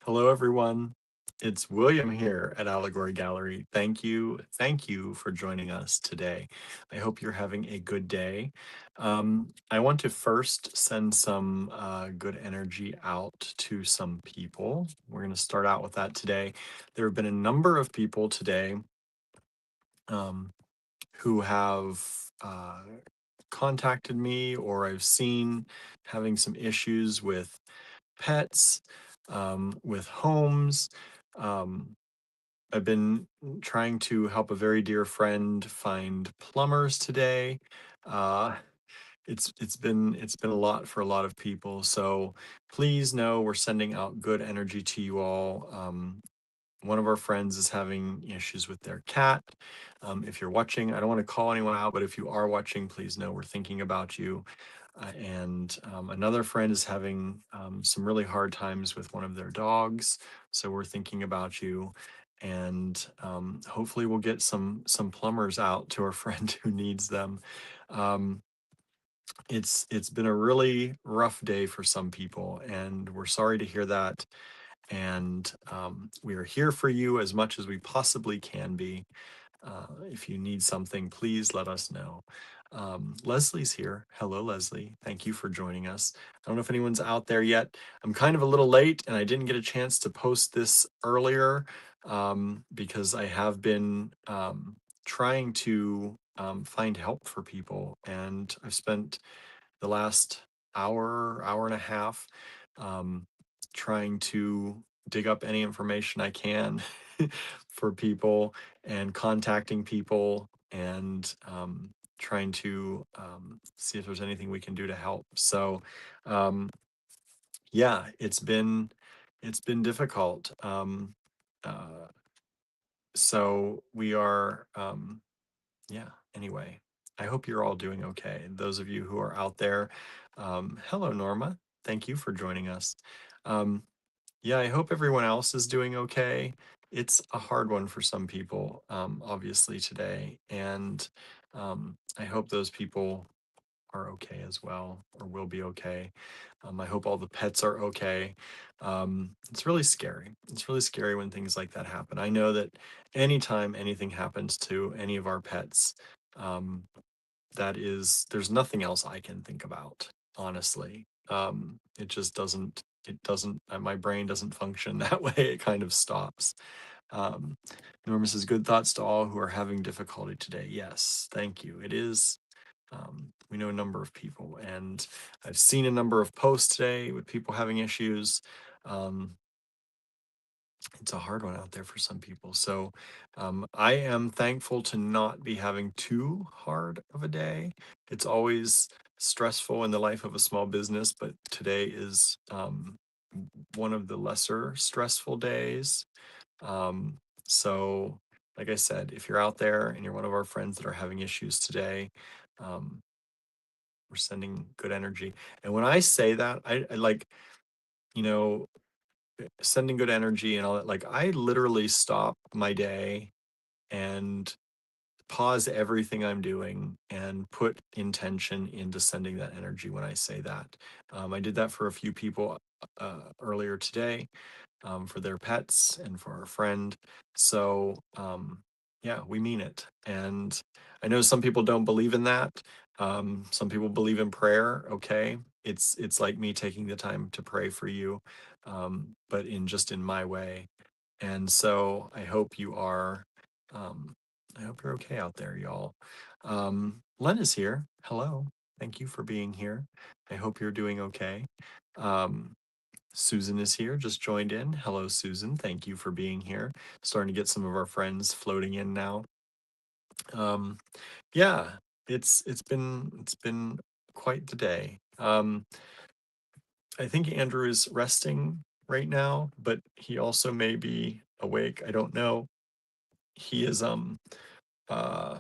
Hello, everyone. It's William here at Allegory Gallery. Thank you for joining us today. I hope you're having a good day. I want to first send some good energy out to some people. We're going to start out with that today. There have been a number of people today um, who have contacted me, or I've seen having some issues with pets, with homes. Um, I've been trying to help a very dear friend find plumbers today. Uh, it's been a lot for a lot of people. So please know we're sending out good energy to you all. One of our friends is having issues with their cat. If you're watching, I don't want to call anyone out, but if you are watching, please know we're thinking about you. And another friend is having some really hard times with one of their dogs, so we're thinking about you. And hopefully, we'll get some plumbers out to our friend who needs them. Um, it's been a really rough day for some people, and we're sorry to hear that. And we are here for you as much as we possibly can be. If you need something, please let us know. Leslie's here. Hello, Leslie. Thank you for joining us. I don't know if anyone's out there yet. I'm kind of a little late and I didn't get a chance to post this earlier because I have been trying to find help for people. And I've spent the last hour and a half um, trying to dig up any information I can for people and contacting people and trying to see if there's anything we can do to help. So, yeah, it's been difficult. Uh, so we are yeah, anyway, I hope you're all doing okay. Those of you who are out there, hello, Norma. Thank you for joining us. Um, yeah, I hope everyone else is doing okay. It's a hard one for some people, obviously, today. And I hope those people are okay as well, or will be okay. I hope all the pets are okay. It's really scary. It's really scary when things like that happen. I know that anytime anything happens to any of our pets, um, there's nothing else I can think about, honestly. It just doesn't, my brain doesn't function that way. It kind of stops. Um, Norma says, good thoughts to all who are having difficulty today. Yes, thank you. It is we know a number of people, and I've seen a number of posts today with people having issues. Um, it's a hard one out there for some people. So I am thankful to not be having too hard of a day. It's always stressful in the life of a small business, but today is one of the lesser stressful days. Um, so, like I said, if you're out there and you're one of our friends that are having issues today, um, we're sending good energy. And when I say that, I like, you know, sending good energy and all that, like I literally stop my day and pause everything I'm doing and put intention into sending that energy when I say that. I did that for a few people earlier today, for their pets and for our friend. So, yeah, we mean it. And I know some people don't believe in that. Some people believe in prayer. Okay. It's like me taking the time to pray for you, but in my way. And so um, I hope you're okay out there, y'all. Len is here. Hello. Thank you for being here. I hope you're doing okay. Um, Susan is here, just joined in. Hello, Susan. Thank you for being here. Starting to get some of our friends floating in now. Um, yeah, it's been quite the day. I think Andrew is resting right now, but he also may be awake. I don't know. He is uh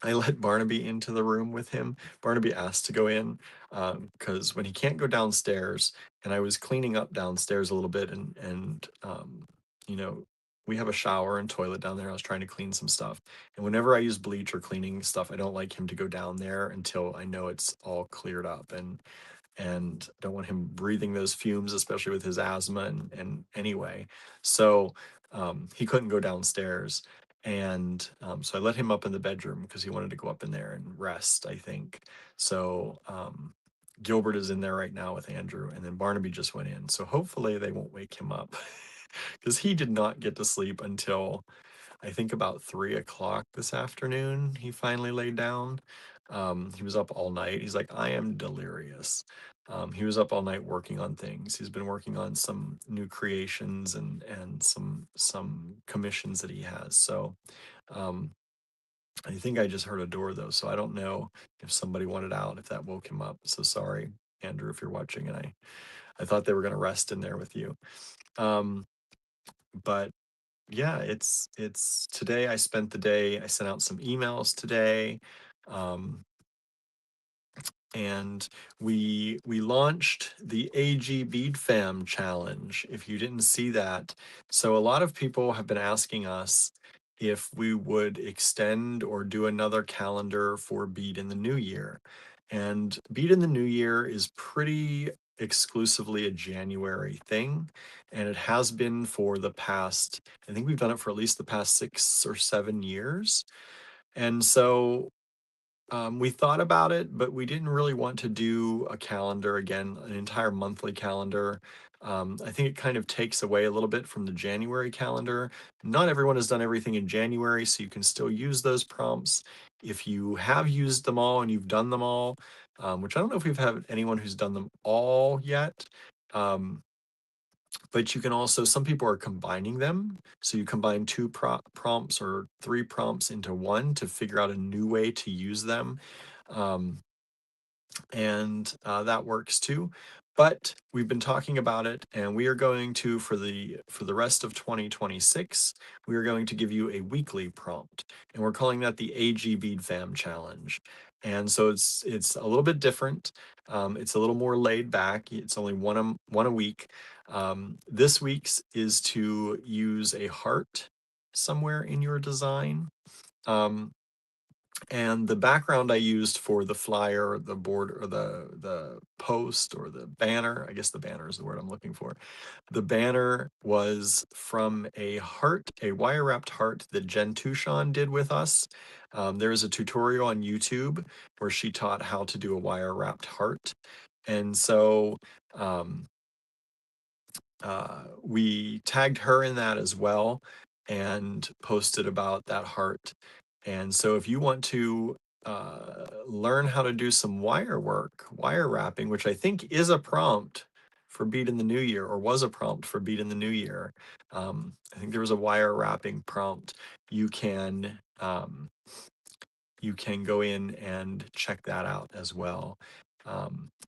I let Barnaby into the room with him. Barnaby asked to go in because when he can't go downstairs, and I was cleaning up downstairs a little bit, and you know, we have a shower and toilet down there. I was trying to clean some stuff, and whenever I use bleach or cleaning stuff, I don't like him to go down there until I know it's all cleared up. And and don't want him breathing those fumes, especially with his asthma. And anyway, so he couldn't go downstairs. And so I let him up in the bedroom because he wanted to go up in there and rest, I think. So Gilbert is in there right now with Andrew, and then Barnaby just went in. So hopefully they won't wake him up because he did not get to sleep until I think about 3 o'clock this afternoon. He finally laid down. He was up all night. He's like, I am delirious. He was up all night working on things. He's been working on some new creations and some commissions that he has. So um, I think I just heard a door though, so I don't know if somebody wanted out, if that woke him up. So sorry, Andrew, if you're watching, and I thought they were going to rest in there with you. Um, but yeah, it's today. I spent the day. I sent out some emails today. Um, and we launched the AG Bead Fam challenge. If you didn't see that, so a lot of people have been asking us if we would extend or do another calendar for Bead in the New Year. And Bead in the New Year is pretty exclusively a January thing, and it has been for the past, I think we've done it for at least the past 6 or 7 years. And so we thought about it, but we didn't really want to do a calendar again, an entire monthly calendar. I think it kind of takes away a little bit from the January calendar. Not everyone has done everything in January, so you can still use those prompts. If you have used them all and you've done them all, which I don't know if we've had anyone who's done them all yet. Um, but you can also, some people are combining them. So you combine two prompts or three prompts into one to figure out a new way to use them. Um, and that works too. But we've been talking about it, and we are going to, for the rest of 2026, we are going to give you a weekly prompt, and we're calling that the AG Bead Fam Challenge. And so it's a little bit different. It's a little more laid back. It's only one a week. This week's is to use a heart somewhere in your design. Um, and the background I used for the flyer, the board, or the post, or the banner, I guess the banner is the word I'm looking for. The banner was from a heart, a wire wrapped heart that Jen Tushon did with us. There is a tutorial on YouTube where she taught how to do a wire wrapped heart. And so um, we tagged her in that as well and posted about that heart. And so if you want to learn how to do some wire work, wire wrapping, which I think is a prompt for Beat in the New Year, or was a prompt for Beat in the New Year. I think there was a wire wrapping prompt. You can go in and check that out as well.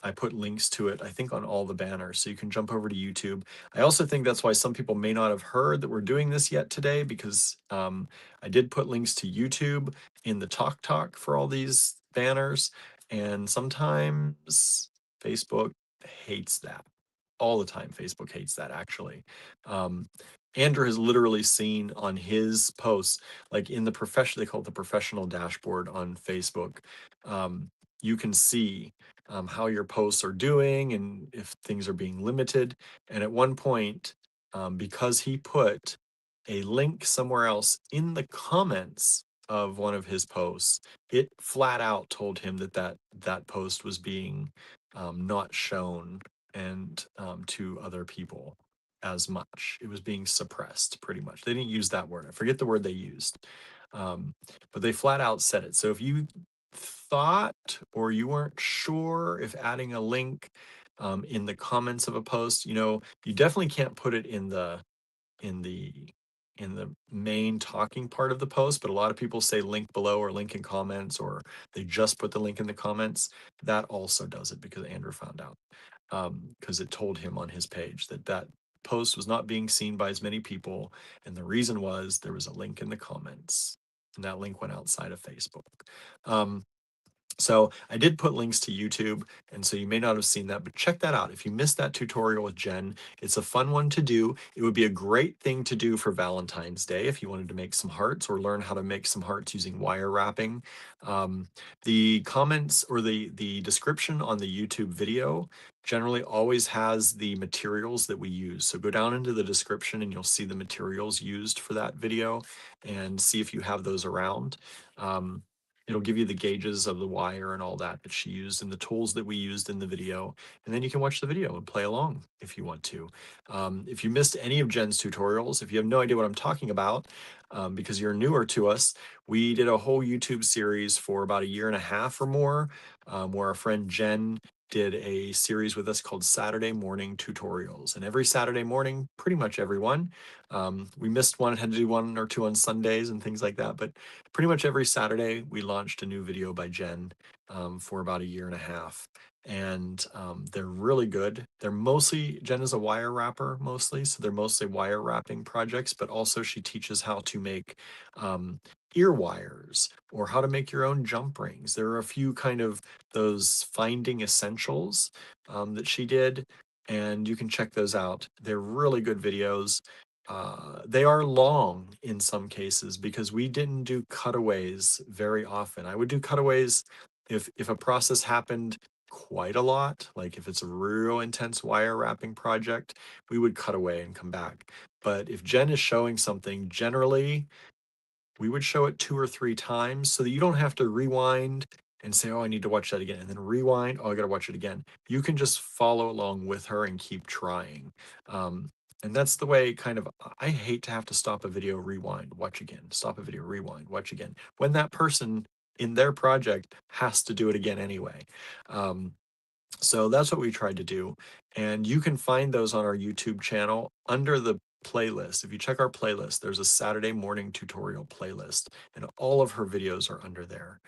I put links to it, I think, on all the banners, so you can jump over to YouTube. I also think that's why some people may not have heard that we're doing this yet today, because I did put links to YouTube in the talk for all these banners, and sometimes Facebook hates that. All the time, Facebook hates that, actually. Um, Andrew has literally seen on his posts, like in the profession, they call it the professional dashboard on Facebook. You can see how your posts are doing and if things are being limited. And at one point, because he put a link somewhere else in the comments of one of his posts, it flat out told him that post was being not shown and to other people as much. It was being suppressed, pretty much. They didn't use that word. I forget the word they used, but they flat out said it. So if you thought or you weren't sure if adding a link in the comments of a post, you definitely can't put it in the in the main talking part of the post, but a lot of people say link below or link in comments, or they just put the link in the comments. That also does it, because Andrew found out, because it told him on his page that post was not being seen by as many people, and the reason was there was a link in the comments, and that link went outside of Facebook. Um, So I did put links to YouTube, and so you may not have seen that, but check that out. If you missed that tutorial with Jen, it's a fun one to do. It would be a great thing to do for Valentine's Day if you wanted to make some hearts or learn how to make some hearts using wire wrapping. Um, the comments or the description on the YouTube video generally always has the materials that we use. So go down into the description and you'll see the materials used for that video and see if you have those around. Um, It'll give you the gauges of the wire and all that she used and the tools that we used in the video. And then you can watch the video and play along if you want to. If you missed any of Jen's tutorials, if you have no idea what I'm talking about, because you're newer to us, we did a whole YouTube series for about a year and a half or more, where our friend Jen did a series with us called Saturday Morning Tutorials. And every Saturday morning, pretty much every one, we missed one, had to do one or two on Sundays and things like that. But pretty much every Saturday, we launched a new video by Jen for about a year and a half. And they're really good. They're mostly, Jen is a wire wrapper mostly, so they're mostly wire wrapping projects, but also she teaches how to make ear wires or how to make your own jump rings. There are a few kind of those finding essentials that she did, and you can check those out. They're really good videos. They are long in some cases because we didn't do cutaways very often. I would do cutaways if a process happened quite a lot, like if it's a real intense wire wrapping project, we would cut away and come back. But if Jen is showing something, generally we would show it 2 or 3 times so that you don't have to rewind and say, oh, I need to watch that again, and then rewind, oh, I got to watch it again. You can just follow along with her and keep trying. And that's the way kind of, I hate to have to stop a video, rewind, watch again, stop a video, rewind, watch again, when that person in their project has to do it again anyway. Um, so that's what we tried to do. And you can find those on our YouTube channel under the playlist. If you check our playlist, there's a Saturday morning tutorial playlist, and all of her videos are under there.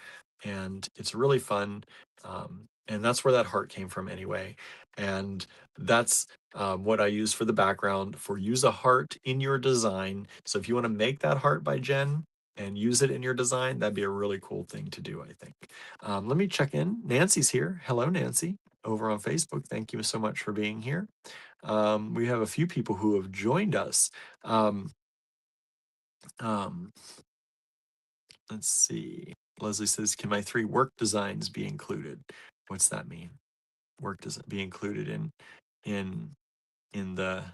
And it's really fun. And that's where that heart came from anyway. And that's what I use for the background for use a heart in your design. So if you want to make that heart by Jen and use it in your design, that'd be a really cool thing to do, I think. Let me check in. Nancy's here. Hello, Nancy, over on Facebook. Thank you so much for being here. We have a few people who have joined us. Um, um, let's see. Leslie says, "Can my 3 work designs be included?" What's that mean? Work does be included in in the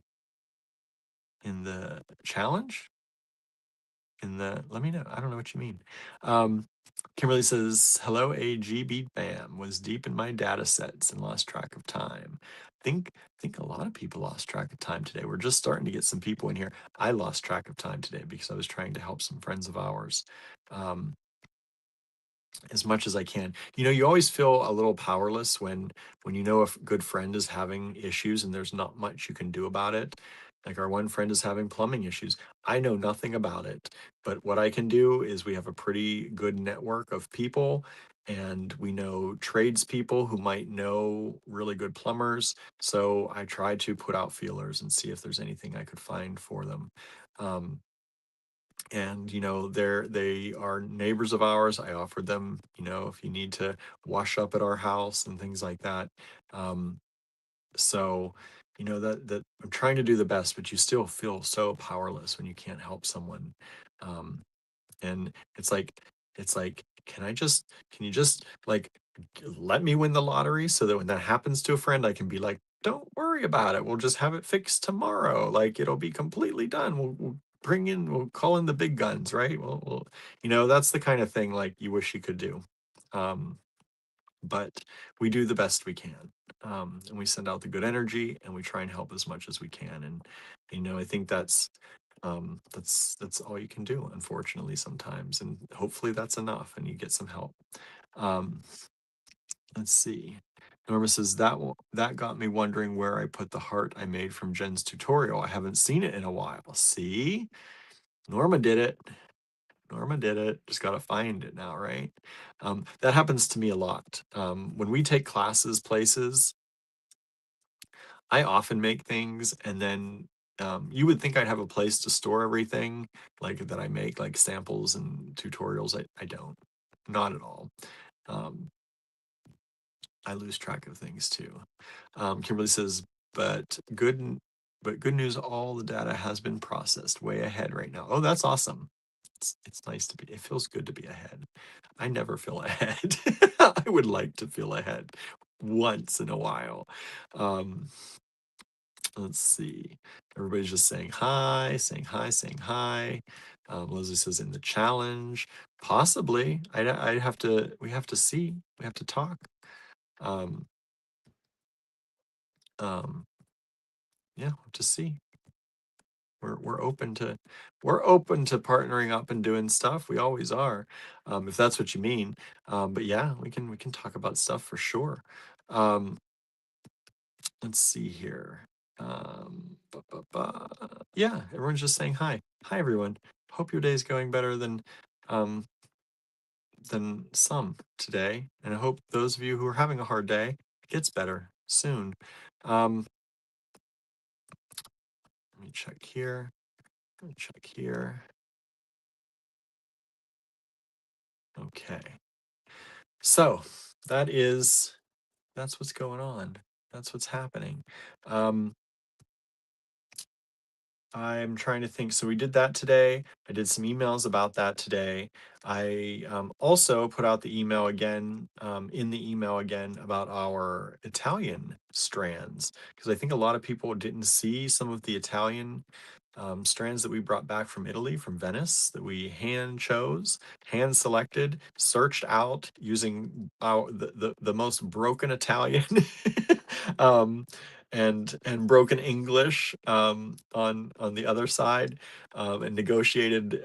in the challenge? In the let me know. I don't know what you mean. Kimberly says, "Hello, AG Beat Bam. Was deep in my data sets and lost track of time." Think a lot of people lost track of time today. We're just starting to get some people in here. I lost track of time today because I was trying to help some friends of ours. Um, as much as I can. You know, you always feel a little powerless when you know a good friend is having issues and there's not much you can do about it. Like our one friend is having plumbing issues. I know nothing about it, but what I can do is we have a pretty good network of people and we know tradespeople who might know really good plumbers. So I try to put out feelers and see if there's anything I could find for them. Um, and they are neighbors of ours. I offered them, if you need to wash up at our house and things like that. um so that I'm trying to do the best, but you still feel so powerless when you can't help someone. um and it's like can you just like let me win the lottery so that when that happens to a friend I can be like, don't worry about it, we'll just have it fixed tomorrow, like it'll be completely done, we'll call in the big guns, right? That's the kind of thing like you wish you could do. um but we do the best we can. And we send out the good energy and we try and help as much as we can. And I think that's all you can do, unfortunately, sometimes. And hopefully that's enough and you get some help. Um, let's see. Norma says that got me wondering where I put the heart I made from Jen's tutorial. I haven't seen it in a while. See, Norma did it. Norma did it. Just got to find it now, right? That happens to me a lot. When we take classes places, I often make things and then you would think I'd have a place to store everything like that I make, like samples and tutorials. I don't, not at all. I lose track of things too. Kimberly says, but good, but good news, all the data has been processed way ahead right now. Oh, that's awesome. It's nice to be, it feels good to be ahead. I never feel ahead. I would like to feel ahead once in a while. Um, let's see. Everybody's just saying hi, saying hi, saying hi. Leslie says in the challenge, possibly. I'd have to. We have to see. We have to talk. Um, um, yeah, we'll have to see. We're open to partnering up and doing stuff. We always are, if that's what you mean. But yeah, we can talk about stuff for sure. Um, let's see here. Yeah, everyone's just saying hi. Hi, everyone. Hope your day is going better um, than some today, and I hope those of you who are having a hard day it gets better soon. Um, let me check here. Let me check here. Okay. So that's what's going on. That's what's happening. Um, I'm trying to think. So we did that today. I did some emails about that today. I also put out the email again, in the email again about our Italian strands, because I think a lot of people didn't see some of the Italian strands that we brought back from Italy, from Venice, that we hand chose, hand selected, searched out using the most broken Italian um, and broken English on the other side, and negotiated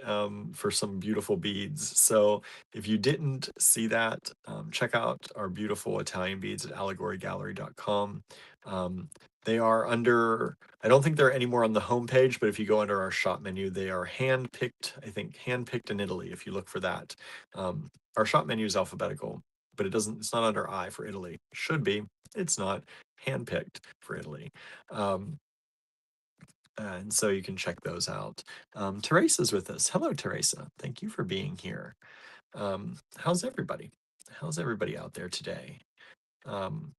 for some beautiful beads. So if you didn't see that, check out our beautiful Italian beads at allegorygallery.com. Um, they are under, I don't think they're anymore on the homepage, but if you go under our shop menu, they are hand-picked, I think hand-picked in Italy, if you look for that. Our shop menu is alphabetical, but it's not under I for Italy. Should be. It's not hand-picked for Italy. And so you can check those out. Teresa's with us. Hello, Teresa. Thank you for being here. How's everybody? How's everybody out there today? Um,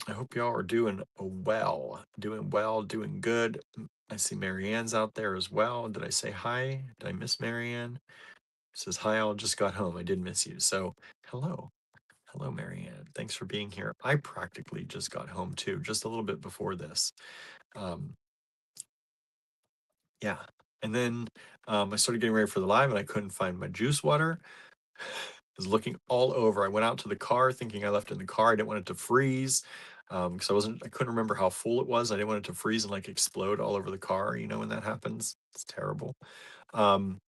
I hope y'all are doing well, doing good. I see Marianne's out there as well. Did I say hi? Did I miss Marianne? Says hi, I just got home. I did miss you. So hello. Hello, Marianne. Thanks for being here. I practically just got home too, just a little bit before this. Um, yeah. And then I started getting ready for the live and I couldn't find my juice water. I was looking all over. I went out to the car thinking I left it in the car. I didn't want it to freeze because I couldn't remember how full it was. I didn't want it to freeze and like explode all over the car. You know, when that happens, it's terrible. Um,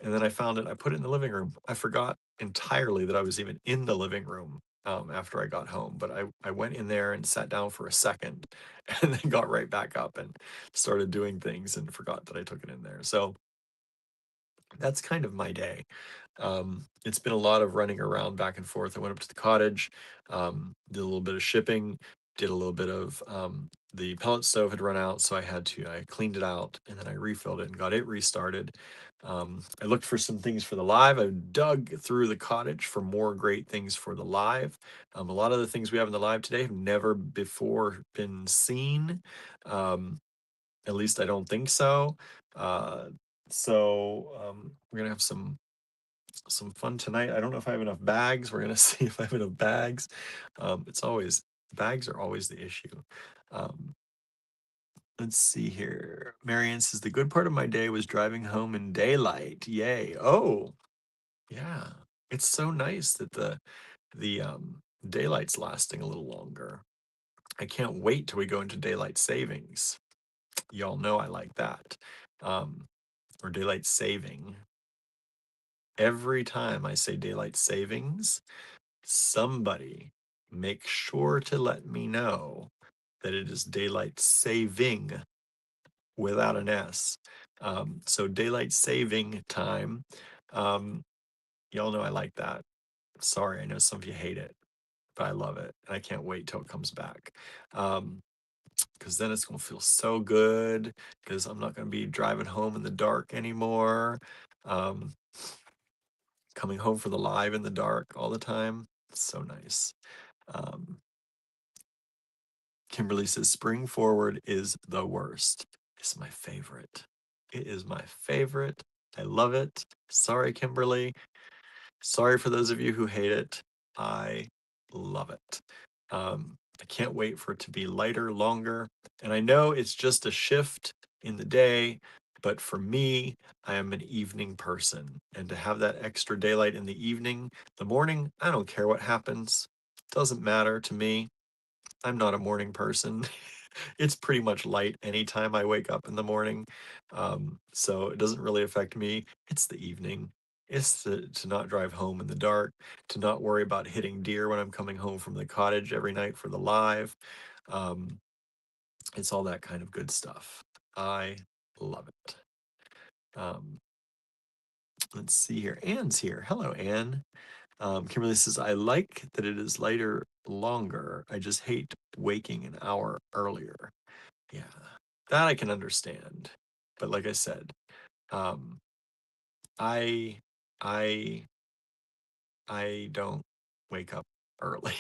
and then I found it. I put it in the living room. I forgot entirely that I was even in the living room after I got home. But I went in there and sat down for a second and then got right back up and started doing things and forgot that I took it in there. So that's kind of my day. It's been a lot of running around back and forth. I went up to the cottage, did a little bit of shipping, did a little bit of the pellet stove had run out, so I cleaned it out and then I refilled it and got it restarted. I looked for some things for the live. I dug through the cottage for more great things for the live. A lot of the things we have in the live today have never before been seen. At least I don't think so. Uh, so we're gonna have some fun tonight. I don't know if I have enough bags. We're gonna see if I have enough bags. It's always bags are always the issue. Um, let's see here. Marianne says the good part of my day was driving home in daylight. Yay! Oh, yeah. It's so nice that the daylight's lasting a little longer. I can't wait till we go into daylight savings. Y'all know I like that. Or daylight saving. Every time I say daylight savings, somebody make sure to let me know that it is daylight saving without an S. So daylight saving time. Um, y'all know I like that. Sorry, I know some of you hate it, but I love it. And I can't wait till it comes back. Because then it's going to feel so good because I'm not going to be driving home in the dark anymore. Um, coming home for the live in the dark all the time. It's so nice. Um, Kimberly says, spring forward is the worst. It's my favorite. It is my favorite. I love it. Sorry, Kimberly. Sorry for those of you who hate it. I love it. I can't wait for it to be lighter, longer. And I know it's just a shift in the day, but for me, I am an evening person. And to have that extra daylight in the evening, the morning, I don't care what happens. Doesn't matter to me. I'm not a morning person. It's pretty much light anytime I wake up in the morning. So it doesn't really affect me. It's the evening. It's to not drive home in the dark, to not worry about hitting deer when I'm coming home from the cottage every night for the live. Um, it's all that kind of good stuff. I love it. Um, let's see here. Anne's here. Hello, Anne. Kimberly says, I like that it is lighter longer. I just hate waking an hour earlier. Yeah, that I can understand. But like I said, um, I I I don't wake up early.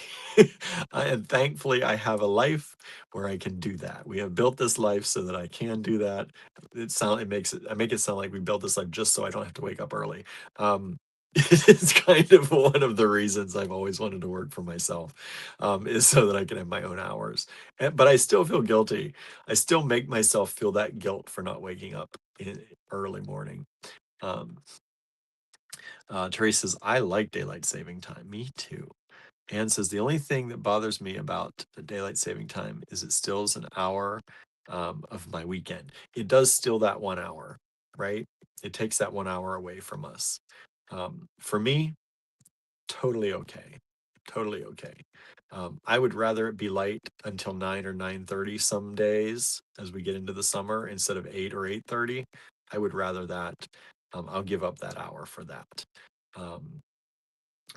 And thankfully I have a life where I can do that. We have built this life so that I can do that. It makes it I make it sound like we built this life just so I don't have to wake up early. Um, it's kind of one of the reasons I've always wanted to work for myself, is so that I can have my own hours. But I still feel guilty. I still make myself feel that guilt for not waking up in early morning. Um, Teresa says, I like daylight saving time. Me too. Anne says, the only thing that bothers me about the daylight saving time is it steals an hour of my weekend. It does steal that 1 hour, right? It takes that 1 hour away from us. For me, totally okay. Totally okay. I would rather it be light until 9 or 9:30 some days as we get into the summer instead of 8 or 8:30. I would rather that. I'll give up that hour for that. Um,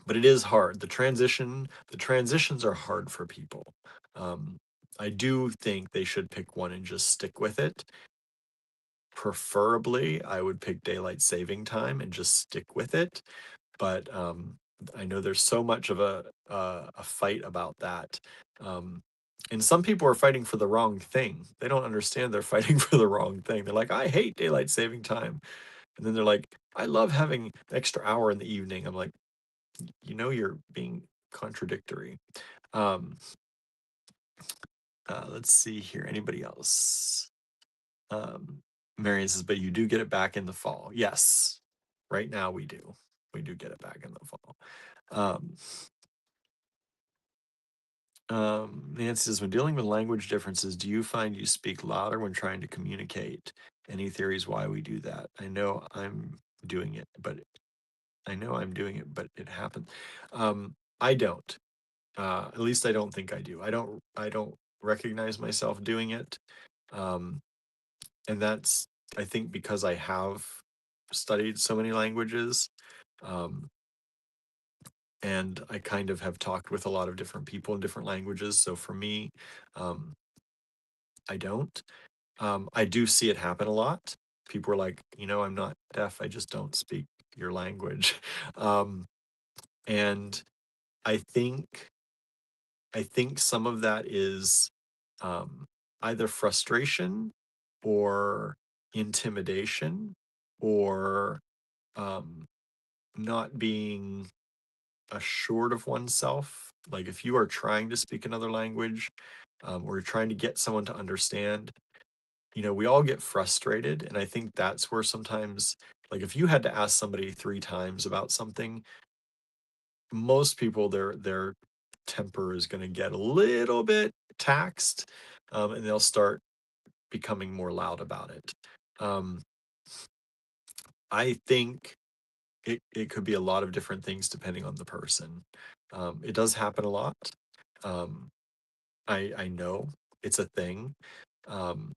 but it is hard. The transitions are hard for people. Um, I do think they should pick one and just stick with it. Preferably, I would pick daylight saving time and just stick with it. But I know there's so much of a fight about that. Um, and some people are fighting for the wrong thing. They don't understand they're fighting for the wrong thing. They're like, I hate daylight saving time. And then they're like, I love having an extra hour in the evening. I'm like, you're being contradictory. Um, let's see here. Anybody else? Um, Marion says, but you do get it back in the fall. Yes. Right now we do. We do get it back in the fall. Um, Nancy says, when dealing with language differences, do you find you speak louder when trying to communicate? Any theories why we do that? I know I'm doing it, but it happens. I don't. At least I don't think I do. I don't recognize myself doing it. Um, and that's, I think, because I have studied so many languages. Um, and I kind of have talked with a lot of different people in different languages. So for me, um, I don't. I do see it happen a lot. People are like, I'm not deaf. I just don't speak your language. Um, and I think some of that is um, either frustration or intimidation or um, not being assured of oneself. Like if you are trying to speak another language or you're trying to get someone to understand, we all get frustrated. And I think that's where sometimes, like if you had to ask somebody 3 times about something, most people, their temper is going to get a little bit taxed, and they'll start becoming more loud about it. Um, I think it could be a lot of different things depending on the person. It does happen a lot. Um, I know it's a thing, um,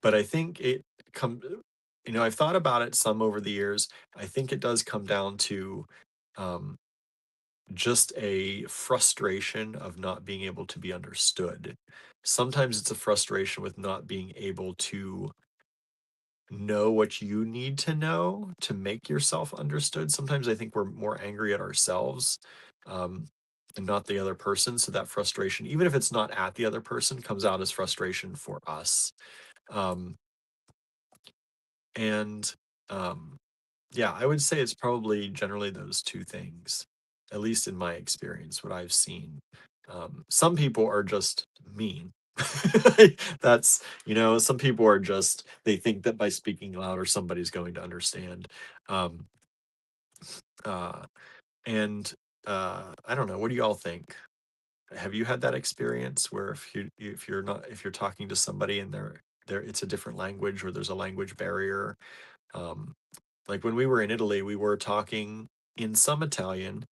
but I think it come. I've thought about it some over the years. I think it does come down to um, just a frustration of not being able to be understood. Sometimes it's a frustration with not being able to know what you need to know to make yourself understood. Sometimes I think we're more angry at ourselves. Um, and not the other person. So that frustration, even if it's not at the other person, comes out as frustration for us. Um, and um, yeah, I would say it's probably generally those two things, at least in my experience, what I've seen. Some people are just mean. That's, some people are just, they think that by speaking louder, somebody's going to understand. Um, uh, and I don't know. What do y'all think? Have you had that experience where if you're talking to somebody and it's a different language, or there's a language barrier? Um, like when we were in Italy, we were talking in some Italian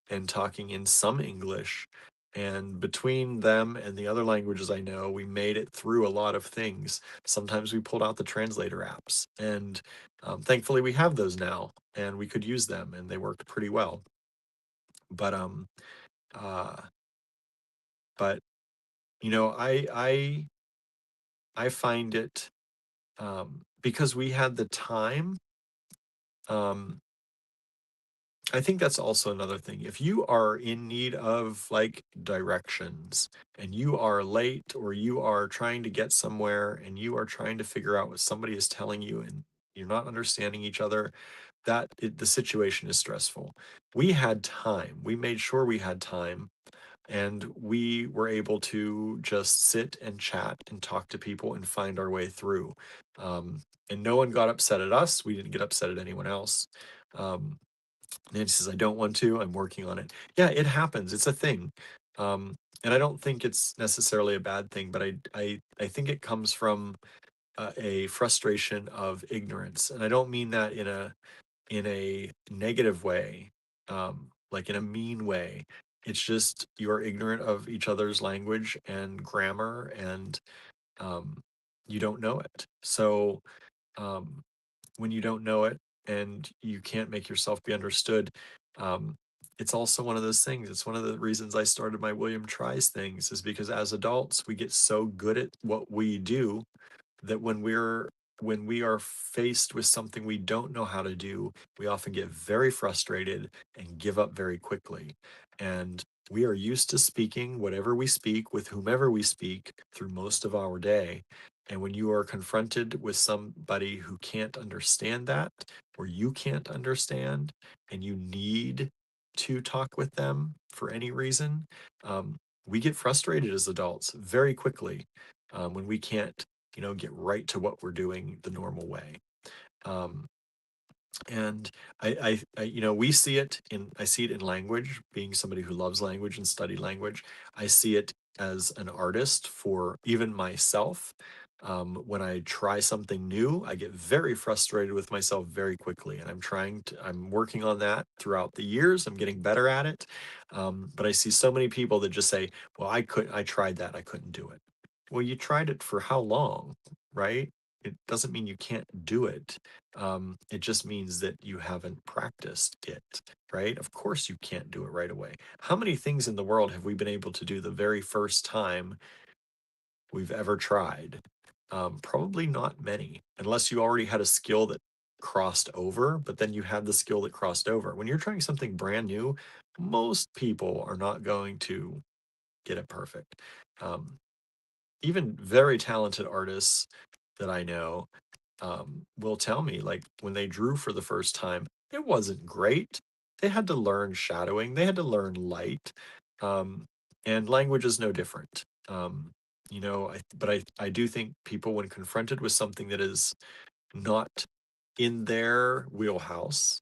and talking in some English. And between them and the other languages I know, we made it through a lot of things. Sometimes we pulled out the translator apps, and thankfully we have those now, and we could use them, and they worked pretty well. But uh, but I find it, because we had the time. Um, I think that's also another thing. If you are in need of like directions, and you are late, or you are trying to get somewhere and you are trying to figure out what somebody is telling you and you're not understanding each other, the situation is stressful. We had time. We made sure we had time, and we were able to just sit and chat and talk to people and find our way through. Um, and no one got upset at us. We didn't get upset at anyone else. Um, Nancy says, I don't want to. I'm working on it. Yeah, it happens. It's a thing. And I don't think it's necessarily a bad thing, but I think it comes from a frustration of ignorance. And I don't mean that in a negative way, like in a mean way. It's just you're ignorant of each other's language and grammar, and um, you don't know it. So um, when you don't know it and you can't make yourself be understood, it's also one of those things. It's one of the reasons I started my William Tries things, is because as adults, we get so good at what we do that when we are faced with something we don't know how to do, we often get very frustrated and give up very quickly. And we are used to speaking whatever we speak with whomever we speak through most of our day. And when you are confronted with somebody who can't understand that, or you can't understand, and you need to talk with them for any reason, we get frustrated as adults very quickly, when we can't get right to what we're doing the normal way. Um, and we see it I see it in language, being somebody who loves language and study language. I see it as an artist for even myself. When I try something new, I get very frustrated with myself very quickly, and I'm working on that throughout the years. I'm getting better at it. But I see so many people that just say, well, I tried that, I couldn't do it. Well, you tried it for how long, right? It doesn't mean you can't do it. It just means that you haven't practiced it, right? Of course, you can't do it right away. How many things in the world have we been able to do the very first time we've ever tried? Probably not many, unless you already had a skill that crossed over, but then you had the skill that crossed over. When you're trying something brand new, most people are not going to get it perfect. Um, Even very talented artists that I know, will tell me, like, when they drew for the first time, it wasn't great. They had to learn shadowing, they had to learn light, um, and language is no different. But I do think people, when confronted with something that is not in their wheelhouse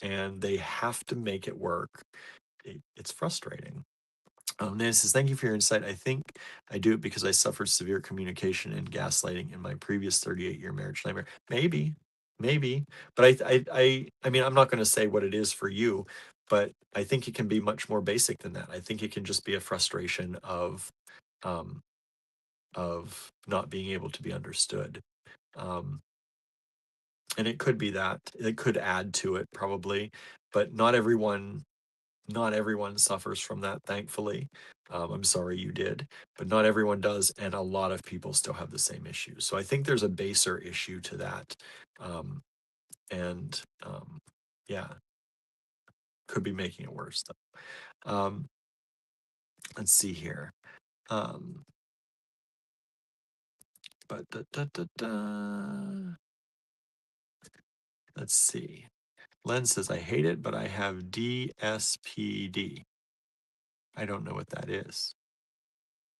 and they have to make it work, it's frustrating. Nan says, thank you for your insight. I think I do it because I suffered severe communication and gaslighting in my previous 38-year marriage nightmare. Maybe. But I mean, I'm not going to say what it is for you, but I think it can be much more basic than that. I think it can just be a frustration um, of not being able to be understood. Um, and it could be that. It could add to it probably, but not everyone suffers from that, thankfully. I'm sorry you did, but not everyone does, and a lot of people still have the same issue. So I think there's a baser issue to that, um, and yeah, could be making it worse though. let's see here. Um, but let's see. Len says, I hate it, but I have DSPD. I don't know what that is.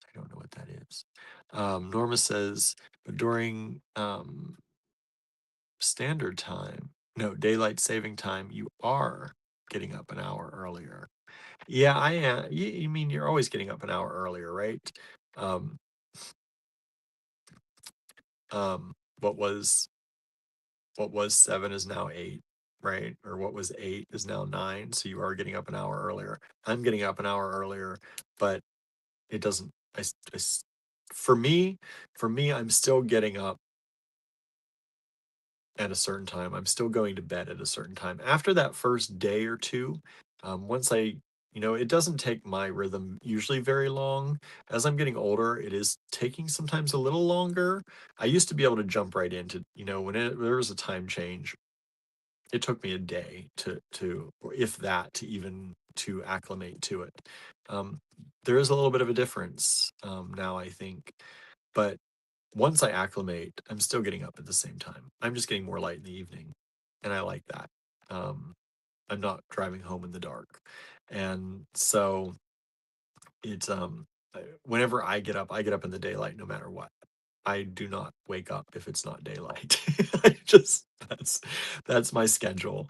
I don't know what that is. Norma says, but during standard time, no, daylight saving time, you are getting up an hour earlier. Yeah, I am. You mean you're always getting up an hour earlier, right? Um, what was 7 is now 8, right? Or what was 8 is now 9. So you are getting up an hour earlier. I'm getting up an hour earlier, but it doesn't. For me, I'm still getting up at a certain time. I'm still going to bed at a certain time. After that first day or two, once it doesn't take my rhythm usually very long. As I'm getting older, it is taking sometimes a little longer. I used to be able to jump right into, when there was a time change, it took me a day or if that, to even to acclimate to it. Um, there is a little bit of a difference now, I think, but once I acclimate, I'm still getting up at the same time. I'm just getting more light in the evening, and I like that. Um, I'm not driving home in the dark, and so it's whenever I get up in the daylight, no matter what. I do not wake up if it's not daylight. I just that's my schedule.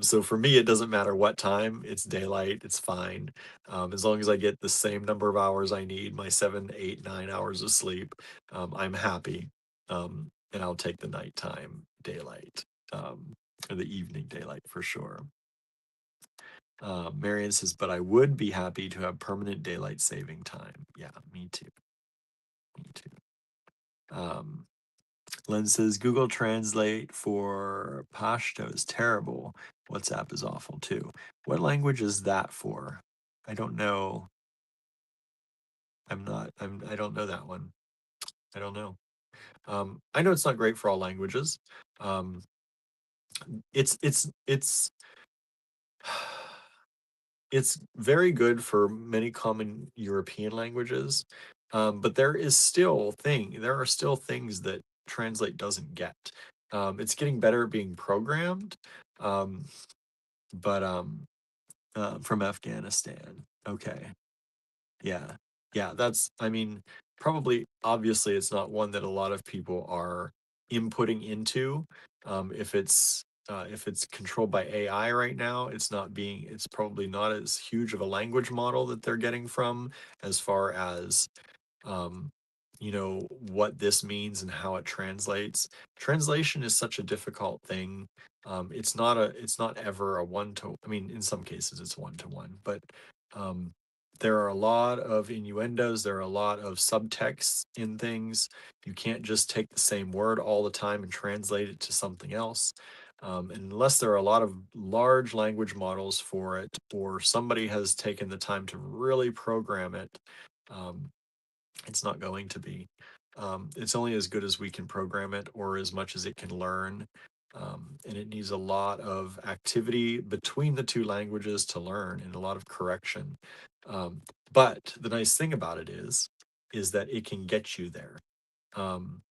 So for me, it doesn't matter what time it's daylight. It's fine, as long as I get the same number of hours I need, my 7, 8, 9 hours of sleep. I'm happy, and I'll take the nighttime daylight, or the evening daylight for sure. Marion says, but I would be happy to have permanent daylight saving time. Yeah, me too. Me too. Um, Len says Google Translate for Pashto is terrible. WhatsApp is awful too. What language is that for? I don't know. I don't know that one. I don't know. I know it's not great for all languages. Um, it's it's very good for many common European languages, but there are still things that Translate doesn't get. It's getting better at being programmed, um, but from Afghanistan. Okay, yeah, yeah. I mean, probably obviously it's not one that a lot of people are inputting into. If it's controlled by AI right now, it's probably not as huge of a language model that they're getting from, as far as um, what this means and how it translates. Translation is such a difficult thing. It's not ever a one to. I mean, in some cases it's one to one, but um, there are a lot of innuendos. There are a lot of subtexts in things. You can't just take the same word all the time and translate it to something else. And unless there are a lot of large language models for it, or somebody has taken the time to really program it, um, it's not going to be. It's only as good as we can program it, or as much as it can learn. And it needs a lot of activity between the two languages to learn, and a lot of correction. Um, but the nice thing about it is that it can get you there. Um,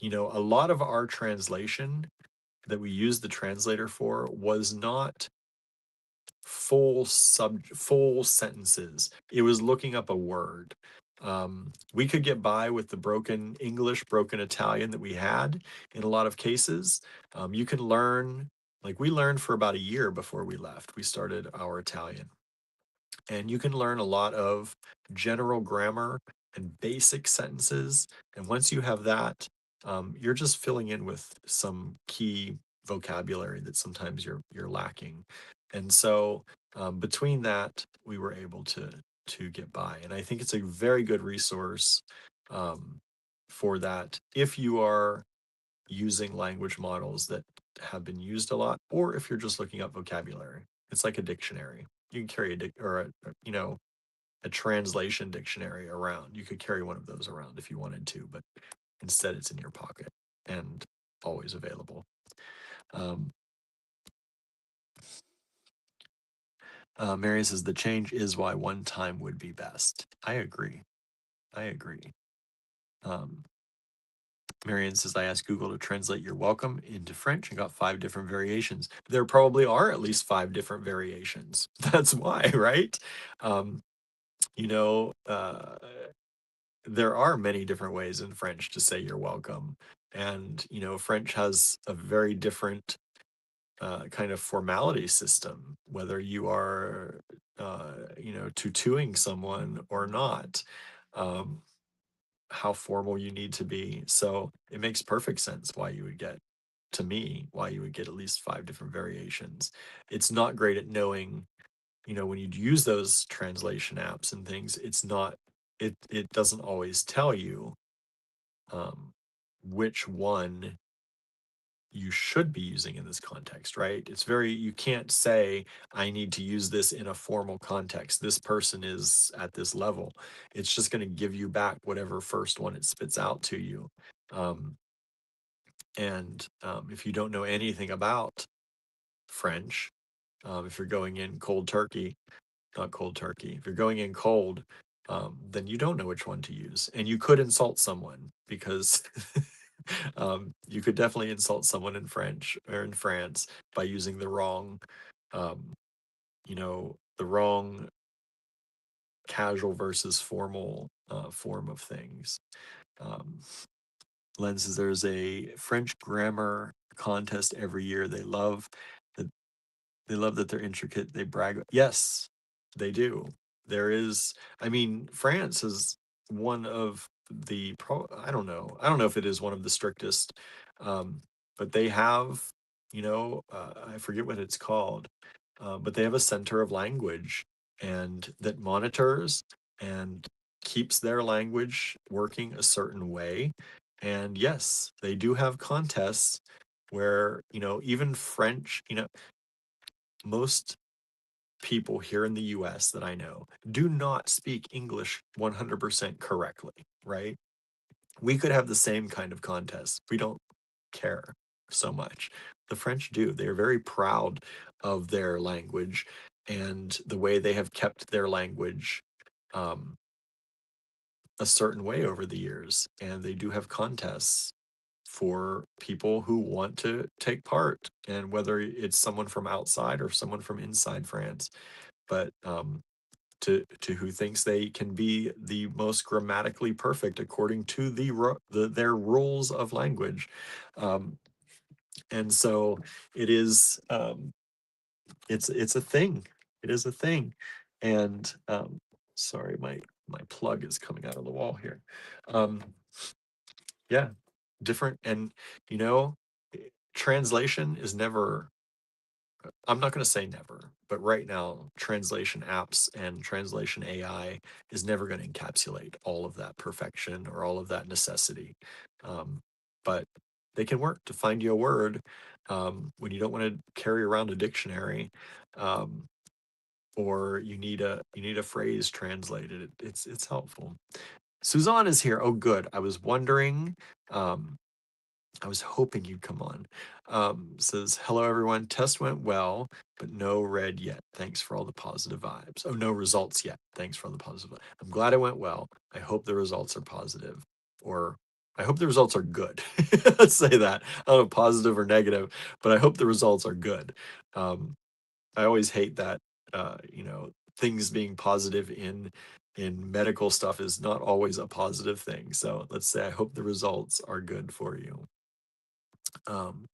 a lot of our translation that we used the translator for was not full sentences. It was looking up a word. We could get by with the broken English, broken Italian that we had in a lot of cases. You can learn, like we learned for about a year before we left. We started our Italian, and you can learn a lot of general grammar and basic sentences. And once you have that, you're just filling in with some key vocabulary that sometimes you're lacking. And so between that, we were able to get by. And I think it's a very good resource um, for that if you are using language models that have been used a lot, or if you're just looking up vocabulary. It's like a dictionary. You can carry a translation dictionary around. You could carry one of those around if you wanted to, but instead it's in your pocket and always available. Um, Mary says the change is why one time would be best. I agree. I agree. Um, Marianne says, I asked Google to translate you're welcome into French and got 5 different variations. There probably are at least 5 different variations. That's why, right? Um, you know, there are many different ways in French to say you're welcome. And, French has a very different kind of formality system, whether you are, tutoing someone or not. Um, how formal you need to be. So it makes perfect sense why you would get, to me, why you would get at least 5 different variations. It's not great at knowing, when you use those translation apps and things, it doesn't always tell you um, which one you should be using in this context, right? You can't say, I need to use this in a formal context. This person is at this level. It's just going to give you back whatever first one it spits out to you. Um, and if you don't know anything about French, if you're going in cold turkey, not cold turkey, if you're going in cold, then you don't know which one to use. And you could insult someone because you could definitely insult someone in French or in France by using um, the wrong casual versus formal form of things. Um, Len says there's a French grammar contest every year. That they love that they're intricate. They brag. Yes, they do. There is. I mean, France is one of I don't know. I don't know if it is one of the strictest, um, but they have. I forget what it's called, but they have a center of language and that monitors and keeps their language working a certain way. And yes, they do have contests where even French. Most people here in the US that I know do not speak English 100% correctly, right? We could have the same kind of contest. We don't care so much. The French do. They are very proud of their language and the way they have kept their language um, a certain way over the years. And they do have contests for people who want to take part, and whether it's someone from outside or someone from inside France. But to who thinks they can be the most grammatically perfect according to their rules of language. Um, and so it is it's a thing. It is a thing. And sorry, my plug is coming out of the wall here. Um, yeah, different. And you know translation is never, I'm not going to say never, but right now, translation apps and translation AI is never going to encapsulate all of that perfection or all of that necessity. Um, but they can work to find you a word when you don't want to carry around a dictionary, um, or you need a phrase translated. It's helpful. Suzanne is here. Oh, good. I was wondering. I was hoping you'd come on. Says, hello, everyone. Test went well, but no red yet. Thanks for all the positive vibes. Oh, no results yet. Thanks for all the positive vibes. I'm glad it went well. I hope the results are positive, or I hope the results are good. Let's say that. I don't know, positive or negative, but I hope the results are good. I always hate that, things being positive in medical stuff is not always a positive thing. So let's say I hope the results are good for you. Um,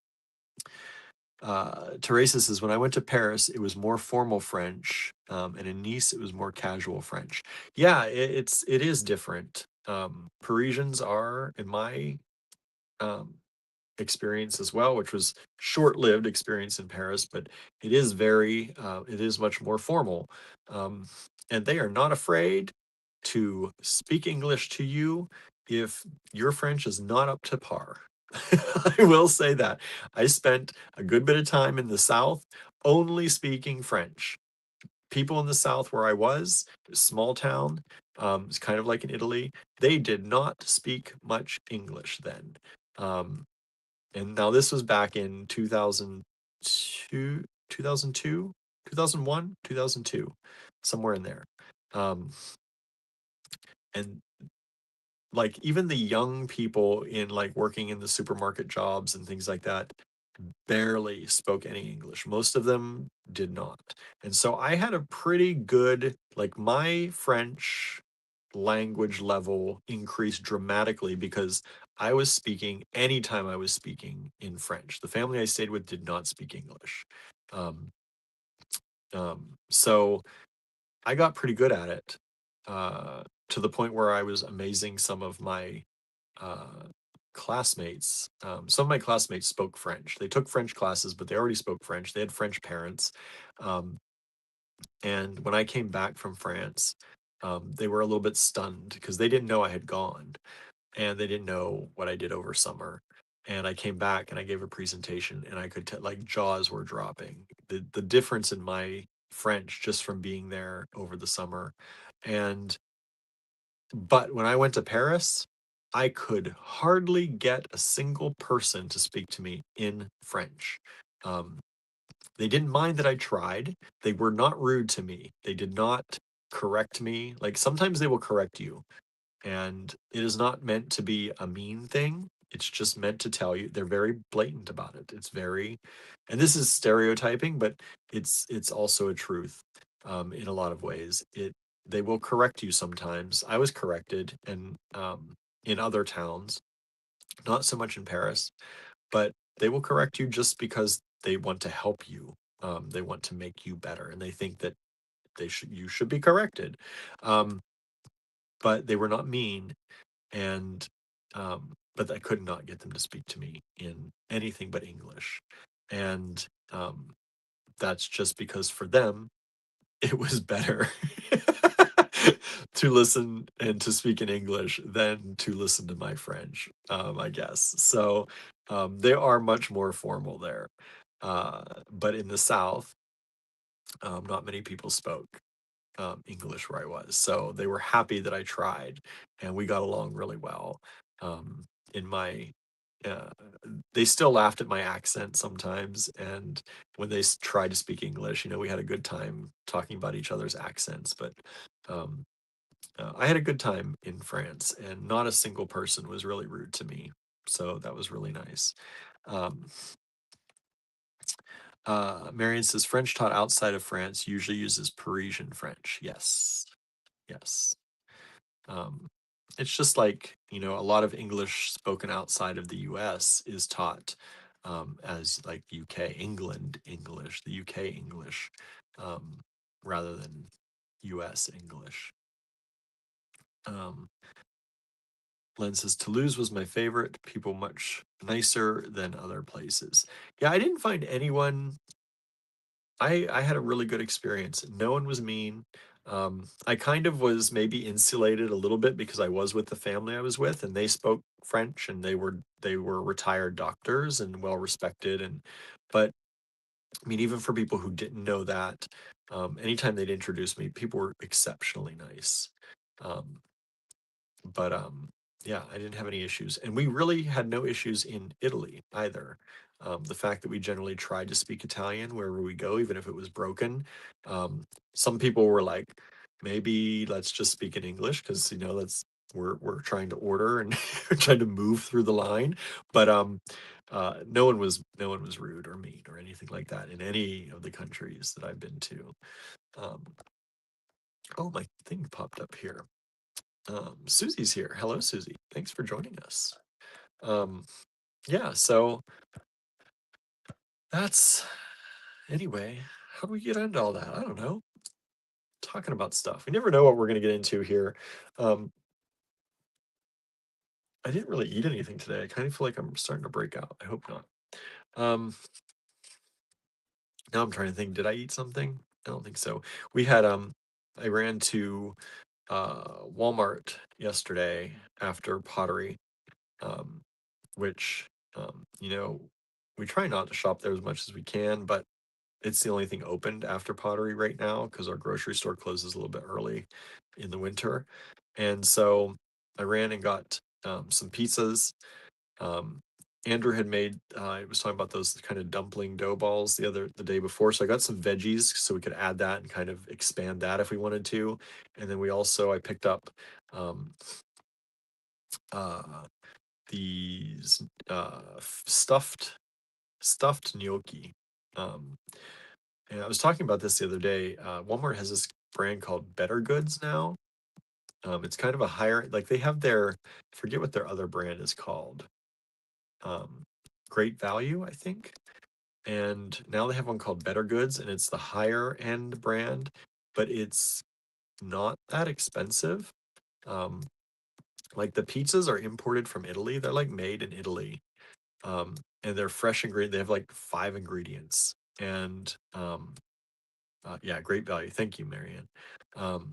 Teresa says, when I went to Paris, it was more formal French, and in Nice, it was more casual French. Yeah, it is different. Parisians are, in my um, experience as well, which was short-lived experience in Paris, but it is much more formal, um, and they are not afraid to speak English to you if your French is not up to par. I will say that. I spent a good bit of time in the South only speaking French. People in the South where I was, small town, it's kind of like in Italy, they did not speak much English then. And now this was back in 2002, 2002, 2001, 2002, somewhere in there. Um, and like even the young people in like working in the supermarket jobs and things like that barely spoke any English. Most of them did not. And so I had a pretty good, like my French language level increased dramatically because I was speaking anytime I was speaking in French. The family I stayed with did not speak English. Um, so I got pretty good at it to the point where I was amazing some of my uh, classmates. Some of my classmates spoke French. They took French classes, but they already spoke French. They had French parents. Um, and when I came back from France, they were a little bit stunned because they didn't know I had gone and they didn't know what I did over summer. And I came back and I gave a presentation and I could tell like jaws were dropping. The difference in my French just from being there over the summer. And but when I went to Paris, I could hardly get a single person to speak to me in French. Um, they didn't mind that I tried. They were not rude to me. They did not correct me. Like sometimes they will correct you, and it is not meant to be a mean thing. It's just meant to tell you they're very blatant about it. It's very, and this is stereotyping, but it's also a truth in a lot of ways. They will correct you sometimes. I was corrected, and in other towns, not so much in Paris, but they will correct you just because they want to help you. They want to make you better, and they think that you should be corrected. Um, but they were not mean and but I could not get them to speak to me in anything but English. And that's just because for them it was better to listen and to speak in English than to listen to my French, I guess. So they are much more formal there. But in the South, not many people spoke English where I was. So they were happy that I tried, and we got along really well. Um, in my, uh, they still laughed at my accent sometimes, and when they tried to speak English, we had a good time talking about each other's accents. But um, I had a good time in France, and not a single person was really rude to me. So that was really nice. Um, Marion says French taught outside of France usually uses Parisian French. Yes, yes. Um, it's just like, a lot of English spoken outside of the US is taught as like UK, England English, the UK English, um, rather than US English. Um, Len says Toulouse was my favorite. People much nicer than other places. Yeah, I didn't find anyone. I had a really good experience. No one was mean. I kind of was maybe insulated a little bit because I was with the family I was with, and they spoke French, and they were retired doctors and well respected. And but I mean, even for people who didn't know that, anytime they'd introduce me, people were exceptionally nice. Um, but yeah, I didn't have any issues, and we really had no issues in Italy either. The fact that we generally tried to speak Italian wherever we go, even if it was broken. Some people were like, maybe let's just speak in English because that's we're trying to order and we're trying to move through the line. But no one was rude or mean or anything like that in any of the countries that I've been to. Um, oh, my thing popped up here. Susie's here. Hello, Susie. Thanks for joining us. Um, yeah, so that's anyway. How do we get into all that? I don't know. Talking about stuff. We never know what we're going to get into here. Um, I didn't really eat anything today. I kind of feel like I'm starting to break out. I hope not. Um, Now I'm trying to think. Did I eat something? I don't think so. We had I ran to Walmart yesterday after pottery, um, which we try not to shop there as much as we can, but it's the only thing opened after pottery right now because our grocery store closes a little bit early in the winter. And so I ran and got some pizzas. Um, Andrew had made I was talking about those kind of dumpling dough balls the day before. So I got some veggies so we could add that and kind of expand that if we wanted to. And then I picked up um uh these stuffed gnocchi. Um and I was talking about this the other day. Walmart has this brand called Better Goods now. It's kind of a higher, like they have their, I forget what their other brand is called. Um, Great Value, I think. And now they have one called Better Goods, and it's the higher end brand, but it's not that expensive. Um, like the pizzas are imported from Italy. They're like made in Italy. And they're fresh ingredient. They have like 5 ingredients. And yeah, great value. Thank you, Marianne. Um,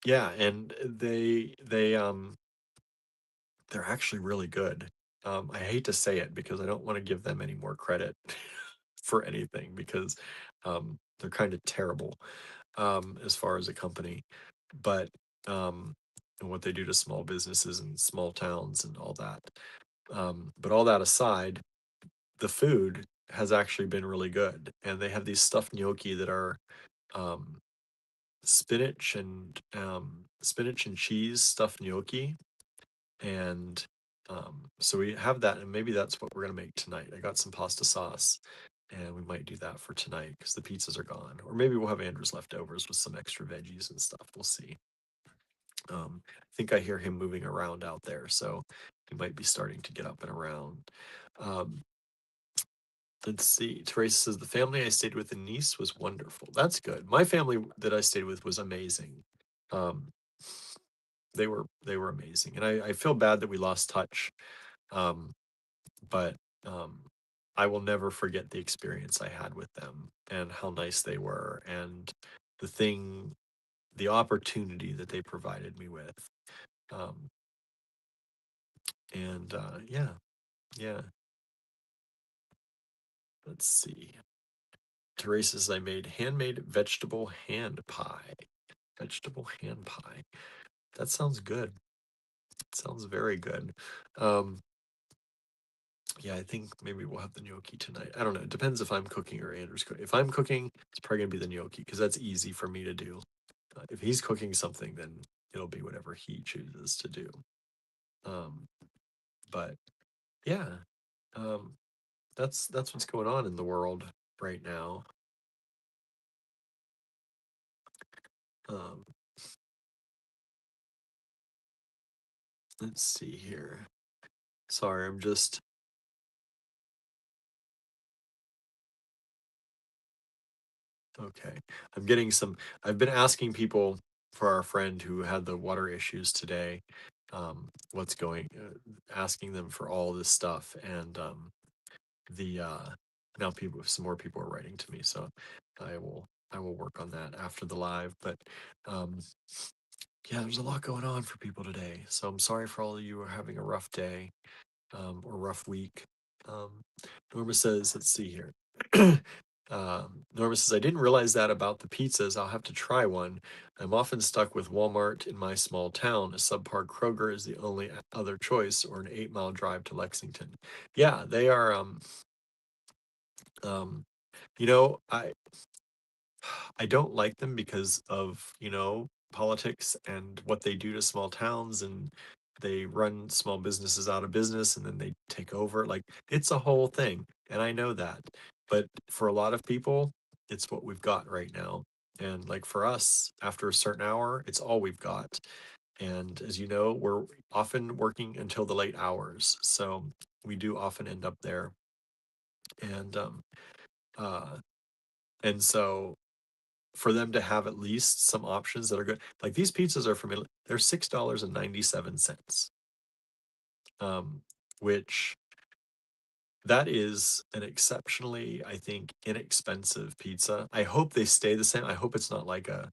yeah, and they're actually really good. I hate to say it because I don't want to give them any more credit for anything because they're kind of terrible as far as a company, but um, and what they do to small businesses and small towns and all that. But all that aside, the food has actually been really good, and they have these stuffed gnocchi that are um, spinach and cheese stuffed gnocchi, and so we have that, and maybe that's what we're gonna make tonight. I got some pasta sauce, and we might do that for tonight because the pizzas are gone, or maybe we'll have Andrew's leftovers with some extra veggies and stuff. We'll see. I think I hear him moving around out there, so he might be starting to get up and around. Um, let's see. Teresa says the family I stayed with in Nice was wonderful. That's good. My family that I stayed with was amazing. Um, they were amazing, and I feel bad that we lost touch. Um, but um, I will never forget the experience I had with them and how nice they were and the thing, the opportunity that they provided me with. Um, and yeah, yeah. Let's see. Teresa's I made handmade vegetable hand pie. Vegetable hand pie. That sounds good. Sounds very good. Um, yeah, I think maybe we'll have the gnocchi tonight. I don't know. It depends if I'm cooking or Andrew's cooking. If I'm cooking, it's probably gonna be the gnocchi because that's easy for me to do. If he's cooking something, then it'll be whatever he chooses to do. Um, but yeah, um, that's what's going on in the world right now. Um, let's see here. Sorry, I'm just okay. I'm getting some. I've been asking people for our friend who had the water issues today. What's going? Asking them for all this stuff, and the now some more people are writing to me, so I will work on that after the live. But um, yeah, there's a lot going on for people today, so I'm sorry for all of you who are having a rough day or rough week. Um, Norma says, let's see here. Norma says, I didn't realize that about the pizzas. I'll have to try one. I'm often stuck with Walmart in my small town. A subpar Kroger is the only other choice, or an 8 mile drive to Lexington. Yeah, they are. Um, you know, I don't like them because of, politics and what they do to small towns, and they run small businesses out of business and then they take over. Like it's a whole thing. And I know that. But for a lot of people, it's what we've got right now. And like for us, after a certain hour, it's all we've got. And as you know, we're often working until the late hours. So we do often end up there. And uh and so for them to have at least some options that are good. Like these pizzas are from Italy. They're $6.97, um, which that is an exceptionally, I think, inexpensive pizza. I hope they stay the same. I hope it's not like they're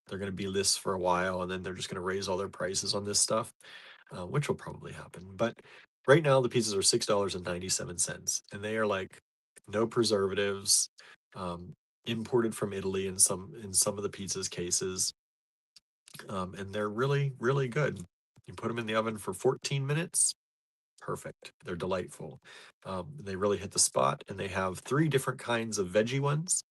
going to be this for a while and then they're just going to raise all their prices on this stuff, which will probably happen. But right now, the pizzas are $6.97, and they are like no preservatives, um, imported from Italy in some of the pizzas cases, and they're really really good. You put them in the oven for 14 minutes, perfect. They're delightful. They really hit the spot, and they have 3 different kinds of veggie ones.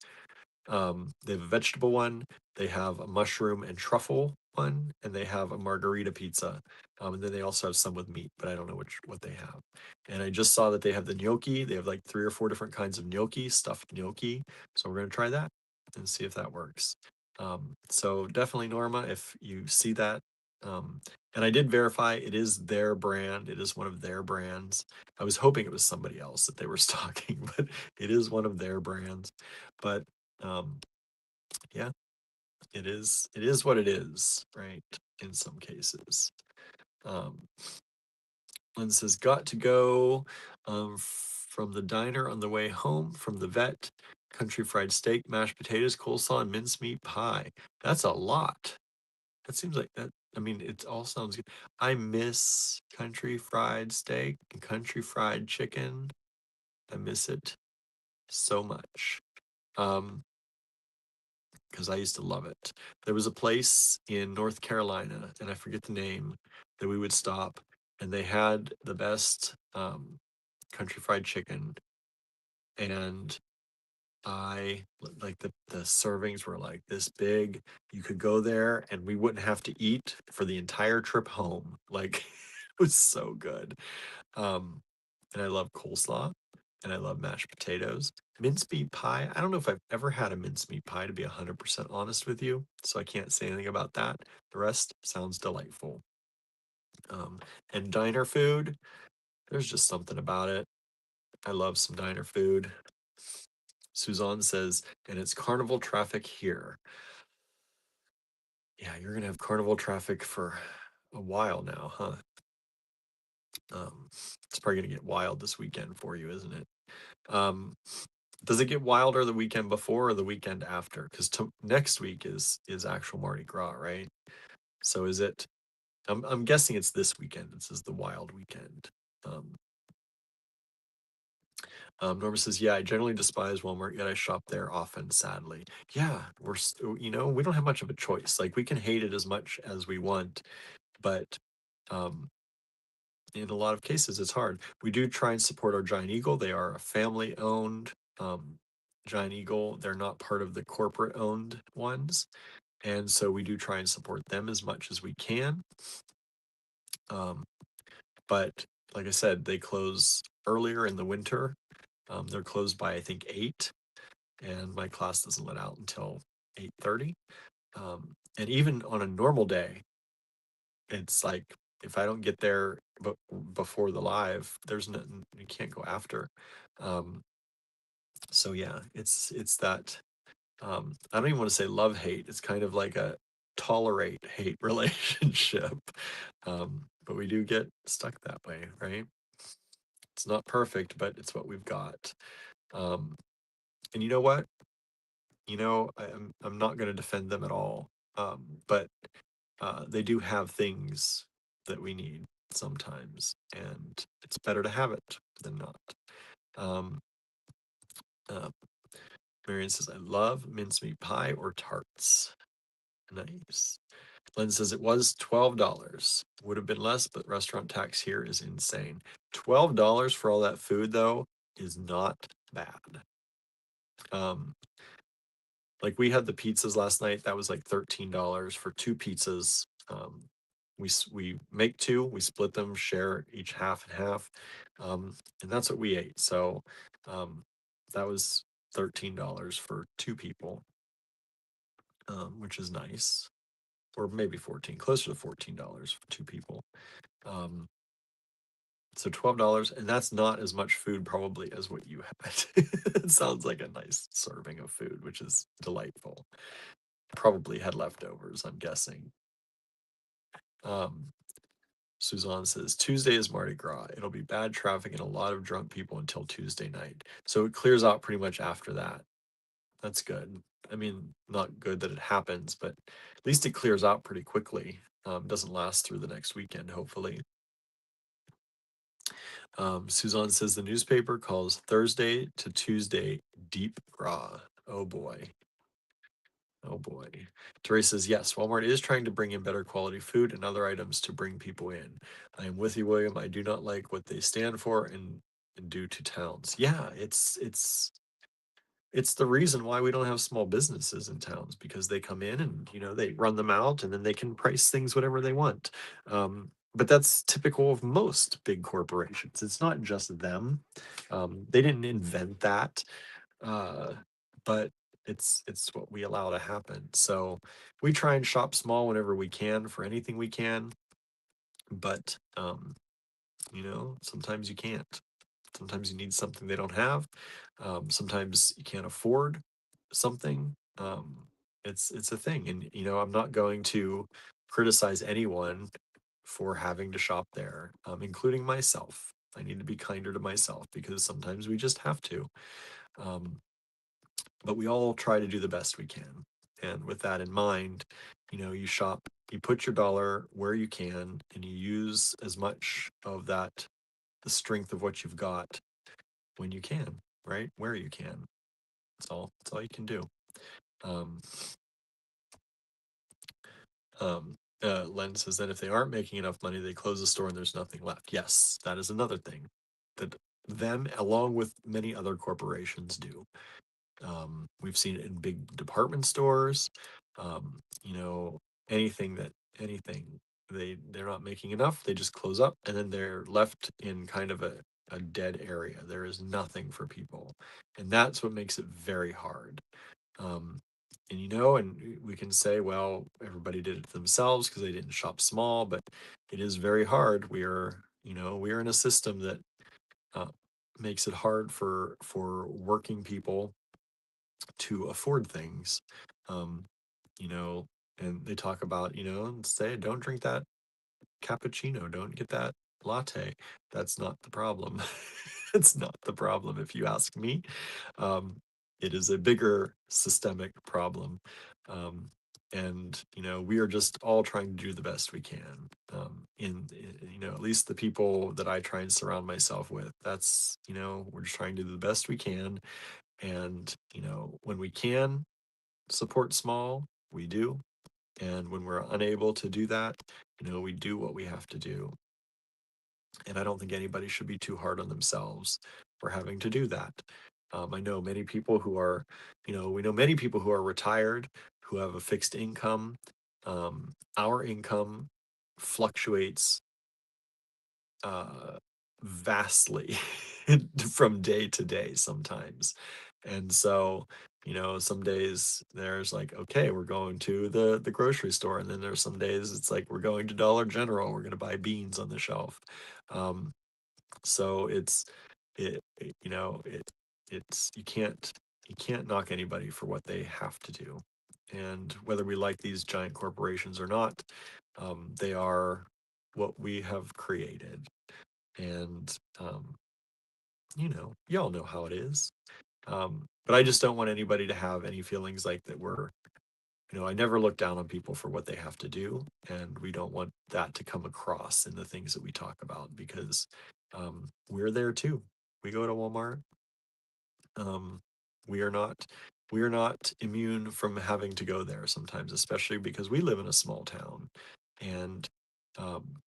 They have a vegetable one, they have a mushroom and truffle one, and they have a margarita pizza. And then they also have some with meat, but I don't know what they have. And I just saw that they have the gnocchi. They have like 3 or 4 different kinds of gnocchi, stuffed gnocchi. So we're gonna try that and see if that works. So definitely, Norma, if you see that, um, and I did verify it is their brand. It is one of their brands. I was hoping it was somebody else that they were stocking, but it is one of their brands. But um, yeah, it is what it is, right? In some cases. Um, Lynn says, got to go from the diner on the way home from the vet. Country fried steak, mashed potatoes, coleslaw, and mincemeat pie. That's a lot. That seems like that. I mean, it all sounds good. I miss country fried steak and country fried chicken. I miss it so much. Because I used to love it. There was a place in North Carolina, and I forget the name, that we would stop, and they had the best country fried chicken. And I like the servings were like this big. You could go there, and we wouldn't have to eat for the entire trip home. Like it was so good. Um, and I love coleslaw, and I love mashed potatoes. Mincemeat pie, I don't know if I've ever had a mincemeat pie, to be 100% honest with you, so I can't say anything about that. The rest sounds delightful. Um, and diner food, there's just something about it. I love some diner food. Suzanne says, and it's carnival traffic here. Yeah, you're gonna have carnival traffic for a while now, huh? It's probably gonna get wild this weekend for you, isn't it? Um, Does it get wilder the weekend before or the weekend after? Because next week is actual Mardi Gras, right? So is it? I'm guessing it's this weekend. This is the wild weekend. Um, Norma says, "Yeah, I generally despise Walmart, yet I shop there often. Sadly, yeah, we don't have much of a choice. Like we can hate it as much as we want, but um, in a lot of cases, it's hard. We do try and support our Giant Eagle. They are a family owned Giant Eagle. They're not part of the corporate owned ones. And so we do try and support them as much as we can. Um, but like I said, they close earlier in the winter. They're closed by I think 8, and my class doesn't let out until 8:30. And even on a normal day, it's like if I don't get there before the live, there's nothing you can't go after. Um, so yeah, it's that I don't even want to say love hate. It's kind of like a tolerate hate relationship. But we do get stuck that way, right? It's not perfect, but it's what we've got. Um, and you know what? I'm not going to defend them at all. But they do have things that we need sometimes, and it's better to have it than not. Um, uh, Marion says, I love mincemeat pie or tarts. Nice. Lynn says it was $12. Would have been less, but restaurant tax here is insane. $12 for all that food, though, is not bad. Um, like we had the pizzas last night. That was like $13 for 2 pizzas. We make 2, we split them, share each half and half, and that's what we ate. So that was $13 for 2 people, which is nice, or maybe 14, closer to $14 for 2 people. Um, so $12, and that's not as much food probably as what you had. It sounds like a nice serving of food, which is delightful. Probably had leftovers, I'm guessing. Um, Suzanne says Tuesday is Mardi Gras. It'll be bad traffic and a lot of drunk people until Tuesday night. So it clears out pretty much after that. That's good. I mean, not good that it happens, but at least it clears out pretty quickly. Doesn't last through the next weekend, hopefully. Suzanne says the newspaper calls Thursday to Tuesday deep gras. Oh boy. Oh boy. Teresa says, yes, Walmart is trying to bring in better quality food and other items to bring people in. I am with you, William. I do not like what they stand for and do to towns. Yeah, it's the reason why we don't have small businesses in towns, because they come in and they run them out, and then they can price things whatever they want. But that's typical of most big corporations. It's not just them. They didn't invent that, uh, but it's what we allow to happen. So we try and shop small whenever we can for anything we can, but sometimes you can't. Sometimes you need something they don't have. Sometimes you can't afford something. It's a thing, and I'm not going to criticize anyone for having to shop there, including myself. I need to be kinder to myself because sometimes we just have to. Um, but we all try to do the best we can. And with that in mind, you shop, you put your dollar where you can, and you use as much of that, the strength of what you've got when you can, right? Where you can. That's all you can do. Um, Len says that if they aren't making enough money, they close the store and there's nothing left. Yes, that is another thing that them, along with many other corporations, do. We've seen it in big department stores. You know, anything they're not making enough, they just close up, and then they're left in kind of a dead area. There is nothing for people, and that's what makes it very hard. Um, and we can say, well, everybody did it themselves because they didn't shop small, but it is very hard. We are in a system that uh, makes it hard for working people to afford things. Um, you know, and they talk about, and say, don't drink that cappuccino, don't get that latte. That's not the problem. It's not the problem, if you ask me. Um, it is a bigger systemic problem. Um, and we are just all trying to do the best we can. At least the people that I try and surround myself with, that's, we're just trying to do the best we can. And when we can support small, we do. And when we're unable to do that, we do what we have to do. And I don't think anybody should be too hard on themselves for having to do that. I know many people who are, we know many people who are retired, who have a fixed income. Our income fluctuates vastly from day to day sometimes. And so, some days there's like, okay, we're going to the grocery store, and then there's some days it's like we're going to Dollar General, we're going to buy beans on the shelf. Um, so it's you can't knock anybody for what they have to do. And whether we like these giant corporations or not, they are what we have created. And y'all know how it is. But I just don't want anybody to have any feelings like that I never look down on people for what they have to do, and we don't want that to come across in the things that we talk about, because we're there too. We go to Walmart. Um, we are not we are not immune from having to go there sometimes, especially because we live in a small town. And um,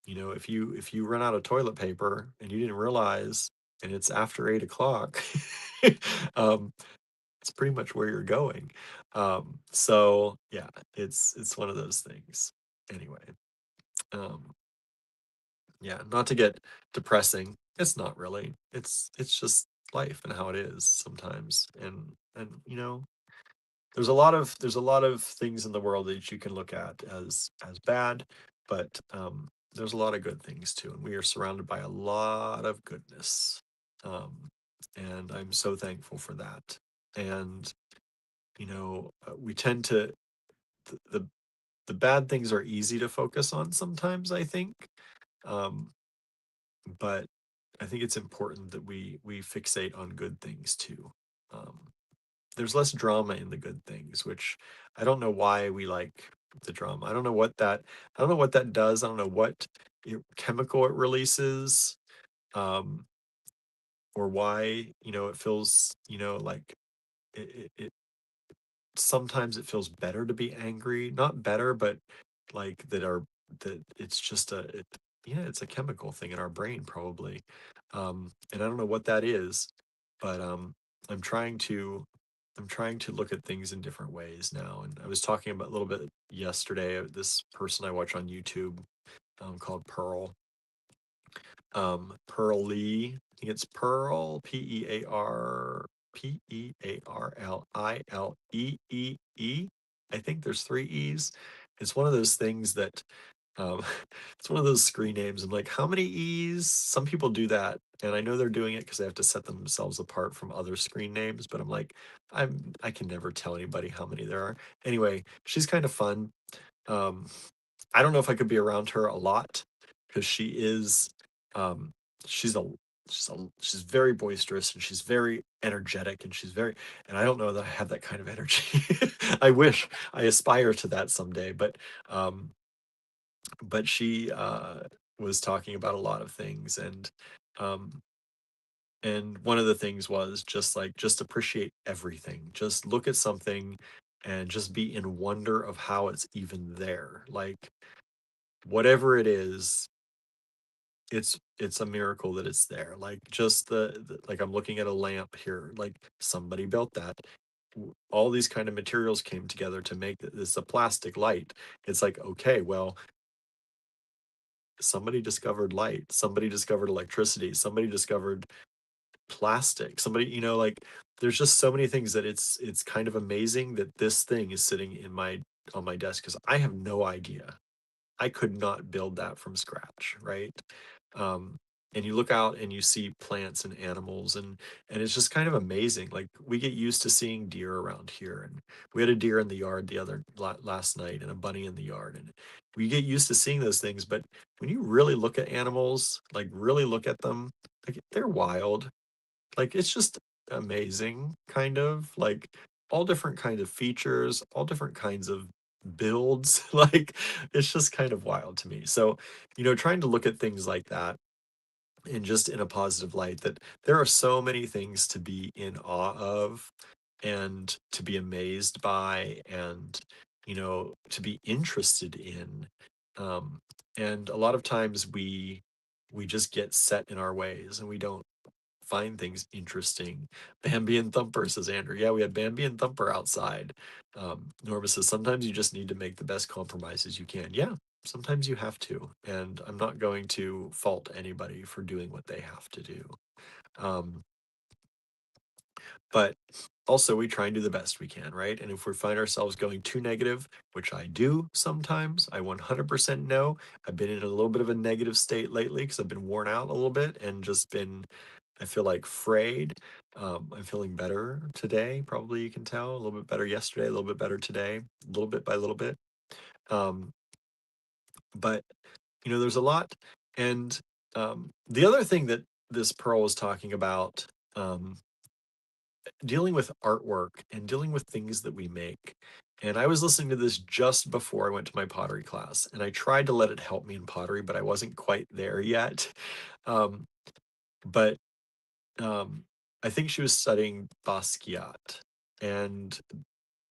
if you run out of toilet paper and you didn't realize, and it's after 8 o'clock, um, it's pretty much where you're going. So yeah, it's one of those things. Anyway, um, yeah, not to get depressing. It's not really. It's just life and how it is sometimes. And there's a lot of things in the world that you can look at as bad, but there's a lot of good things too, and we are surrounded by a lot of goodness. Um, and I'm so thankful for that. And we tend to the the bad things are easy to focus on sometimes, I think. Um, but I think it's important that we fixate on good things too. Um, there's less drama in the good things, which I don't know why we like the drama. I don't know what that does. I don't know what chemical it releases, um, or why it feels like it sometimes it feels better to be angry, not better, but like that it's just yeah, it's a chemical thing in our brain probably. And I don't know what that is, but I'm trying to I'm trying to look at things in different ways now. And I was talking about a little bit yesterday, this person I watch on YouTube, called Pearl Lee. I think it's Pearl, Pearlieee. I think there's three E's. It's one of those things that um, it's one of those screen names. I'm like, how many E's? Some people do that, and I know they're doing it because they have to set themselves apart from other screen names. But I'm like, I can never tell anybody how many there are. Anyway, she's kind of fun. Um, I don't know if I could be around her a lot because she is, um, she's a, she's very boisterous and she's very energetic and and I don't know that I have that kind of energy. I wish I aspire to that someday, um, but she, was talking about a lot of things um, and one of the things was just like, just appreciate everything. Just look at something and just be in wonder of how it's even there. Like, whatever it is, it's a miracle that it's there. Like, just like, I'm looking at a lamp here, like somebody built that. All these kind of materials came together to make this a plastic light. It's like, okay, well, somebody discovered light, somebody discovered electricity, somebody discovered plastic, somebody, like, there's just so many things that it's kind of amazing that this thing is sitting in my on my desk because I have no idea. I could not build that from scratch, right? Um, and you look out and you see plants and animals, and it's just kind of amazing. Like, we get used to seeing deer around here, and we had a deer in the yard last night, and a bunny in the yard, and we get used to seeing those things. But when you really look at animals, like really look at them, like, they're wild. Like, it's just amazing, kind of like all different kinds of features, all different kinds of builds. Like, it's just kind of wild to me. So, trying to look at things like that and just in a positive light, that there are so many things to be in awe of and to be amazed by and, to be interested in. Um, and a lot of times we just get set in our ways and we don't find things interesting. Bambi and Thumper, says Andrew. Yeah, we had Bambi and Thumper outside. Norma says, sometimes you just need to make the best compromises you can. Yeah, sometimes you have to. And I'm not going to fault anybody for doing what they have to do. Um, but also, we try and do the best we can, right? And if we find ourselves going too negative, which I do sometimes, I 100% know. I've been in a little bit of a negative state lately because I've been worn out a little bit and just been, I feel like, frayed. I'm feeling better today. Probably you can tell a little bit better yesterday, a little bit better today, a little bit by little bit. Um, but there's a lot. And the other thing that this Pearl was talking about, um, dealing with artwork and dealing with things that we make. And I was listening to this just before I went to my pottery class, and I tried to let it help me in pottery, but I wasn't quite there yet. Um, but I think she was studying Basquiat, and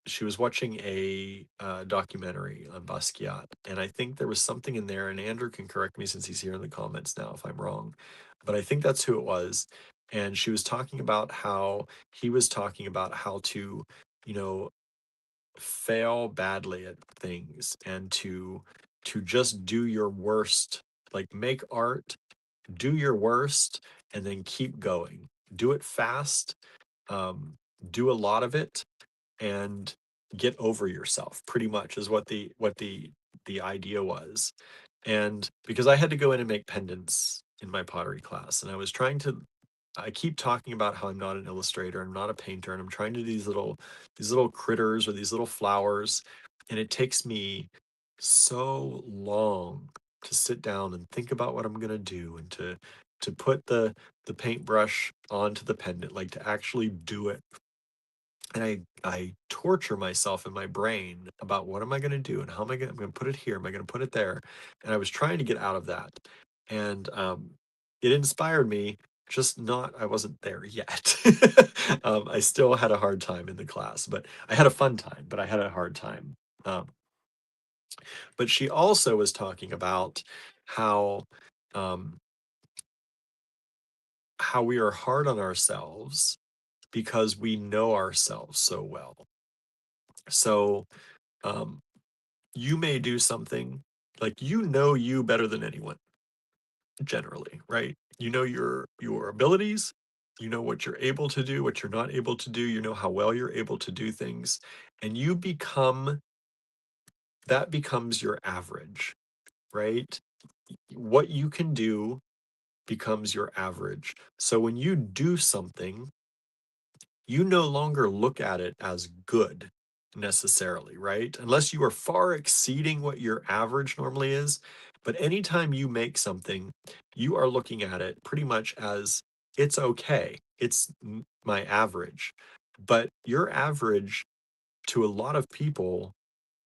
she was watching a documentary on Basquiat, and I think there was something in there. And Andrew can correct me since he's here in the comments now if I'm wrong, but I think that's who it was. And she was talking about how he was talking about how to, you know, fail badly at things and to just do your worst, like make art, do your worst, and then keep going. Do it fast. Um, do a lot of it and get over yourself, pretty much is what the idea was. And because I had to go in and make pendants in my pottery class, and I keep talking about how I'm not an illustrator, I'm not a painter, and I'm trying to do these little critters or these little flowers, and it takes me so long to sit down and think about what I'm gonna do and to put the paintbrush onto the pendant, like to actually do it. And I torture myself in my brain about what am I going to do and how am I'm going to put it here, am I going to put it there? And I was trying to get out of that. And it inspired me just not, I wasn't there yet. I still had a hard time in the class, but I had a fun time, but I had a hard time. Um, but she also was talking about how um, how we are hard on ourselves because we know ourselves so well. So um, you may do something like you better than anyone generally, right? You know your abilities, you know what you're able to do, what you're not able to do, you know how well you're able to do things, and you become that becomes your average, right? What you can do becomes your average. So when you do something, you no longer look at it as good necessarily, right? Unless you are far exceeding what your average normally is. But anytime you make something, you are looking at it pretty much as it's okay. It's my average. But your average to a lot of people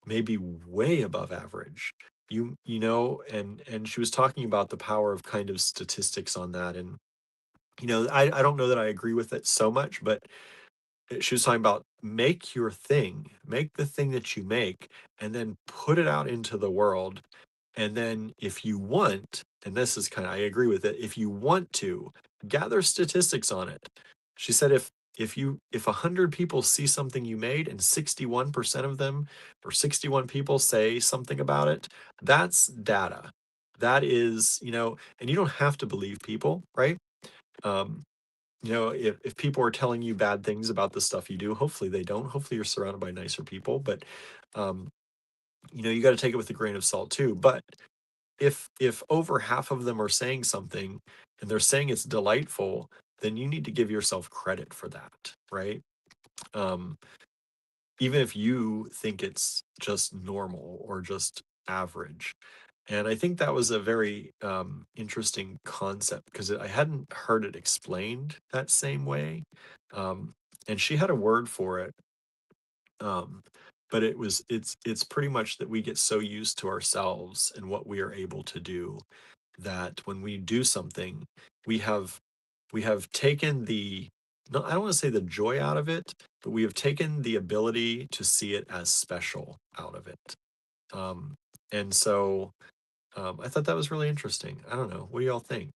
may be way above average. And she was talking about the power of kind of statistics on that. And, I don't know that I agree with it so much, but she was talking about make the thing that you make, and then put it out into the world. And then if you want, and this is kind of, I agree with it, if you want to gather statistics on it. She said if 100 people see something you made and 61% of them or 61 people say something about it, that's data. That is, and you don't have to believe people, right? Um, if people are telling you bad things about the stuff you do, hopefully they don't. Hopefully you're surrounded by nicer people, but um, you got to take it with a grain of salt too. But if over half of them are saying something and they're saying it's delightful, then you need to give yourself credit for that, right? Um, Even if you think it's just normal or just average. And I think that was a very interesting concept because I hadn't heard it explained that same way. Um, and she had a word for it, um, but it's pretty much that we get so used to ourselves and what we are able to do that when we do something, we have we have taken the no, I don't want to say the joy out of it, but we have taken the ability to see it as special out of it. Um, and so I thought that was really interesting. I don't know. What do y'all think?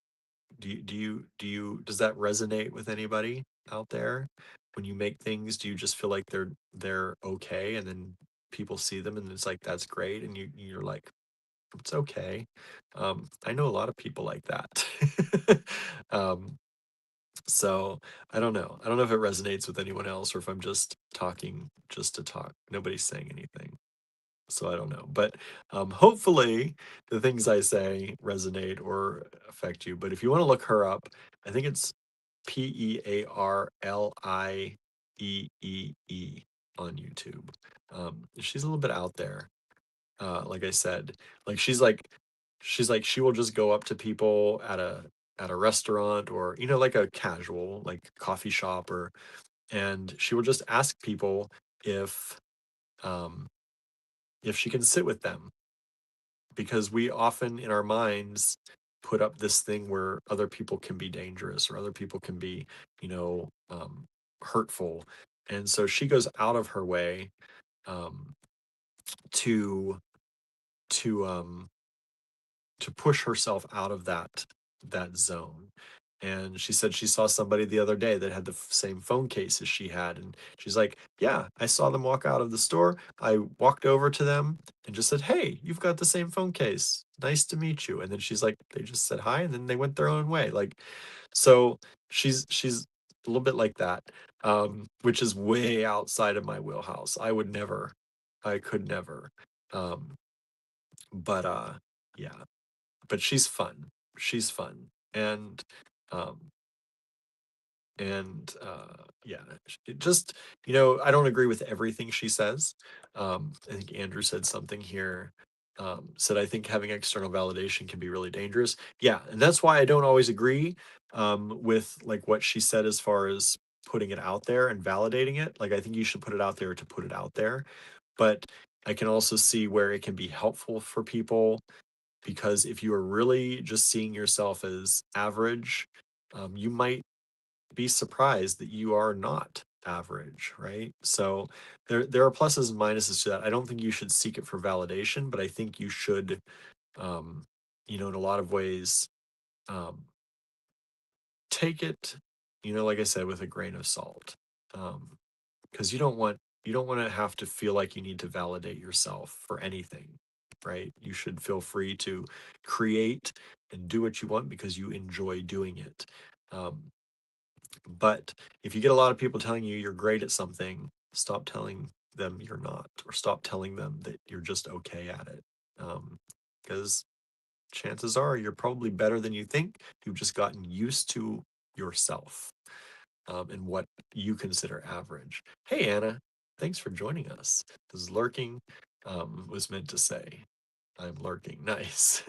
Does that resonate with anybody out there? When you make things, do you just feel like they're okay, and then people see them and it's like that's great, and you're like it's okay. I know a lot of people like that. um, so I don't know. I don't know if it resonates with anyone else or if I'm just talking just to talk. Nobody's saying anything. So I don't know. But hopefully the things I say resonate or affect you. But if you want to look her up, I think it's Pearlieee on YouTube. She's a little bit out there. Like I said, like she's like she will just go up to people at a restaurant or like a casual like coffee shop or and she will just ask people if um if she can sit with them because we often in our minds put up this thing where other people can be dangerous or other people can be you know um hurtful, and so she goes out of her way um to to um to push herself out of that zone. And she said she saw somebody the other day that had the same phone case as she had, and she's like, yeah, I saw them walk out of the store. I walked over to them and just said, hey, you've got the same phone case, nice to meet you. And then she's like, they just said hi and then they went their own way. Like, so she's a little bit like that, which is way outside of my wheelhouse. I could never. um but yeah, but she's fun. She's fun. Um yeah, just I don't agree with everything she says. I think Andrew said something here. Said I think having external validation can be really dangerous. Yeah, and that's why I don't always agree with like what she said as far as putting it out there and validating it. Like I think you should put it out there to put it out there, but I can also see where it can be helpful for people because if you are really just seeing yourself as average, you might be surprised that you are not average, right? So there are pluses and minuses to that. I don't think you should seek it for validation, but I think you should, um, in a lot of ways, um, take it, like I said, with a grain of salt, because you don't want to have to feel like you need to validate yourself for anything, right? You should feel free to create and do what you want because you enjoy doing it. Um, but if you get a lot of people telling you you're great at something, stop telling them you're not, or stop telling them that you're just okay at it. Because chances are you're probably better than you think. You've just gotten used to yourself, and what you consider average. Hey, Anna, thanks for joining us. This is lurking, was meant to say. I'm lurking. Nice.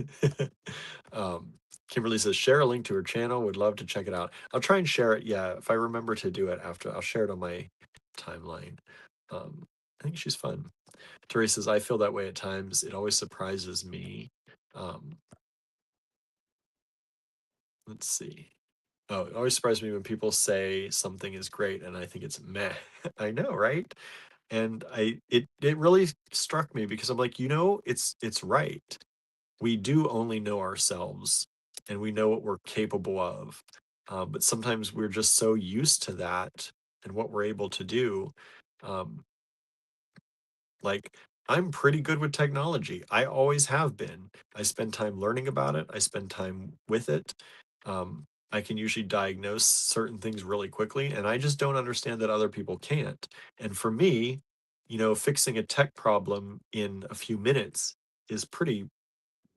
um, Kimberly says, share a link to her channel. Would love to check it out. I'll try and share it. Yeah, if I remember to do it after, I'll share it on my timeline. I think she's fun. Teresa says, I feel that way at times. It always surprises me. Um, let's see. Oh, it always surprises me when people say something is great and I think it's meh. I know, right? And it really struck me because I'm like, it's right. We do only know ourselves and we know what we're capable of. But sometimes we're just so used to that and what we're able to do. Um, like, I'm pretty good with technology. I always have been. I spend time learning about it. I spend time with it. I can usually diagnose certain things really quickly, and I just don't understand that other people can't. And for me, fixing a tech problem in a few minutes is pretty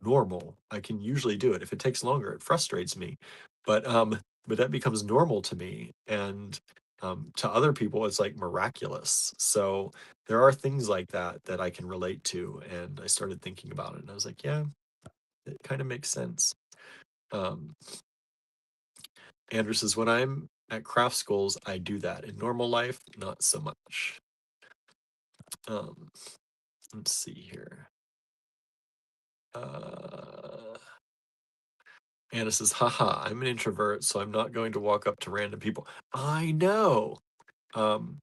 normal. I can usually do it. If it takes longer, it frustrates me. But that becomes normal to me. And to other people, it's like miraculous. So there are things like that that I can relate to. And I started thinking about it and I was like, yeah, it kind of makes sense. Um, Andrew says, when I'm at craft schools, I do that. In normal life, not so much. Um, let's see here. Uh, Anna says, haha, I'm an introvert, so I'm not going to walk up to random people. I know. Um,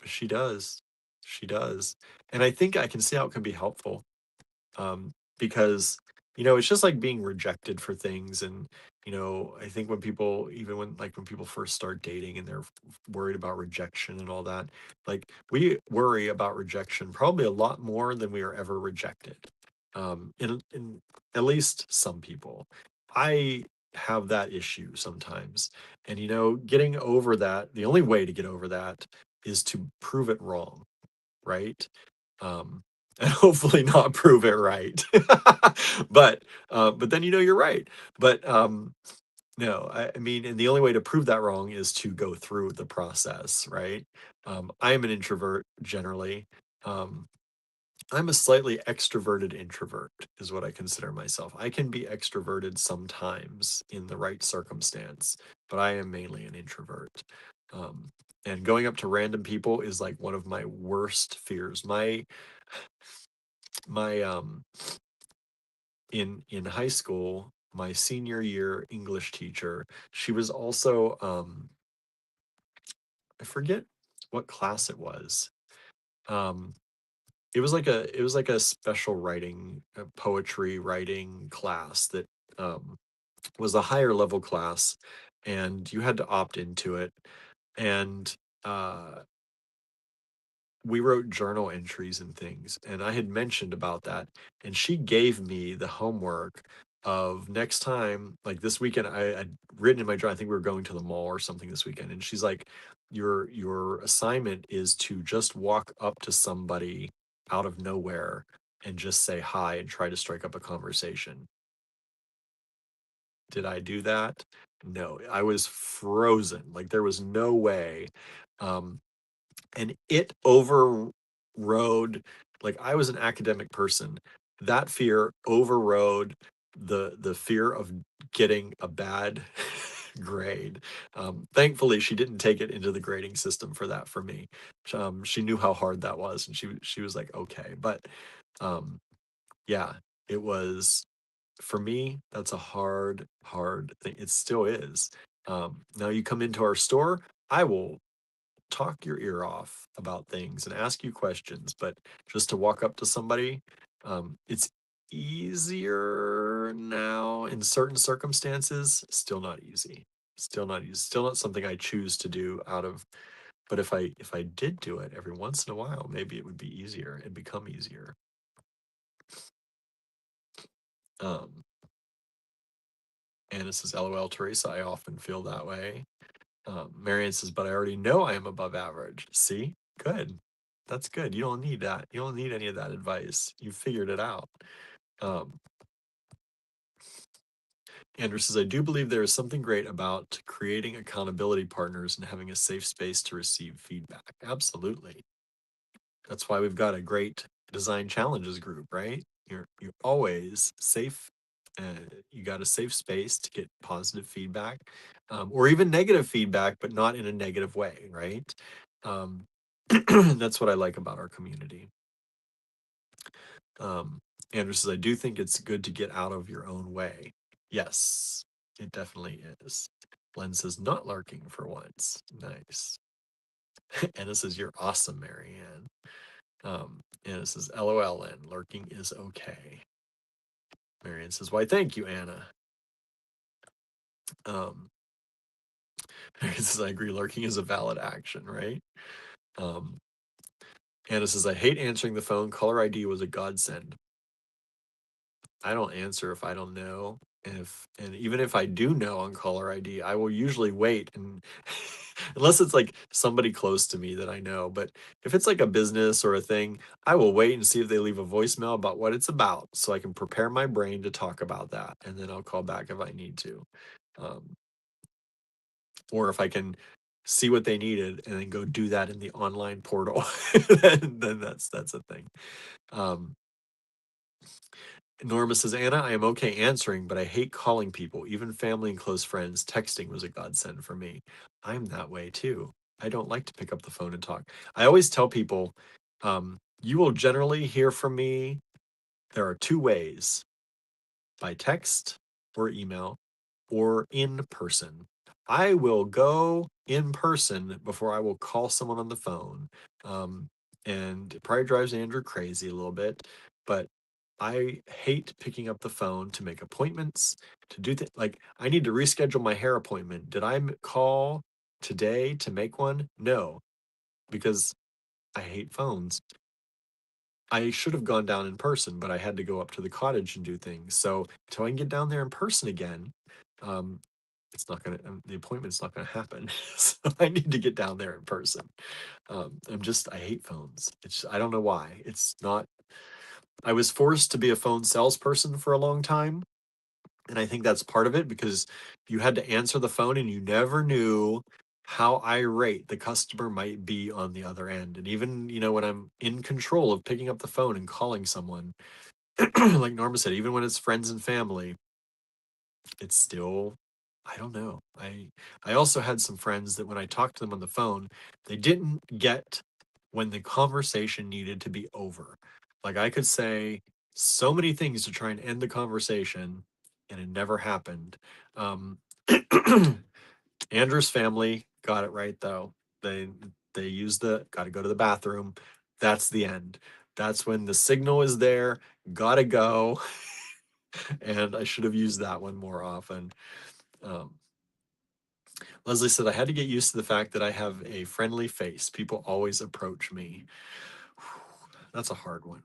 she does. She does. And I think I can see how it can be helpful. Because it's just like being rejected for things. And I think when people, even when people first start dating and they're worried about rejection and all that, like, we worry about rejection probably a lot more than we are ever rejected. In at least some people, I have that issue sometimes. And getting over that, the only way to get over that is to prove it wrong, right? And hopefully not prove it right. But then you're right. But no, I mean, and the only way to prove that wrong is to go through the process, right? I am an introvert generally. Um, I'm a slightly extroverted introvert, is what I consider myself. I can be extroverted sometimes in the right circumstance, but I am mainly an introvert. Um, and going up to random people is like one of my worst fears. My in high school, my senior year English teacher, she was also, I forget what class it was. Um, it was like a special writing, poetry writing class that, um, was a higher level class, and you had to opt into it. And uh, we wrote journal entries and things, and I had mentioned about that, and she gave me the homework of next time, like this weekend. I'd written in my journal, I think we were going to the mall or something this weekend, and she's like, your assignment is to just walk up to somebody out of nowhere and just say hi and try to strike up a conversation. Did I do that? No, I was frozen. Like, there was no way. Um, and it overrode, like, I was an academic person. That fear overrode the fear of getting a bad grade. Thankfully she didn't take it into the grading system for that for me. She knew how hard that was, and she was like, okay. But um yeah, it was, for me, that's a hard thing. It still is. Now you come into our store, I will talk your ear off about things and ask you questions, but just to walk up to somebody, it's easier now in certain circumstances. Still not easy. Still not easy. Still not something I choose to do out of. But if I did do it every once in a while, maybe it would be easier and become easier. Um, Anna says, "LOL, Teresa. I often feel that way." Marion says, "But I already know I am above average." See, good. That's good. You don't need that. You don't need any of that advice. You figured it out. Um, Andrew says, "I do believe there is something great about creating accountability partners and having a safe space to receive feedback." Absolutely. That's why we've got a great design challenges group, right? You're always safe. You got a safe space to get positive feedback, or even negative feedback, but not in a negative way, right? Um, that's what I like about our community. Um, Andrew says, "I do think it's good to get out of your own way." Yes, it definitely is. Len says, "Not lurking for once." Nice. Anna says, "You're awesome, Marianne." Anna says, "LOL, Len, lurking is okay." Marianne says, "Why, thank you, Anna." Um, Marianne says, "I agree, lurking is a valid action, right?" Um, Anna says, "I hate answering the phone. Caller ID was a godsend." I don't answer if I don't know. And even if I do know on caller ID, I will usually wait and unless it's like somebody close to me that I know. But if it's like a business or a thing, I will wait and see if they leave a voicemail about what it's about so I can prepare my brain to talk about that. And then I'll call back if I need to. Um, or if I can see what they needed and then go do that in the online portal, then that's a thing. Um, Norma says, "Anna, I am okay answering, but I hate calling people, even family and close friends. Texting was a godsend for me." I'm that way too. I don't like to pick up the phone and talk. I always tell people, you will generally hear from me. There are two ways: by text or email or in person. I will go in person before I will call someone on the phone. Um, and it probably drives Andrew crazy a little bit, but I hate picking up the phone to make appointments, to do things like I need to reschedule my hair appointment. Did I call today to make one? No, because I hate phones. I should have gone down in person, but I had to go up to the cottage and do things. So until I can get down there in person again, um, it's not gonna the appointment's not gonna happen. So I need to get down there in person. I hate phones. It's I don't know why. It's not. I was forced to be a phone salesperson for a long time, and I think that's part of it because you had to answer the phone and you never knew how irate the customer might be on the other end. And even, when I'm in control of picking up the phone and calling someone, like Norma said, even when it's friends and family, it's still, I don't know. I also had some friends that when I talked to them on the phone, they didn't get when the conversation needed to be over. Like I could say so many things to try and end the conversation, and it never happened. Um, Andrew's family got it right though. They they use the got to go to the bathroom. That's the end. That's when the signal is there. Gotta go. And I should have used that one more often. Um, Leslie said, "I had to get used to the fact that I have a friendly face. People always approach me." That's a hard one.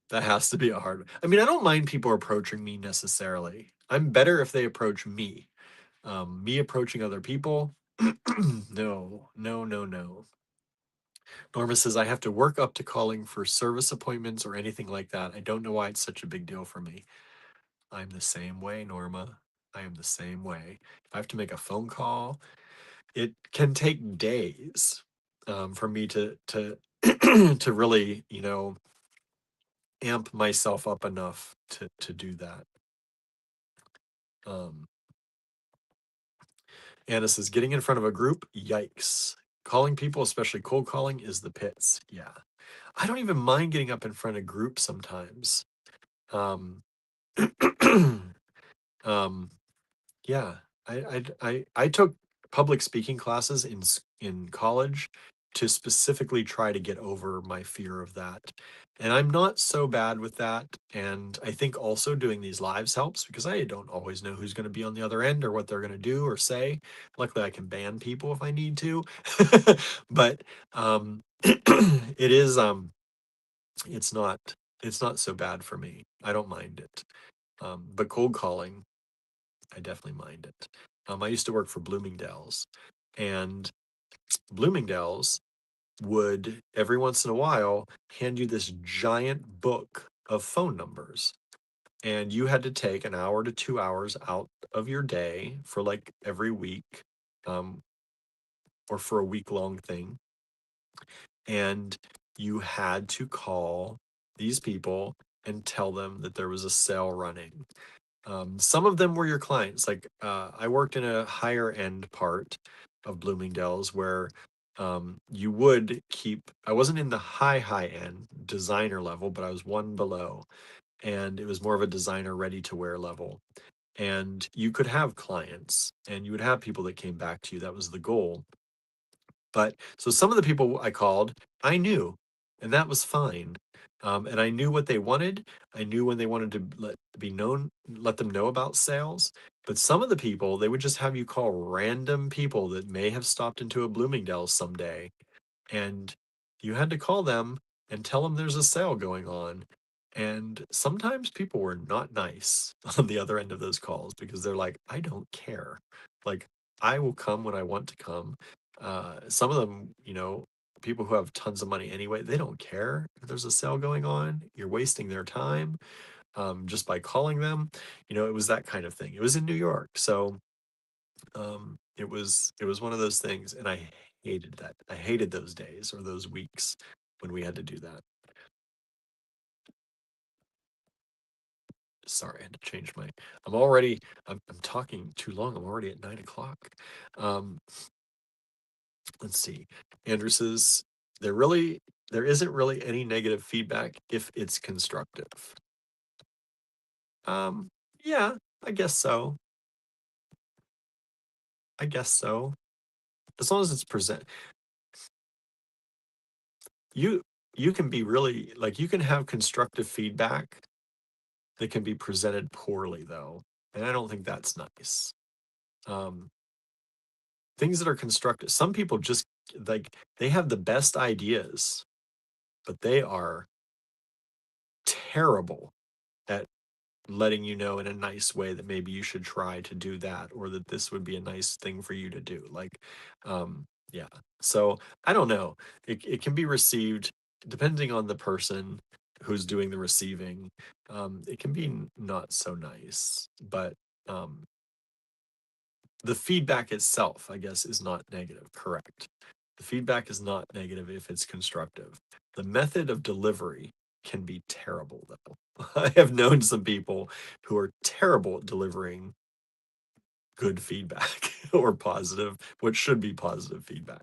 That has to be a hard one. I mean, I don't mind people approaching me necessarily. I'm better if they approach me. Me approaching other people, no, no, no, no. Norma says, "I have to work up to calling for service appointments or anything like that. I don't know why it's such a big deal for me." I'm the same way, Norma. I am the same way. If I have to make a phone call, it can take days for me to to really, amp myself up enough to do that. Um, Anna says, "Getting in front of a group, yikes. Calling people, especially cold calling, is the pits." Yeah. I don't even mind getting up in front of groups sometimes. Um, um, yeah. I took public speaking classes in college to specifically try to get over my fear of that. And I'm not so bad with that. And I think also doing these lives helps because I don't always know who's going to be on the other end or what they're going to do or say. Luckily, I can ban people if I need to. But it is it's not it's not so bad for me. I don't mind it. But cold calling, I definitely mind it. I used to work for Bloomingdale's, and Bloomingdale's would every once in a while hand you this giant book of phone numbers. And you had to take an hour to 2 hours out of your day for like every week, um, or for a week long thing. And you had to call these people and tell them that there was a sale running. Some of them were your clients. Like I worked in a higher end part of Bloomingdale's where you would keep, I wasn't in the high end designer level, but I was one below. And it was more of a designer ready to wear level. And you could have clients and you would have people that came back to you. That was the goal. But so some of the people I called, I knew, and that was fine. And I knew what they wanted. I knew when they wanted to let them know about sales. But some of the people, they would just have you call random people that may have stopped into a Bloomingdale's someday, and you had to call them and tell them there's a sale going on. And sometimes people were not nice on the other end of those calls because they're like, I don't care. Like, I will come when I want to come. Some of them, people who have tons of money anyway, they don't care if there's a sale going on. You're wasting their time just by calling them. It was that kind of thing. It was in New York. So it was one of those things, and I hated that. I hated those days or those weeks when we had to do that. Sorry, I had to change my. I'm talking too long. I'm already at 9 o'clock. Um, let's see. Andrew says there isn't really any negative feedback if it's constructive. Um, yeah, I guess so. I guess so. As long as it's present, you you can be really like you can have constructive feedback that can be presented poorly though, and I don't think that's nice. Um, things that are constructive, some people just like they have the best ideas, but they are terrible at letting you know in a nice way that maybe you should try to do that or that this would be a nice thing for you to do. Like, yeah. So I don't know. It can be received depending on the person who's doing the receiving. It can be not so nice, but um, the feedback itself, I guess, is not negative. Correct. The feedback is not negative if it's constructive. The method of delivery can be terrible, though. I have known some people who are terrible at delivering good feedback or positive, what should be positive feedback.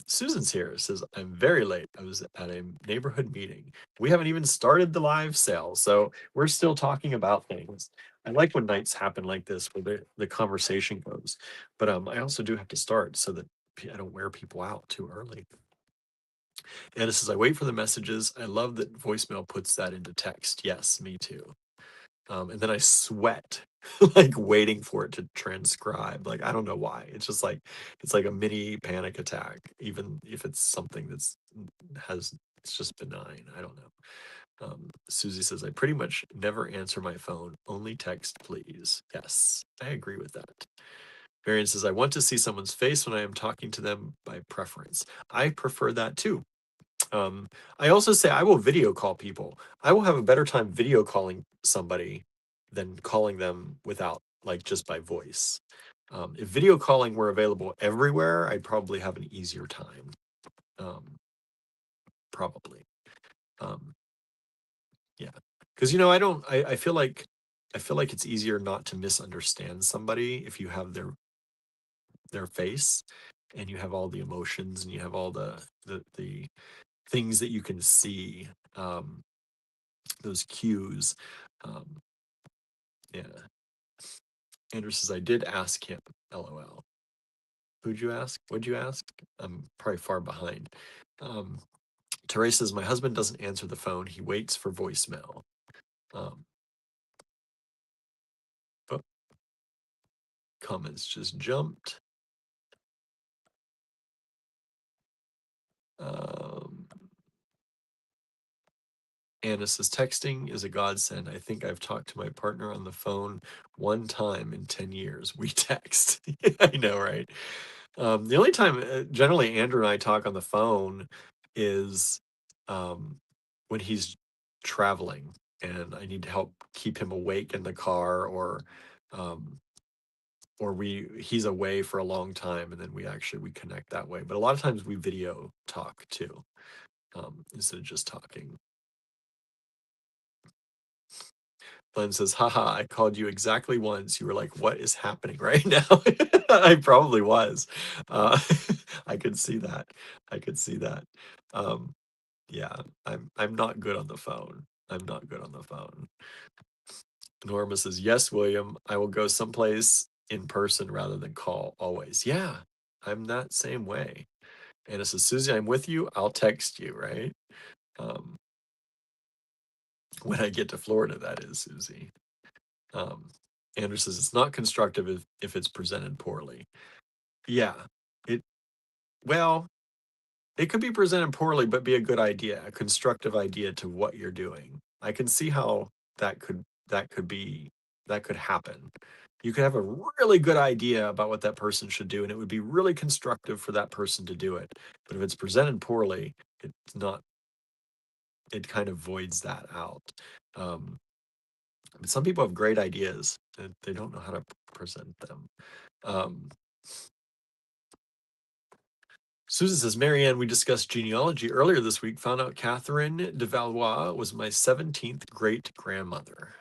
Susan's here, says, I'm very late. I was at a neighborhood meeting. We haven't even started the live sale, so we're still talking about things. I like when nights happen like this where the conversation goes. But I also do have to start so that I don't wear people out too early. And it says, I wait for the messages. I love that voicemail puts that into text. Yes, me too. And then I sweat, like waiting for it to transcribe. Like I don't know why. It's like a mini panic attack, even if it's something it's just benign. I don't know. Susie says I pretty much never answer my phone. Only text, please. Yes, I agree with that. Marion says I want to see someone's face when I am talking to them by preference. I prefer that too. I also say I will video call people. I will have a better time video calling somebody than calling them without, like, just by voice. If video calling were available everywhere, I'd probably have an easier time. Um, probably. Um, yeah. Because I feel like it's easier not to misunderstand somebody if you have their face and you have all the emotions and you have all the things that you can see. Those cues. Um, yeah. Andrew says, I did ask him, LOL. Who'd you ask? What'd you ask? I'm probably far behind. Um, Teresa says, my husband doesn't answer the phone. He waits for voicemail. Um, oh, comments just jumped. Um, Anna says, texting is a godsend. I think I've talked to my partner on the phone one time in 10 years. We text. I know, right? The only time, generally, Andrew and I talk on the phone is um, when he's traveling and I need to help keep him awake in the car, um, or he's away for a long time and then we connect that way. But a lot of times we video talk too, instead of just talking. Glenn says, haha, I called you exactly once. You were like, what is happening right now? I probably was. Uh, I could see that. I could see that. Um, yeah, I'm not good on the phone. I'm not good on the phone. Norma says, yes, William, I will go someplace in person rather than call always. Yeah, I'm that same way. Anna says, Susie, I'm with you. I'll text you, right? Um, when I get to Florida, that is, Susie. Andrew says it's not constructive if it's presented poorly. Yeah, it well, it could be presented poorly, but be a good idea, a constructive idea to what you're doing. I can see how that could be that could happen. You could have a really good idea about what that person should do, and it would be really constructive for that person to do it. But if it's presented poorly, it's not. It kind of voids that out. Um, but some people have great ideas, and they don't know how to present them. Um, Susan says, Marianne, we discussed genealogy earlier this week, found out Catherine de Valois was my 17th great grandmother.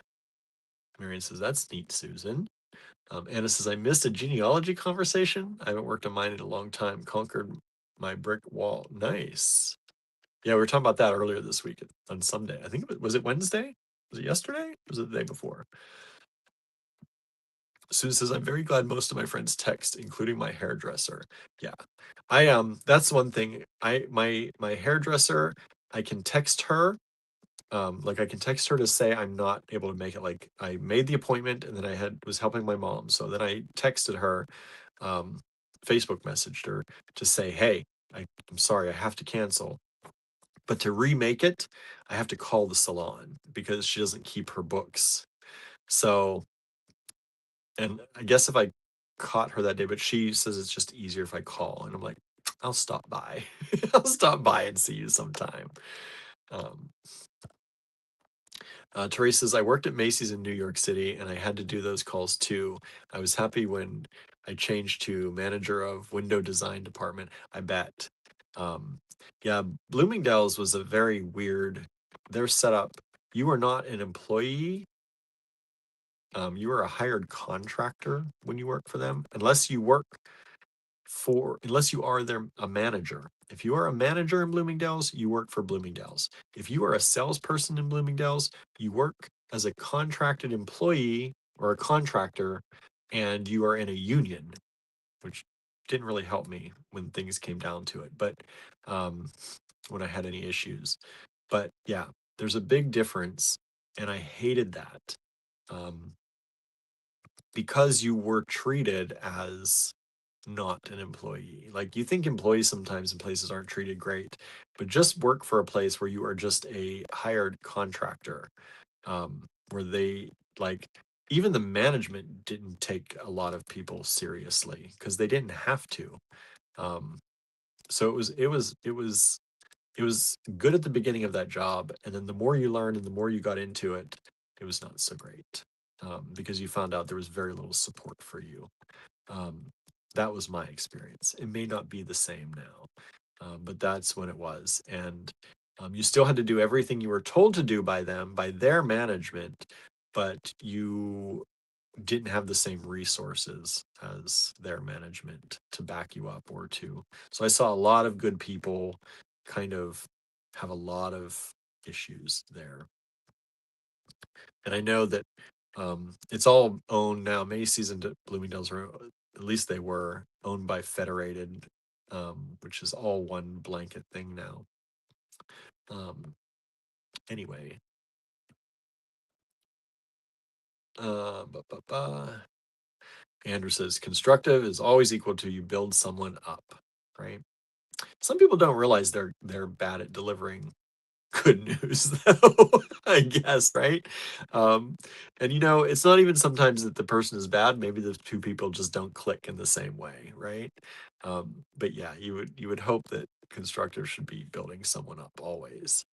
Marianne says, that's neat, Susan. Anna says, I missed a genealogy conversation. I haven't worked on mine in a long time. Conquered my brick wall. Nice. Yeah, we were talking about that earlier this week on Sunday. I think was it Wednesday? Was it yesterday? Or was it the day before? Susan says, I'm very glad most of my friends text, including my hairdresser. Yeah. That's one thing. My hairdresser, I can text her. Like I can text her to say I'm not able to make it. Like I made the appointment and then was helping my mom. So then I texted her, um, Facebook messaged her to say, hey, I'm sorry, I have to cancel. But to remake it, I have to call the salon because she doesn't keep her books. So, and I guess if I caught her that day, but she says it's just easier if I call. And I'm like, I'll stop by. I'll stop by and see you sometime. Um, Teresa says, I worked at Macy's in New York City and I had to do those calls too. I was happy when I changed to manager of window design department. I bet. Um, yeah, Bloomingdale's was a very weird, their setup. You are not an employee. You are a hired contractor when you work for them, unless you are a manager. If you are a manager in Bloomingdale's, you work for Bloomingdale's. If you are a salesperson in Bloomingdale's, you work as a contracted employee or a contractor, and you are in a union, which didn't really help me when things came down to it. But when I had any issues, but yeah, there's a big difference, and I hated that. Um, because you were treated as not an employee. Like you think employees sometimes in places aren't treated great, but just work for a place where you are just a hired contractor, where they like even the management didn't take a lot of people seriously because they didn't have to. Um, so it was good at the beginning of that job, and then the more you learned and the more you got into it, it was not so great, because you found out there was very little support for you. Um, that was my experience. It may not be the same now, but that's when it was. And you still had to do everything you were told to do by them, by their management, but you didn't have the same resources as their management to back you up or to. So I saw a lot of good people kind of have a lot of issues there. And I know that it's all owned now. Macy's and Bloomingdale's are at least they were owned by Federated, which is all one blanket thing now. Um, anyway, Andrew says constructive is always equal to you build someone up, right? Some people don't realize they're bad at delivering good news, though. I guess, right? Um, and it's not even sometimes that the person is bad. Maybe the two people just don't click in the same way, right? But yeah, you would hope that constructors should be building someone up always.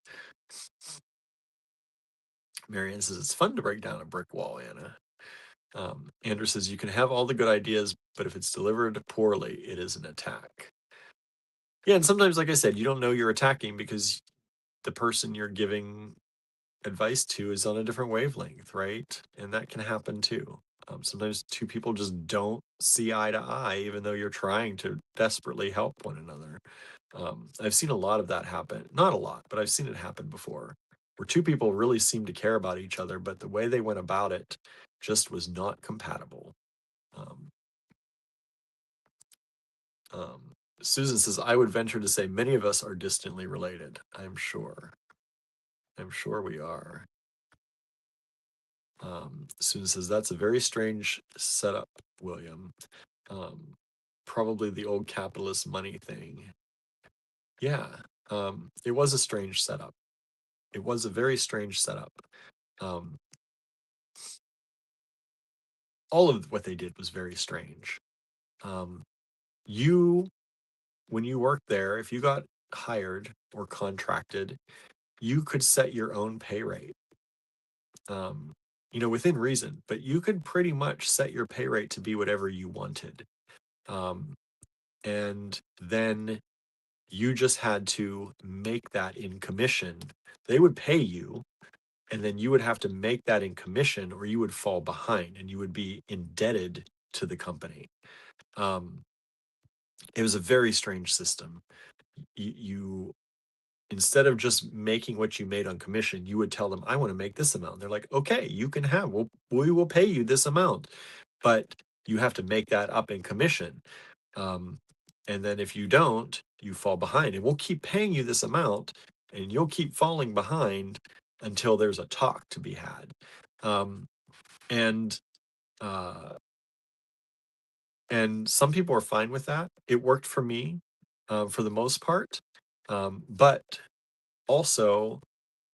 Marianne says it's fun to break down a brick wall, Anna. Andrew says you can have all the good ideas, but if it's delivered poorly, it is an attack. Yeah, and sometimes, like I said, you don't know you're attacking because the person you're giving advice to is on a different wavelength, right? And that can happen too. Sometimes two people just don't see eye to eye, even though you're trying to desperately help one another. I've seen a lot of that happen. Not a lot, but I've seen it happen before, where two people really seem to care about each other, but the way they went about it just was not compatible. Um, um, Susan says, I would venture to say many of us are distantly related. I'm sure. I'm sure we are. Susan says, that's a very strange setup, William. Um, Probably the old capitalist money thing. Yeah, it was a strange setup. It was a very strange setup. Um, all of what they did was very strange. Um, you, when you worked there, if you got hired or contracted, you could set your own pay rate, um, within reason, but you could pretty much set your pay rate to be whatever you wanted. Um, and then you just had to make that in commission. They would pay you, and then you would have to make that in commission, or you would fall behind and you would be indebted to the company. Um, it was a very strange system. You instead of just making what you made on commission, you would tell them, I want to make this amount. They're like, okay, you can have, we will pay you this amount, but you have to make that up in commission. Um, and then if you don't, you fall behind, and we'll keep paying you this amount, and you'll keep falling behind until there's a talk to be had. Um, and uh, and some people are fine with that. It worked for me, for the most part. But also,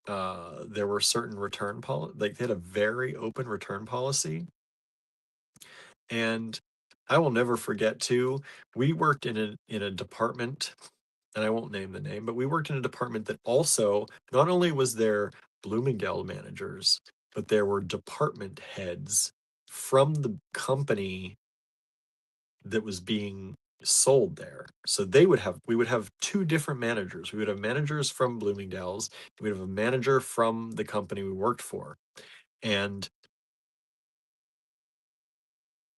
there were certain return like they had a very open return policy, and I will never forget too. We worked in a department, and I won't name the name, but we worked in a department that also not only was there Bloomingdale managers, but there were department heads from the company that was being sold there. So we would have two different managers. We would have managers from Bloomingdale's, we would have a manager from the company we worked for. And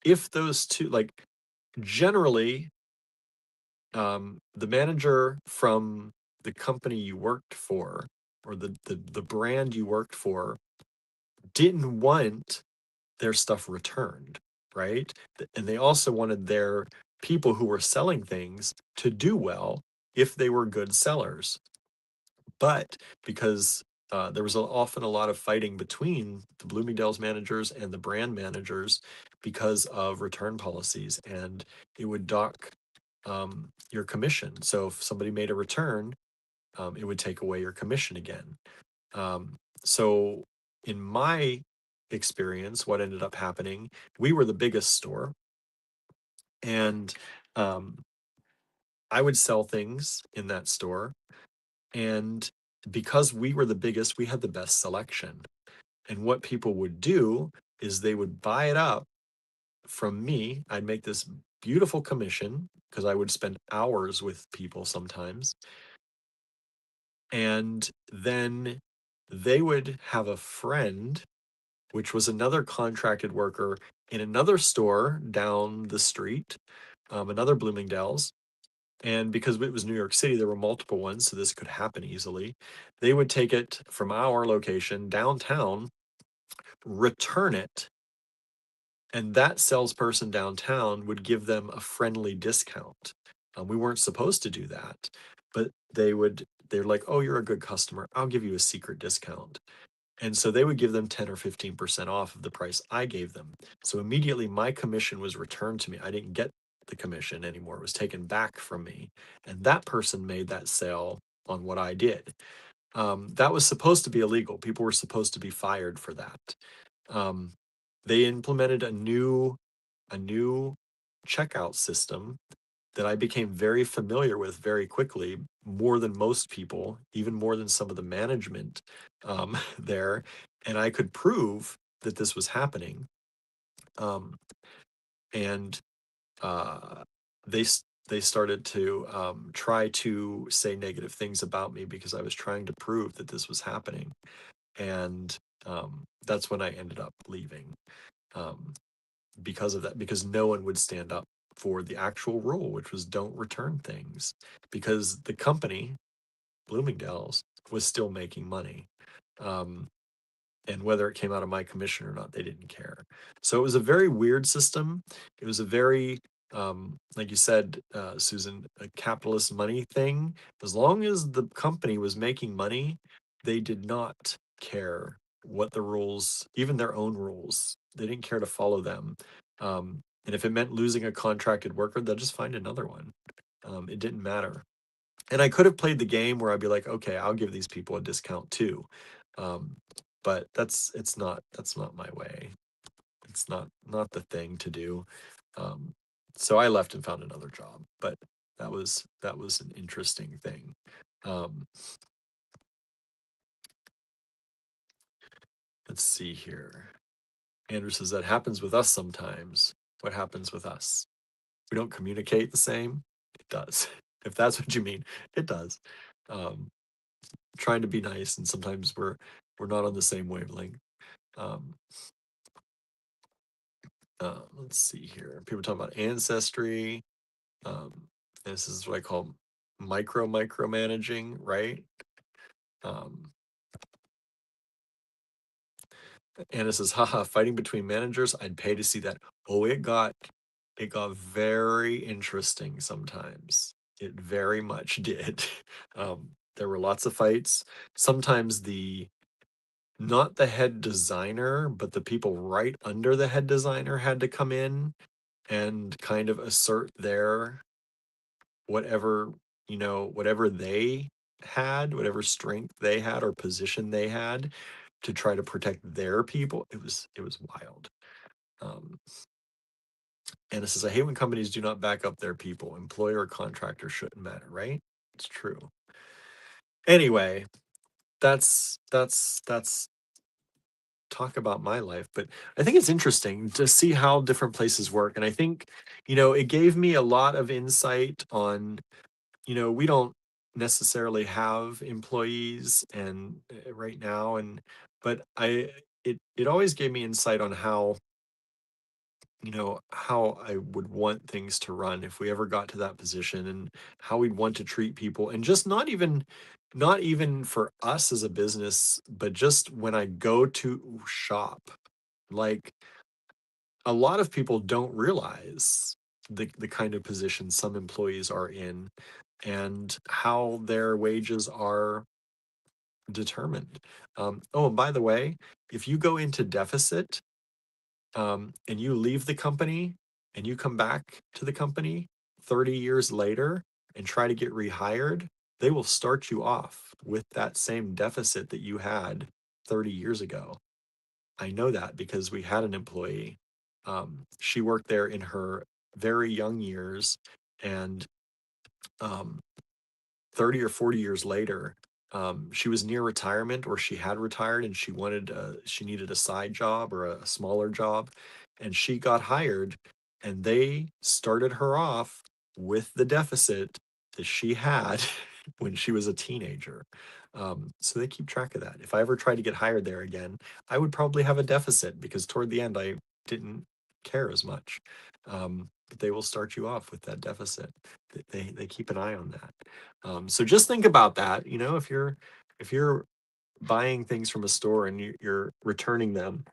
if those two, like, generally, the manager from the company you worked for, or the brand you worked for, didn't want their stuff returned, right? And they also wanted their people who were selling things to do well if they were good sellers. But because there was often a lot of fighting between the Bloomingdale's managers and the brand managers because of return policies, and it would dock your commission. So if somebody made a return, it would take away your commission again. So in my experience, what ended up happening, we were the biggest store, and um, I would sell things in that store. And because we were the biggest, we had the best selection. And what people would do is they would buy it up from me. I'd make this beautiful commission because I would spend hours with people sometimes. And then they would have a friend, which was another contracted worker in another store down the street, another Bloomingdale's. And because it was New York City, there were multiple ones, so this could happen easily. They would take it from our location downtown, return it, And that salesperson downtown would give them a friendly discount. We weren't supposed to do that, but they're like, oh, you're a good customer, I'll give you a secret discount. And so they would give them 10 or 15% off of the price I gave them. So immediately my commission was returned to me. I didn't get the commission anymore. It was taken back from me. And that person made that sale on what I did. That was supposed to be illegal. People were supposed to be fired for that. Um, they implemented a new checkout system that I became very familiar with very quickly, more than most people, even more than some of the management there. And I could prove that this was happening. Um, and uh, they they started to try to say negative things about me because I was trying to prove that this was happening. And that's when I ended up leaving. Um, because of that, because no one would stand up for the actual rule, which was don't return things, because the company, Bloomingdale's, was still making money. Um, and whether it came out of my commission or not, they didn't care. So it was a very weird system. It was a very, like you said, Susan, a capitalist money thing. As long as the company was making money, they did not care what the rules, even their own rules, they didn't care to follow them. And if it meant losing a contracted worker, they'll just find another one. It didn't matter. And I could have played the game where I'd be like, okay, I'll give these people a discount too. Um, but that's not my way. It's not the thing to do. Um, so I left and found another job. But that was an interesting thing. Um, let's see here. Andrew says that happens with us sometimes. What happens with us? We don't communicate the same. It does. If that's what you mean, it does. Um, trying to be nice, and sometimes we're not on the same wavelength. Um, let's see here. People talking about ancestry. This is what I call micromanaging, right? Um, Anna says, haha, fighting between managers. I'd pay to see that. Oh, it got very interesting sometimes. It very much did. There were lots of fights. Sometimes not the head designer, but the people right under the head designer had to come in and kind of assert their whatever, whatever they had, whatever strength they had or position they had to try to protect their people. It was wild. Um, and it says, I hate when companies do not back up their people. Employer or contractor shouldn't matter, right? It's true. Anyway, that's talk about my life, but I think it's interesting to see how different places work. And I think, it gave me a lot of insight on, we don't necessarily have employees and right now, but it always gave me insight on how I would want things to run if we ever got to that position, and how we'd want to treat people, and just not even for us as a business, but just when I go to shop. Like, a lot of people don't realize the kind of position some employees are in, and how their wages are determined. Oh, and by the way, if you go into deficit, and you leave the company and you come back to the company 30 years later and try to get rehired, they will start you off with that same deficit that you had 30 years ago. I know that because we had an employee. She worked there in her very young years, and um, 30 or 40 years later, she was near retirement, or she had retired, and she needed a side job or a smaller job, and she got hired, and they started her off with the deficit that she had when she was a teenager. So they keep track of that. If I ever try to get hired there again, I would probably have a deficit, because toward the end I didn't care as much. But they will start you off with that deficit. They keep an eye on that. So just think about that. If you're buying things from a store and you're returning them,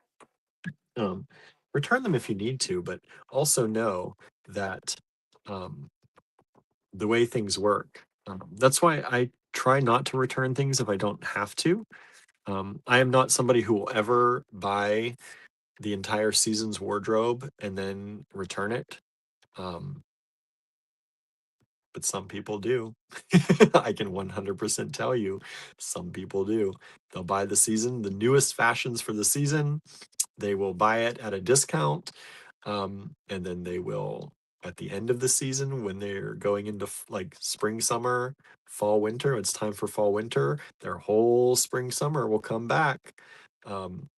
um, return them if you need to, but also know that um, the way things work. That's why I try not to return things if I don't have to. I am not somebody who will ever buy the entire season's wardrobe and then return it. Um, but some people do. I can 100% tell you, some people do. They'll buy the newest fashions for the season. They will buy it at a discount. And then they will, at the end of the season, when they're going into like spring, summer, fall, winter, it's time for fall, winter, their whole spring, summer will come back. Um,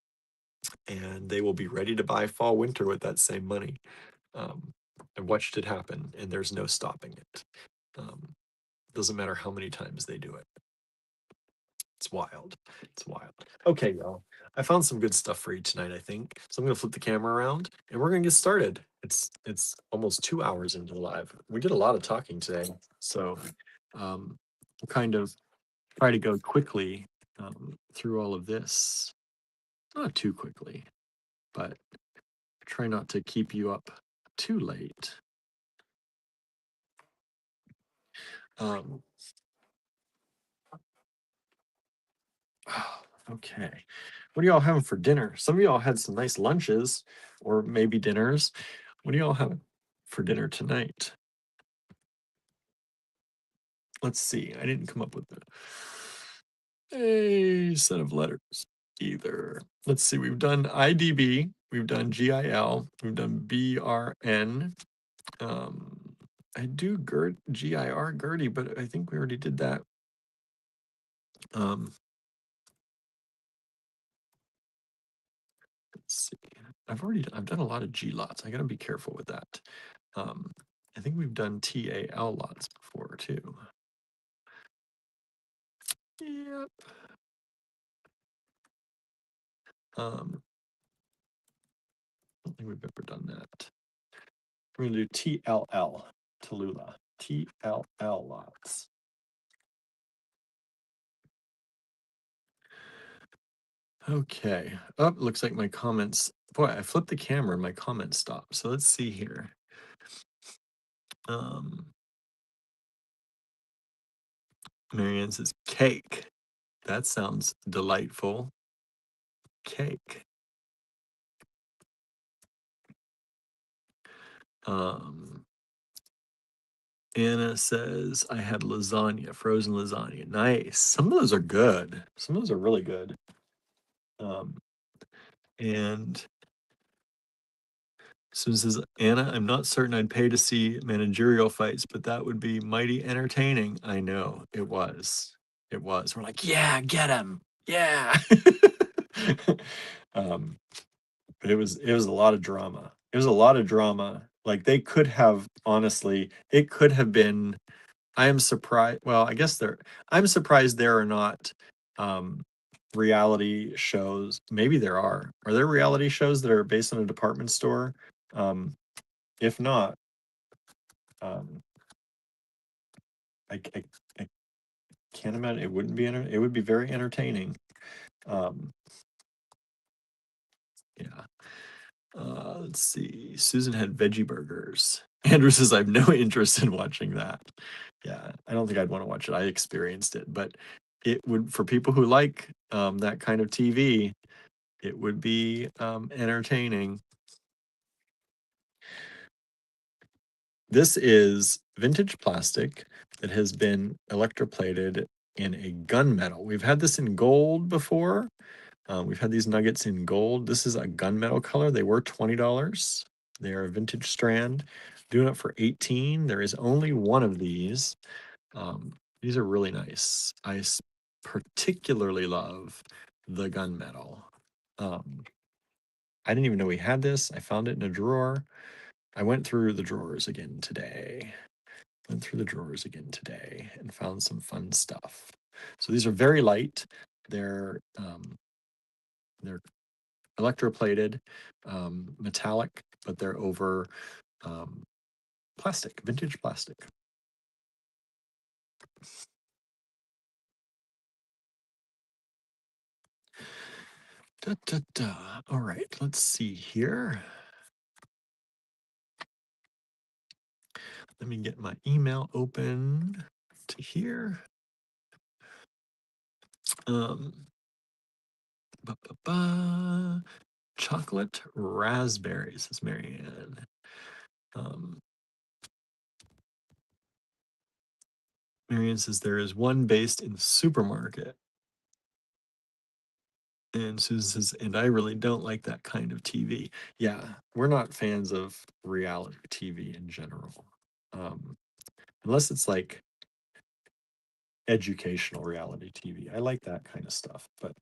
and they will be ready to buy fall, winter with that same money. Um, I watched it happen, and there's no stopping it. Doesn't matter how many times they do it. It's wild. It's wild. Okay, y'all. I found some good stuff for you tonight, I think. So I'm gonna flip the camera around and we're gonna get started. It's almost 2 hours into the live. We did a lot of talking today. So we'll kind of try to go quickly through all of this. Not too quickly, but try not to keep you up too late. Um, okay. What are y'all having for dinner? Some of y'all had some nice lunches or maybe dinners. What do y'all have for dinner tonight? Let's see. I didn't come up with a set of letters either. Let's see. We've done IDB, we've done GIL, we've done BRN. I do GIR Gertie, but I think we already did that. Let's see. I've done a lot of G lots. I got to be careful with that. I think we've done TAL lots before too. Yep. I don't think we've ever done that. We're gonna do TLL, Tallulah. TLL lots. Okay. Oh, looks like my comments. Boy, I flipped the camera and my comments stopped. So let's see here. Marianne says cake. That sounds delightful. Cake. Anna says I had lasagna, frozen lasagna. Nice. Some of those are good. Some of those are really good. And Susan says, Anna, I'm not certain I'd pay to see managerial fights, but that would be mighty entertaining. I know it was. It was. We're like, yeah, get him. Yeah. But it was a lot of drama. It was a lot of drama. Like they could have honestly, it could have been. I am surprised. Well, I guess I'm surprised there are not reality shows. Maybe there are. Are there reality shows that are based on a department store? If not, um, I can't imagine it wouldn't be. It would be very entertaining. Um, yeah. Let's see. Susan had veggie burgers. Andrew says, I have no interest in watching that. Yeah, I don't think I'd want to watch it. I experienced it, but it would, for people who like that kind of TV, it would be entertaining. This is vintage plastic that has been electroplated in a gunmetal. We've had this in gold before. We've had these nuggets in gold. This is a gunmetal color. They were $20. They are a vintage strand. Doing it for $18. There is only one of these. These are really nice. I particularly love the gunmetal. I didn't even know we had this. I found it in a drawer. I went through the drawers again today. And found some fun stuff. So these are very light. They're electroplated, metallic, but they're over plastic, vintage plastic. Da, da, da. All right, let's see here. Let me get my email open to here. Um, ba, ba, ba. Chocolate raspberries, says Marianne. Marianne says there is one based in the supermarket. And Susan says, and I really don't like that kind of TV. Yeah, we're not fans of reality TV in general. Unless it's like educational reality TV. I like that kind of stuff. But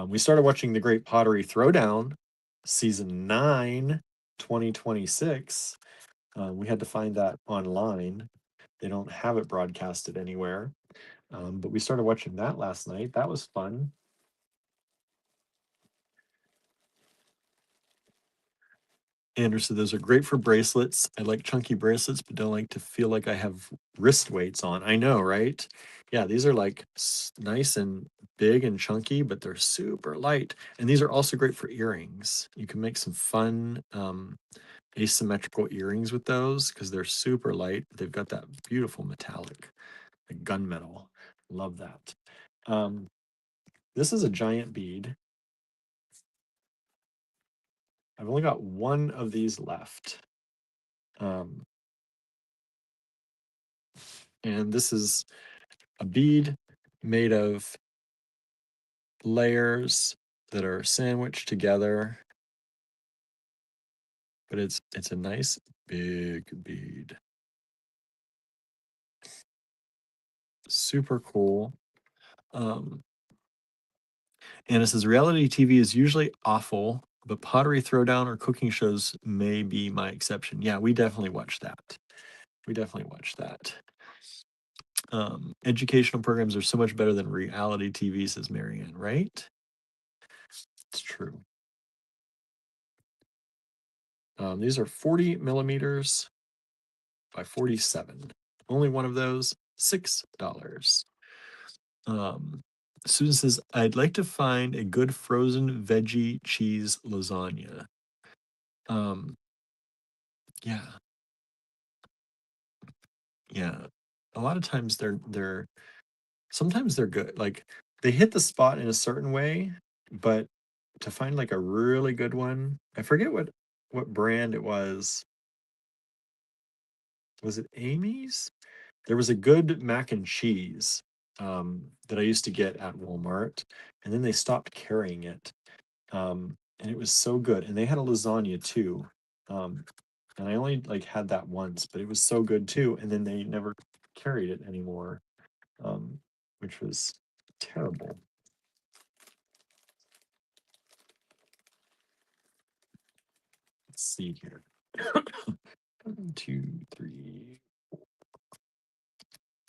we started watching The Great Pottery Throwdown, season 9, 2026. We had to find that online. They don't have it broadcasted anywhere. But we started watching that last night. That was fun. Andrew said those are great for bracelets. I like chunky bracelets, but don't like to feel like I have wrist weights on. I know, right? Yeah, these are like nice and big and chunky, but they're super light. And these are also great for earrings. You can make some fun asymmetrical earrings with those because they're super light. They've got that beautiful metallic, like gunmetal. Love that. This is a giant bead. I've only got one of these left. And this is a bead made of layers that are sandwiched together, but it's a nice big bead. Super cool. And it says reality TV is usually awful, but pottery throwdown or cooking shows may be my exception. Yeah, we definitely watch that. We definitely watch that. Educational programs are so much better than reality TV, says Marianne, right? It's true. These are 40 millimeters by 47. Only one of those, $6. Susan says, I'd like to find a good frozen veggie cheese lasagna. Um, yeah, yeah. A lot of times they're sometimes they're good. Like they hit the spot in a certain way, but to find like a really good one, I forget what brand it was. Was it Amy's? There was a good mac and cheese that I used to get at Walmart, and then they stopped carrying it. And it was so good. And they had a lasagna too. And I only like had that once, but it was so good too. And then they never carried it anymore, which was terrible. Let's see here. 1, 2, 3,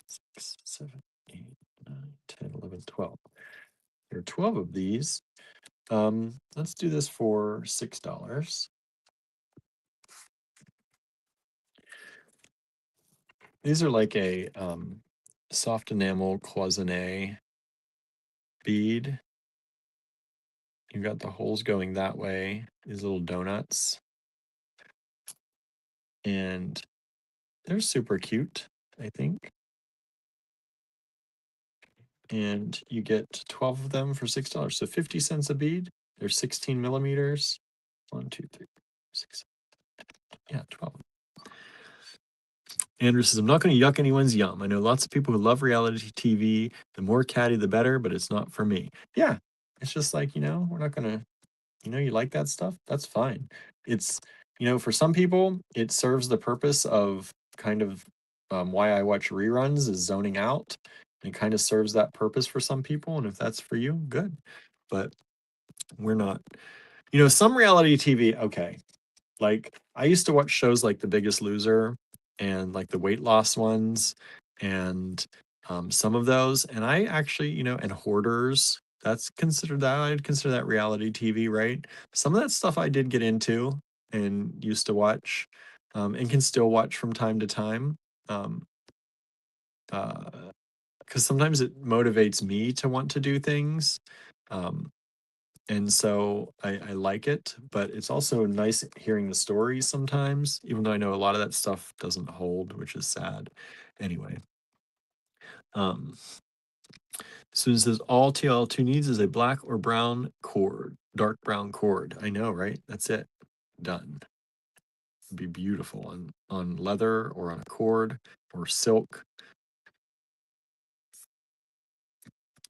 6, 7, 8, 9, 10, 11, 12. There are 12 of these. Let's do this for $6. These are like a soft enamel cloisonne bead. You've got the holes going that way, these little donuts. And they're super cute, I think. And you get 12 of them for $6. So 50 cents a bead. They're 16 millimeters. 1, 2, 3, 6. Yeah, 12. Andrew says, I'm not going to yuck anyone's yum. I know lots of people who love reality TV. The more catty, the better, but it's not for me. Yeah, it's just like, we're not going to, you like that stuff? That's fine. It's, for some people, it serves the purpose of kind of why I watch reruns is zoning out. It kind of serves that purpose for some people. And if that's for you, good. But we're not, some reality TV, okay. Like I used to watch shows like The Biggest Loser and like the weight loss ones and some of those. And I actually, and Hoarders, I'd consider that reality TV, right? Some of that stuff I did get into and used to watch and can still watch from time to time. Um, because sometimes it motivates me to want to do things. Um, And so I like it, but it's also nice hearing the stories sometimes, even though I know a lot of that stuff doesn't hold, which is sad. Anyway, um, Susan says all TL2 needs is a black or brown cord, dark brown cord. I know, right? That's it. Done. It'd be beautiful on leather or on a cord or silk.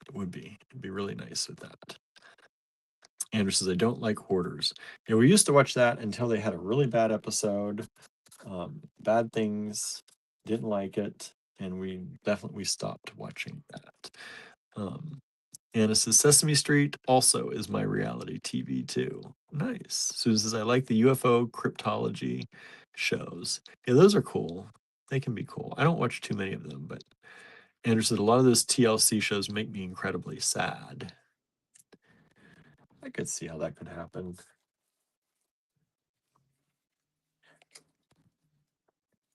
It would be. It'd be really nice with that. Andrew says, I don't like hoarders. Yeah, we used to watch that until they had a really bad episode. Bad things, didn't like it, and we stopped watching that. Um, and it says Sesame Street also is my reality TV too. Nice. Susan says, I like the UFO cryptology shows. Yeah, those are cool. They can be cool. I don't watch too many of them, but Andrew said a lot of those TLC shows make me incredibly sad. I could see how that could happen.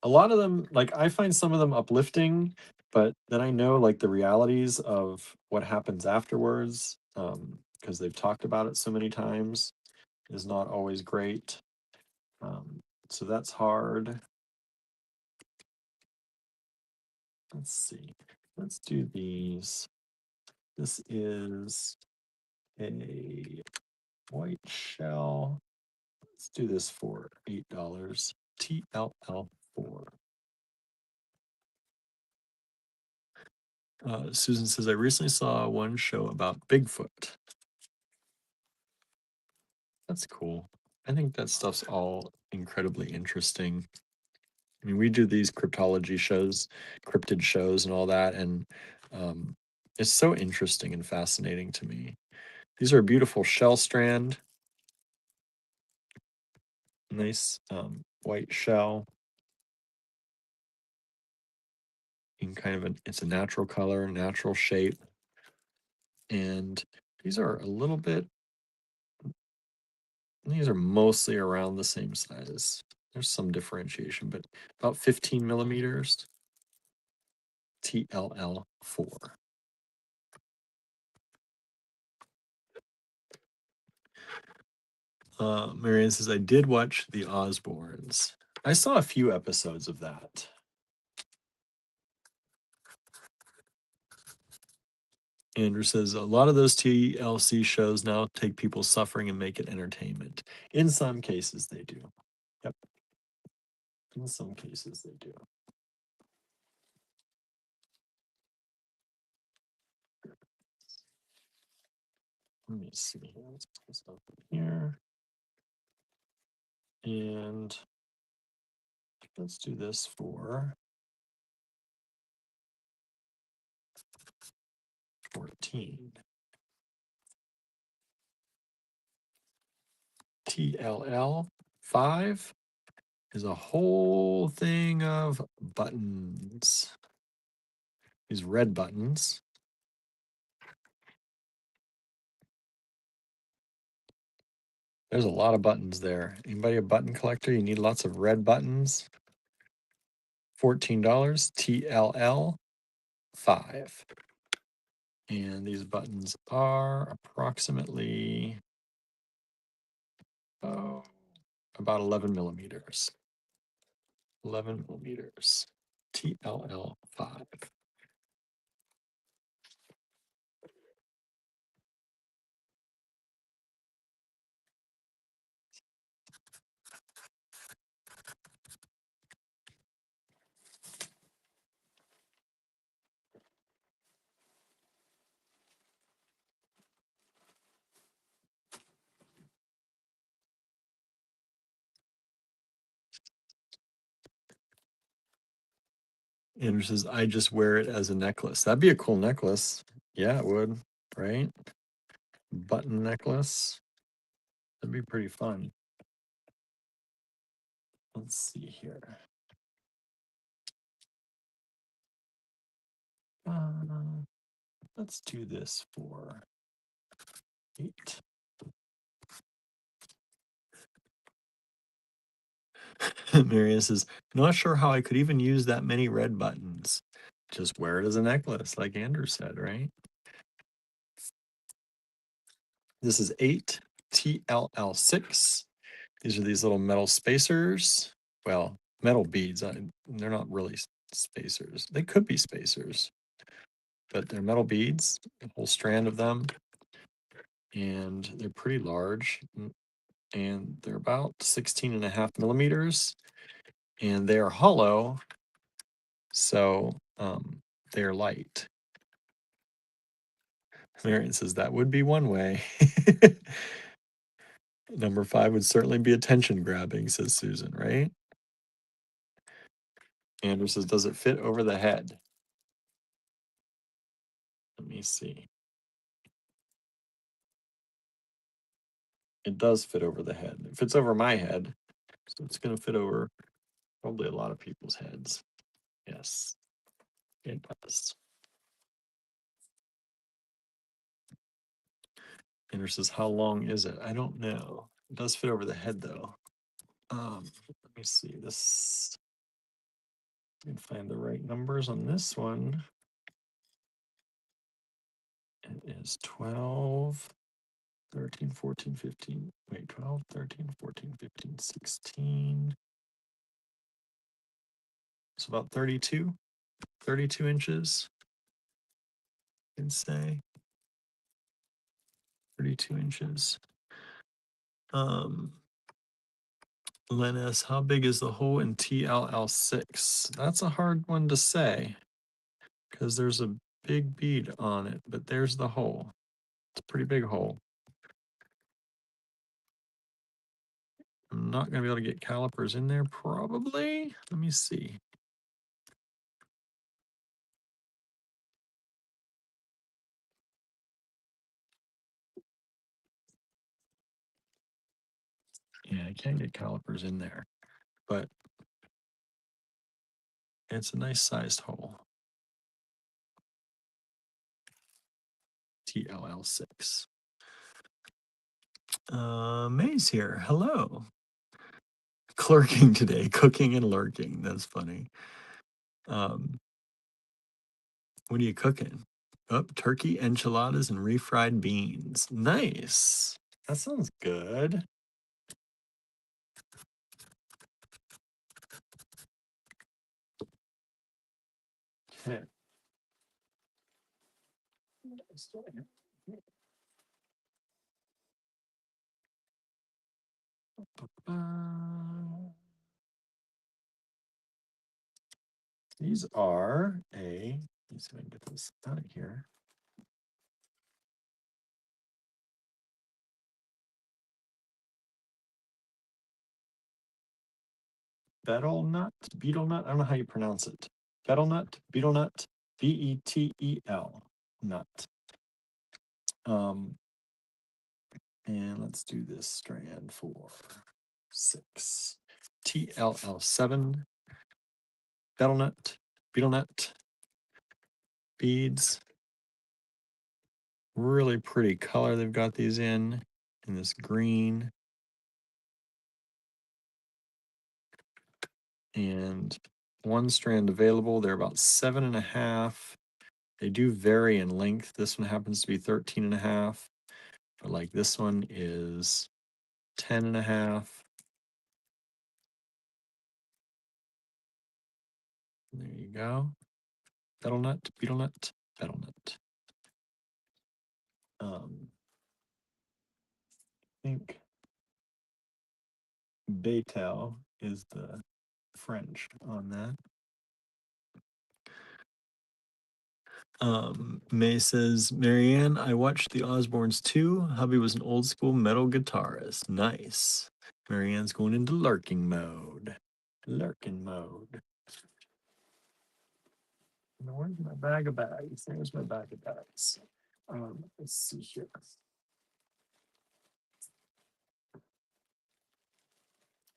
A lot of them, like I find some of them uplifting, but then I know like the realities of what happens afterwards, because they've talked about it so many times, is not always great. So that's hard. Let's see. Let's do these. This is a white shell. Let's do this for $8. TLL4. Susan says, I recently saw one show about Bigfoot. That's cool. I think that stuff's all incredibly interesting. I mean, we do these cryptology shows, cryptid shows, and all that, and um, it's so interesting and fascinating to me. These are a beautiful shell strand, nice white shell, in kind of it's a natural color, natural shape, and these are a little bit. These are mostly around the same size. There's some differentiation, but about 15 millimeters. TLL4. Marianne says, I did watch The Osbournes. I saw a few episodes of that. Andrew says, a lot of those TLC shows now take people's suffering and make it entertainment. In some cases, they do. Yep. In some cases, they do. Let me see. Let's put this up here. And let's do this for 14. TLL 5 is a whole thing of buttons. These red buttons. There's a lot of buttons there. Anybody a button collector? You need lots of red buttons. $14, TLL 5. And these buttons are approximately about 11 millimeters. 11 millimeters. TLL 5. Andrew says, I just wear it as a necklace. That'd be a cool necklace. Yeah, it would, right? Button necklace. That'd be pretty fun. Let's see here. Let's do this for 8. Marianne says, not sure how I could even use that many red buttons. Just wear it as a necklace, like Andrew said, right? This is 8 TLL6. These are these little metal spacers. Well, metal beads. They're not really spacers. They could be spacers, but they're metal beads, a whole strand of them. And they're pretty large. And they're about 16.5 millimeters. And they are hollow, so they're light. Marion says that would be one way. Number 5 would certainly be attention grabbing, says Susan, right? Andrew says, does it fit over the head? Let me see. It does fit over the head. It fits over my head, so it's going to fit over probably a lot of people's heads. Yes, it does. Andrew says, how long is it? I don't know. It does fit over the head, though. Let me see this. I can find the right numbers on this one. It is 12, 13, 14, 15. Wait, 12, 13, 14, 15, 16. It's about 32 inches, I can say. 32 inches. Lennis, how big is the hole in TLL6? That's a hard one to say because there's a big bead on it, but there's the hole. It's a pretty big hole. I'm not going to be able to get calipers in there, probably. Let me see. Yeah, I can't get calipers in there, but it's a nice sized hole. TLL6. May's here. Hello. Clerking today, cooking and lurking. That's funny. What are you cooking? Oh, turkey, enchiladas, and refried beans. Nice. That sounds good. Okay. These are let me see if I can get this out of here. Betel nut. I don't know how you pronounce it. Betel nut, Betel, nut. And let's do this strand for 6. TLL7, betel nut, beads. Really pretty color they've got these in this green. And one strand available. They're about 7.5. They do vary in length. This one happens to be 13.5. But like this one is 10.5. There you go. Betel nut. I think Betel is the French on that. May says, Marianne, I watched the Osbournes too. Hubby was an old school metal guitarist. Nice. Marianne's going into lurking mode. Lurking mode. Now, where's my bag of bags? There's my bag of bags. Let's see here.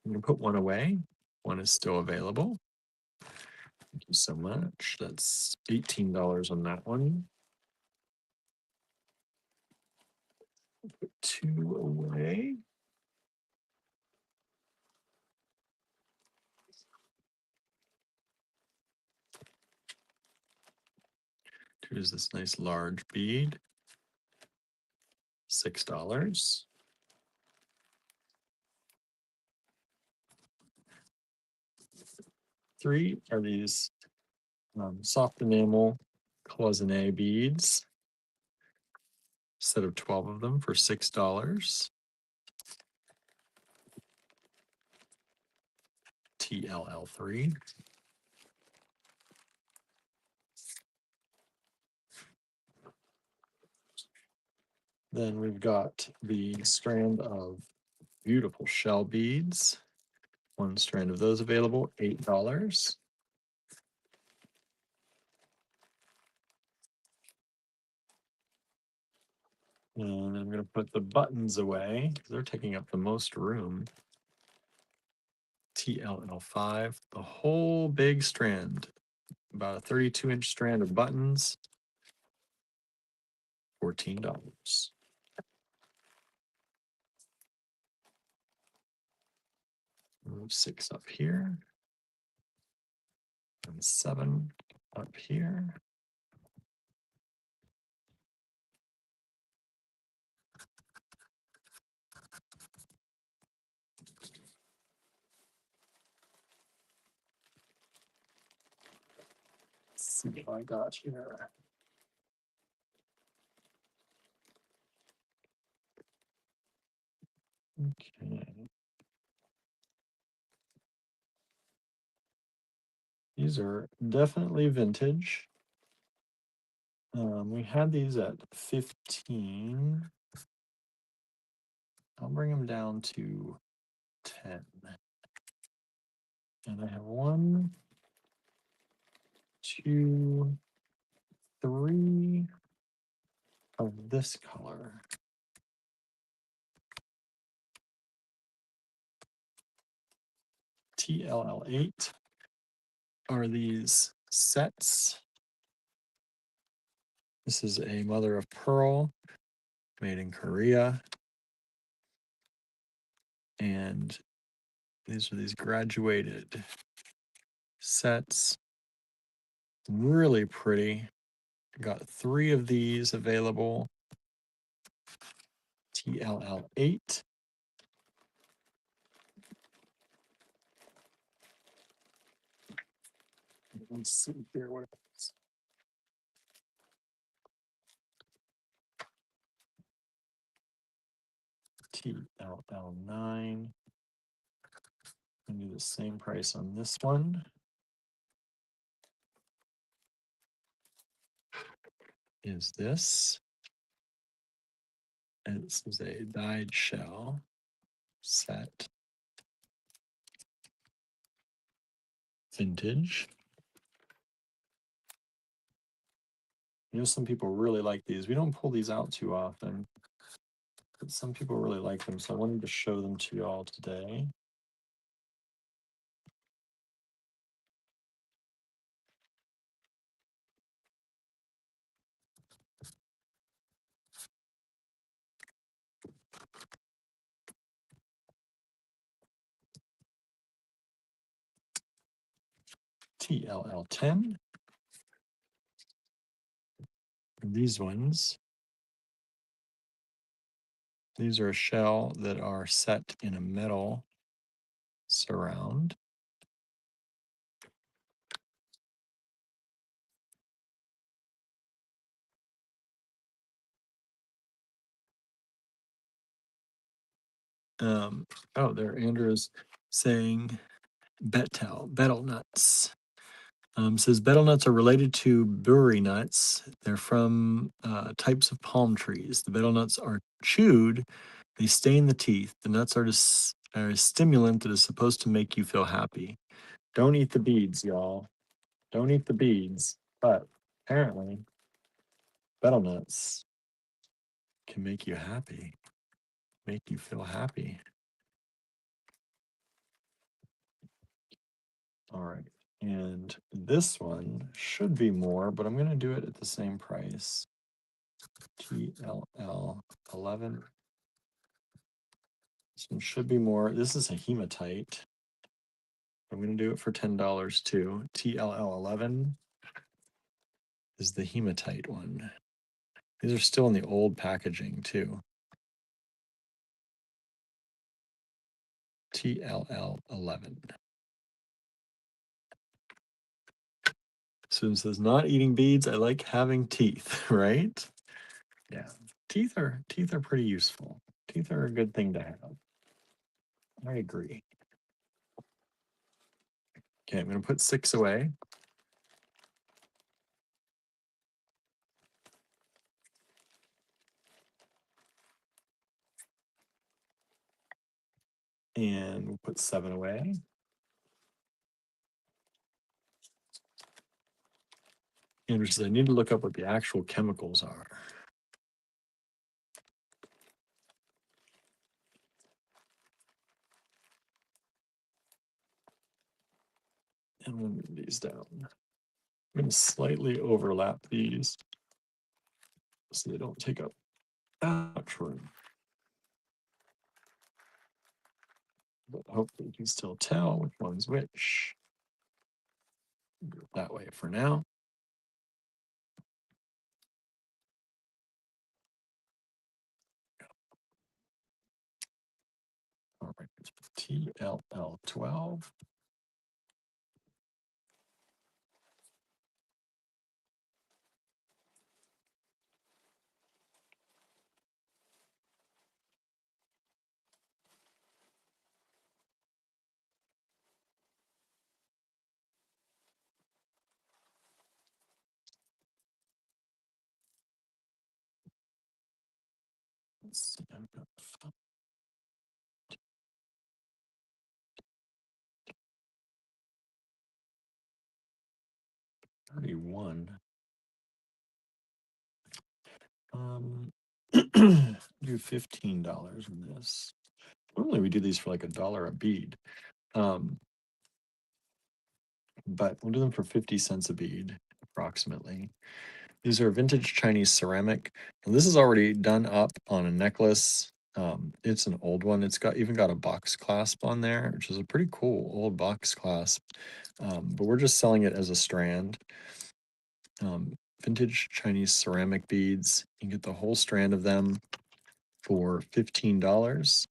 I'm gonna put one away. One is still available. Thank you so much. That's $18 on that one. Put 2 away. Here's this nice large bead. $6. Three are these soft enamel cloisonne beads. Set of 12 of them for $6. TLL3. Then we've got the strand of beautiful shell beads. One strand of those available, $8. And I'm going to put the buttons away because they're taking up the most room. TLL5, the whole big strand, about a 32-inch strand of buttons, $14. Move 6 up here, and 7 up here. Let's see what I got here. Okay. These are definitely vintage. We had these at 15. I'll bring them down to 10. And I have 1, 2, 3 of this color. TLL8 are these sets. This is a mother of pearl made in Korea. And these are these graduated sets. Really pretty. Got 3 of these available. TLL8. Let's see here what it is. TLL9. I do the same price on this one. Is this? And this is a dyed shell set. Vintage. You know, some people really like these. We don't pull these out too often, but some people really like them, so I wanted to show them to y'all today. TLL10. These ones, these are a shell that are set in a metal surround. Oh, there Andrew's saying betel nuts. Says betel nuts are related to buri nuts. They're from types of palm trees. The betel nuts are chewed. They stain the teeth. The nuts are a stimulant that is supposed to make you feel happy. Don't eat the beads, y'all. Don't eat the beads. But apparently, betel nuts can make you happy, make you feel happy. All right. And this one should be more, but I'm going to do it at the same price. TLL 11. This one should be more. This is a hematite. I'm going to do it for $10 too. TLL 11 is the hematite one. These are still in the old packaging too. TLL11. Susan says, not eating beads. I like having teeth, right? Yeah. Teeth are pretty useful. Teeth are a good thing to have. I agree. Okay, I'm gonna put 6 away. And we'll put 7 away. Andrew says, I need to look up what the actual chemicals are. And we'll move these down. I'm going to slightly overlap these so they don't take up that much room. But hopefully you can still tell which one's which. Go that way for now. All right, TLL12. Let's see, I've got 31. Do $15 in this. Normally we do these for like $1 a bead. But we'll do them for 50 cents a bead, approximately. These are vintage Chinese ceramic. And this is already done up on a necklace. It's an old one. It's even got a box clasp on there, which is a pretty cool old box clasp. But we're just selling it as a strand. Vintage Chinese ceramic beads. You can get the whole strand of them for $15.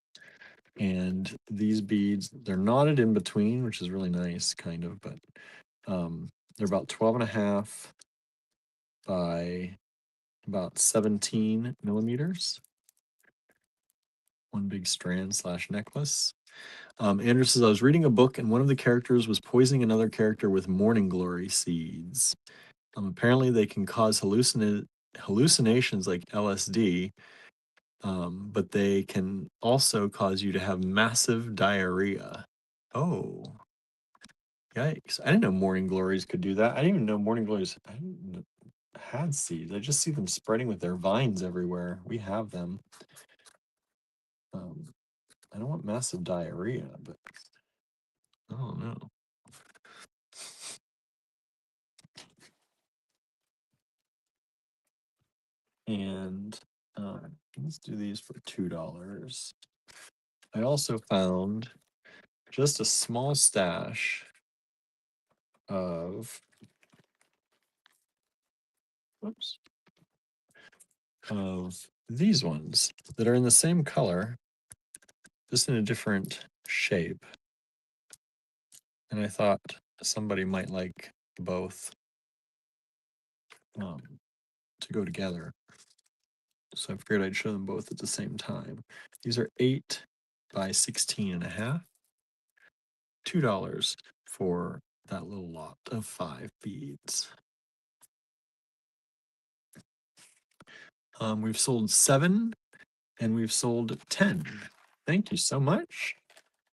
And these beads, they're knotted in between, which is really nice, kind of, but they're about 12 and a half by about 17 millimeters. One big strand slash necklace. Andrew says, I was reading a book and one of the characters was poisoning another character with morning glory seeds. Apparently they can cause hallucinations like LSD, but they can also cause you to have massive diarrhea. Oh, yikes. I didn't know morning glories could do that. I didn't even know morning glories had seeds. I just see them spreading with their vines everywhere. We have them. I don't want massive diarrhea, but I don't know. And let's do these for $2. I also found just a small stash of these ones that are in the same color, just in a different shape. And I thought somebody might like both to go together. So I figured I'd show them both at the same time. These are 8 by 16 and a half. $2 for that little lot of 5 beads. We've sold 7 and we've sold 10. Thank you so much.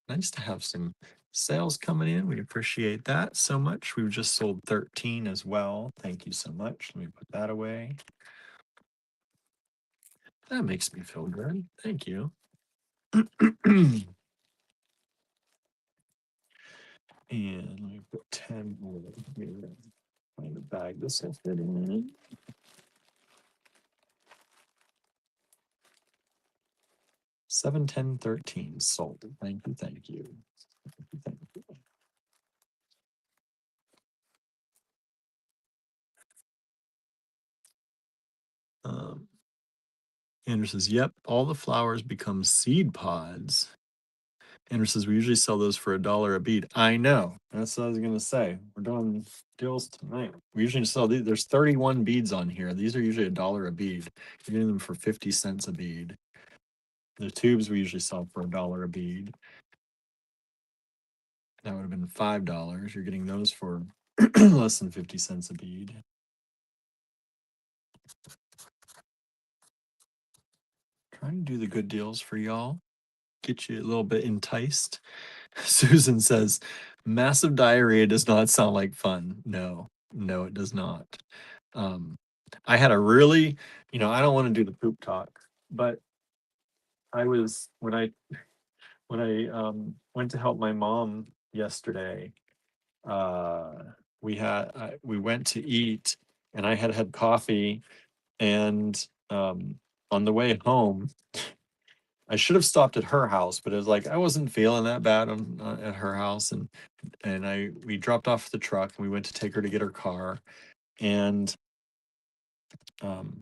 Nice to have some sales coming in. We appreciate that so much. We've just sold 13 as well. Thank you so much. Let me put that away. That makes me feel good. Thank you. And let me put 10 over here. Find a bag this will fit in. 7, 10, 13 sold. Thank you, thank you. Thank you. Andrew says, yep, all the flowers become seed pods. Andrew says we usually sell those for $1 a bead. I know. That's what I was gonna say. We're doing deals tonight. We usually sell these. There's 31 beads on here. These are usually $1 a bead. You're getting them for 50 cents a bead. The tubes we usually sell for $1 a bead. That would have been $5. You're getting those for less than 50 cents a bead. Trying to do the good deals for y'all. Get you a little bit enticed. Susan says, massive diarrhea does not sound like fun. No, no, it does not. I had a really, I don't want to do the poop talk, but I was when I went to help my mom yesterday, uh we went to eat and I had had coffee and on the way home I should have stopped at her house, but it was like I wasn't feeling that bad at her house, and we dropped off the truck and we went to take her to get her car, and um,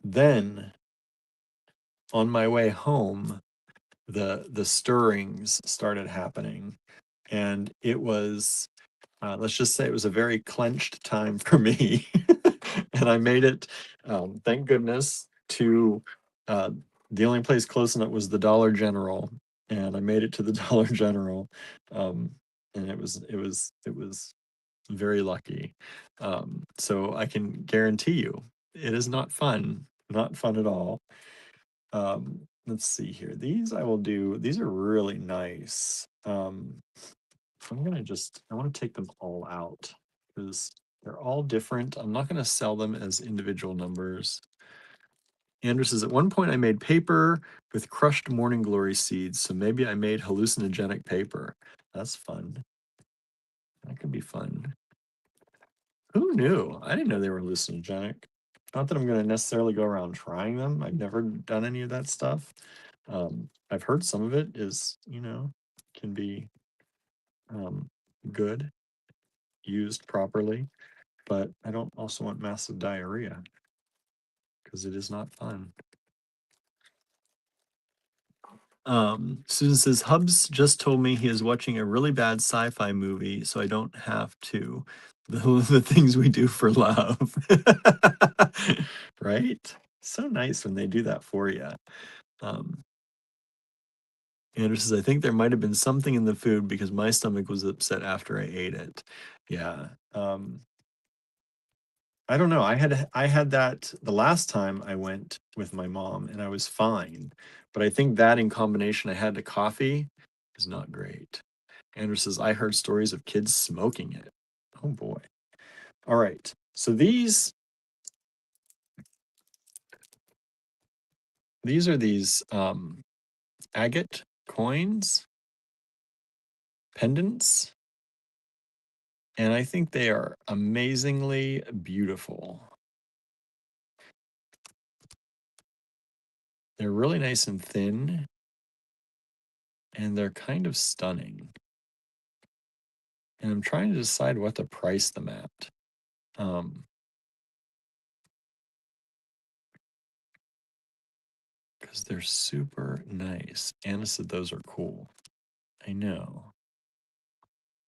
then on my way home, the stirrings started happening, and it was let's just say it was a very clenched time for me, and I made it. Thank goodness to uh, the only place close enough was the Dollar General, and I made it to the Dollar General, um, and it was very lucky. So I can guarantee you, it is not fun, not fun at all. Let's see here. These I will do. These are really nice. I want to take them all out because they're all different. I'm not going to sell them as individual numbers. Andrew says, at one point I made paper with crushed morning glory seeds, so maybe I made hallucinogenic paper. That's fun. That could be fun. Who knew? I didn't know they were hallucinogenic. Not that I'm going to necessarily go around trying them. I've never done any of that stuff. I've heard some of it is, can be good, used properly, but I don't also want massive diarrhea because it is not fun. Susan says, Hubs just told me he is watching a really bad sci-fi movie, so I don't have to. The things we do for love. Right? So nice when they do that for you. Andrew says, I think there might have been something in the food because my stomach was upset after I ate it. Yeah. I don't know. I had that the last time I went with my mom and I was fine. But I think that in combination I had the coffee is not great. Andrew says, I heard stories of kids smoking it. Oh boy. All right. So these are these agate coins, pendants, and I think they are amazingly beautiful. They're really nice and thin, and they're kind of stunning. And I'm trying to decide what to price them at. Because they're super nice. Anna said those are cool. I know.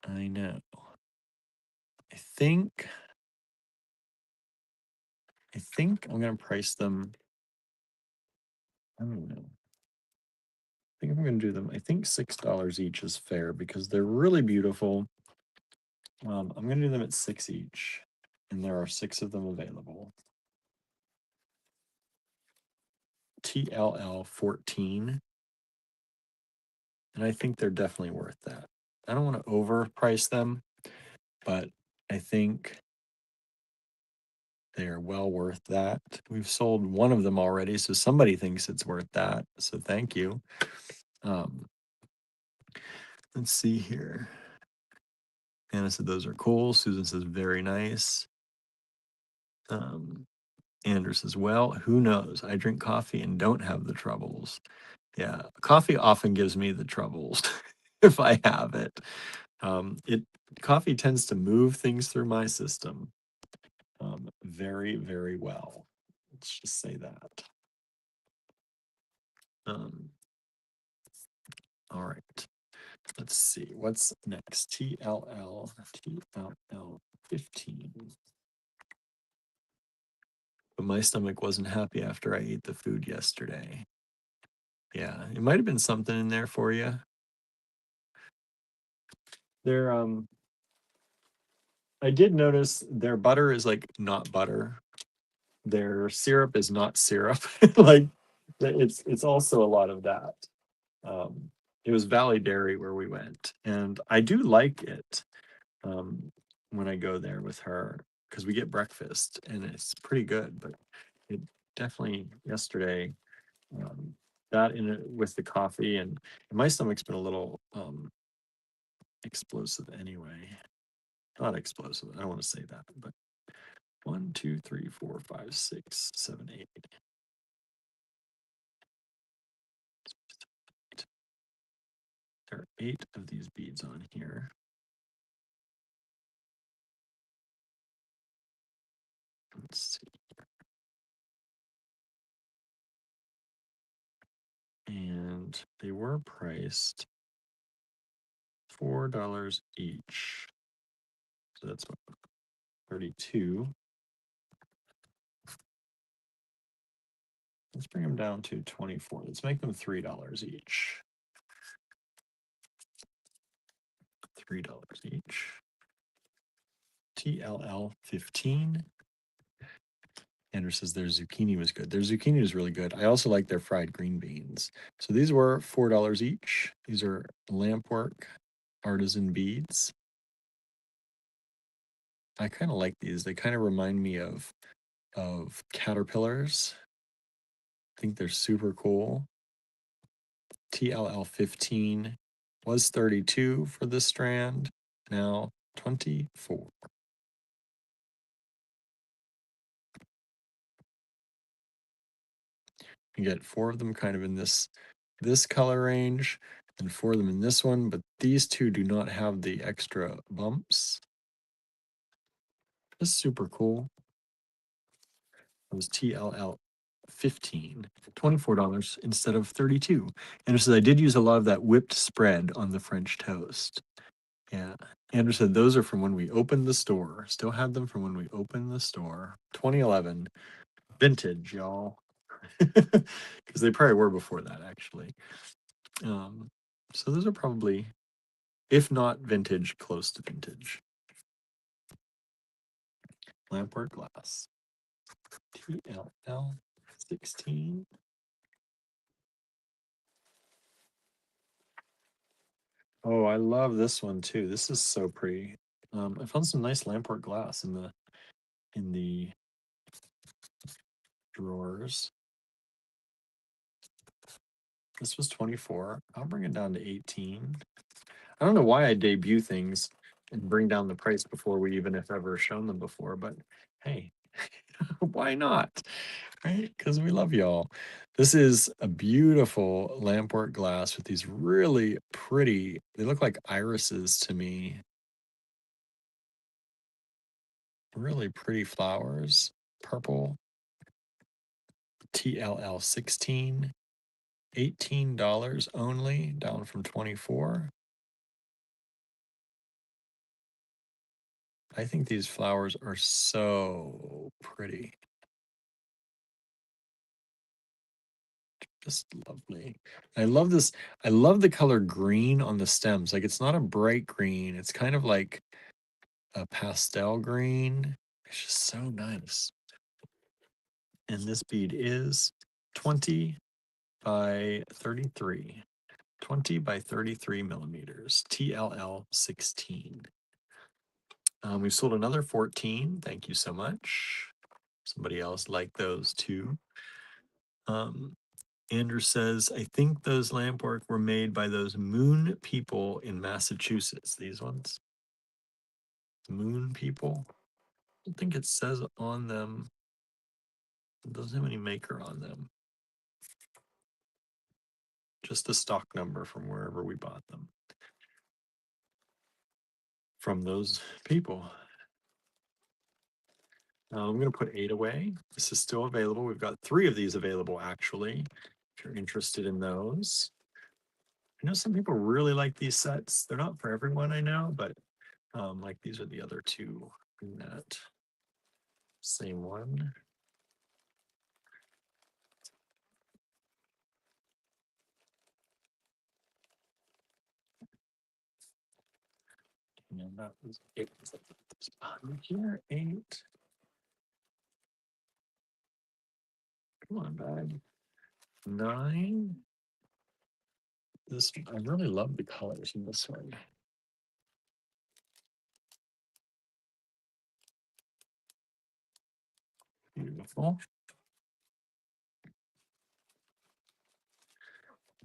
I know. I think I'm gonna price them. I don't know. I think I'm gonna do them. I think $6 each is fair because they're really beautiful. I'm gonna do them at 6 each, and there are 6 of them available. TLL 14, and I think they're definitely worth that. I don't want to overprice them, but I think they are well worth that. We've sold one of them already, so somebody thinks it's worth that. So thank you. Let's see here. Anna said those are cool. Susan says very nice. Andrew says, well, who knows? I drink coffee and don't have the troubles. Yeah, coffee often gives me the troubles if I have it. It coffee tends to move things through my system very, very well. Let's just say that. All right. Let's see, what's next? TLL 15. But my stomach wasn't happy after I ate the food yesterday. Yeah, it might have been something in there for you. They're I did notice their butter is like not butter. Their syrup is not syrup. Like it's also a lot of that. It was Valley Dairy where we went, and I do like it um, when I go there with her because we get breakfast and it's pretty good. But it definitely yesterday that in it with the coffee and my stomach's been a little explosive anyway. Not explosive. I don't want to say that, but 1, 2, 3, 4, 5, 6, 7, 8. There are 8 of these beads on here. Let's see. And they were priced $4 each. So that's what, 32. Let's bring them down to 24. Let's make them $3 each. $3 each. TLL 15. Andrew says their zucchini was good. Their zucchini is really good. I also like their fried green beans. So these were $4 each. These are lampwork artisan beads. I kind of like these. They kind of remind me of caterpillars. I think they're super cool. TLL 15 was 32 for this strand, now 24. You get 4 of them kind of in this color range and 4 of them in this one, but these 2 do not have the extra bumps. This is super cool. It was TLL 15, $24 instead of 32. And it says I did use a lot of that whipped spread on the French toast. Yeah. Andrew said those are from when we opened the store. Still had them from when we opened the store. 2011. Vintage, y'all. Because they probably were before that, actually. So those are probably, if not vintage, close to vintage. Lampwork glass. TLL 16. Oh, I love this one too. This is so pretty. I found some nice lampwork glass in the drawers. This was 24. I'll bring it down to 18. I don't know why I debut things and bring down the price before we even have ever shown them before, but hey, why not? Right? Because we love y'all. This is a beautiful lampwork glass with these really pretty, they look like irises to me. Really pretty flowers. Purple. TLL 16. $18 only, down from 24. I think these flowers are so pretty. Just lovely. I love this. I love the color green on the stems. Like it's not a bright green. It's kind of like a pastel green. It's just so nice. And this bead is 20 by 33. 20 by 33 millimeters. TLL 16. We've sold another 14. Thank you so much. Somebody else liked those too. Andrew says, I think those lampwork were made by those moon people in Massachusetts. These ones. Moon people. I don't think it says on them. It doesn't have any maker on them. Just the stock number from wherever we bought them. From those people. I'm going to put 8 away. This is still available. We've got 3 of these available, actually, if you're interested in those. I know some people really like these sets. They're not for everyone, I know, but like these are the other two in that same one. And that was 8. Here, 8. Come on, bag. 9. This, I really love the colors in this one. Beautiful.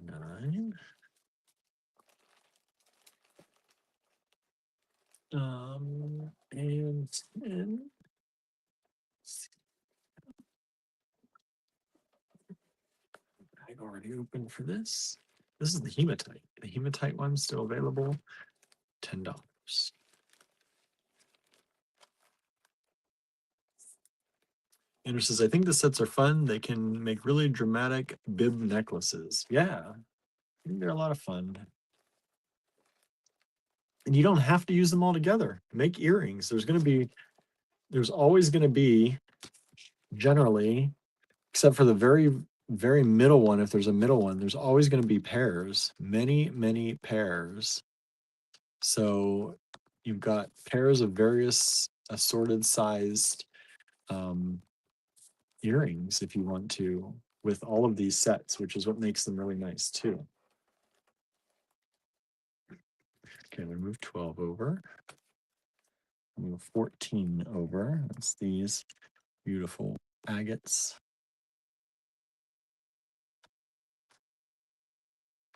9. And 10. I've already opened for this. This is the hematite. The hematite one's still available. $10. Andrew says, I think the sets are fun. They can make really dramatic bib necklaces. Yeah, I think they're a lot of fun. And you don't have to use them all together. Make earrings. There's always going to be, generally, except for the very, very middle one, if there's a middle one, there's always going to be pairs, many, many pairs. So you've got pairs of various assorted sized earrings if you want to, with all of these sets, which is what makes them really nice too. Okay, we move 12 over. Move 14 over. That's these beautiful agates.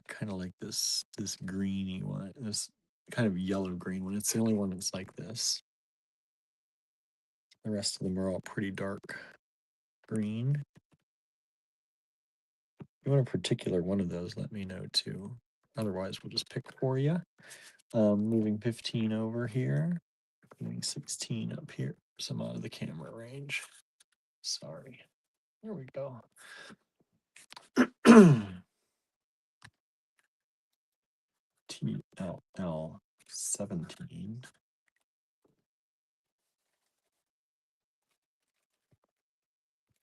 Kind of like this greeny one, this kind of yellow green one. It's the only one that's like this. The rest of them are all pretty dark green. If you want a particular one of those, let me know too. Otherwise, we'll just pick for you. Moving 15 over here. Moving 16 up here. Some out of the camera range. Sorry. There we go. TLL 17.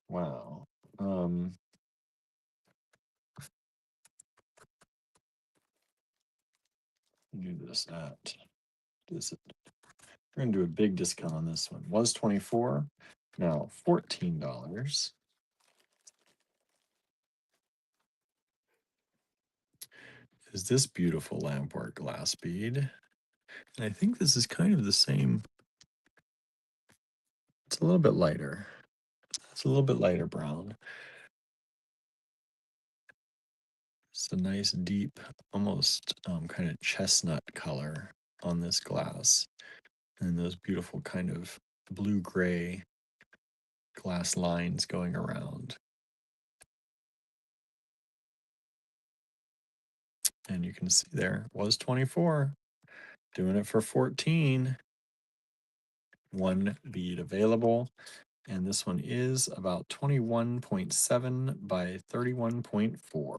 Wow. Do this at this. We're gonna do a big discount on this one. Was 24, now $14. Is this beautiful lamp work glass bead? And I think this is kind of the same. It's a little bit lighter. It's a little bit lighter brown. It's a nice deep, almost kind of chestnut color on this glass. And those beautiful kind of blue-gray glass lines going around. And you can see there, was 24, doing it for 14. One bead available. And this one is about 21.7 by 31.4.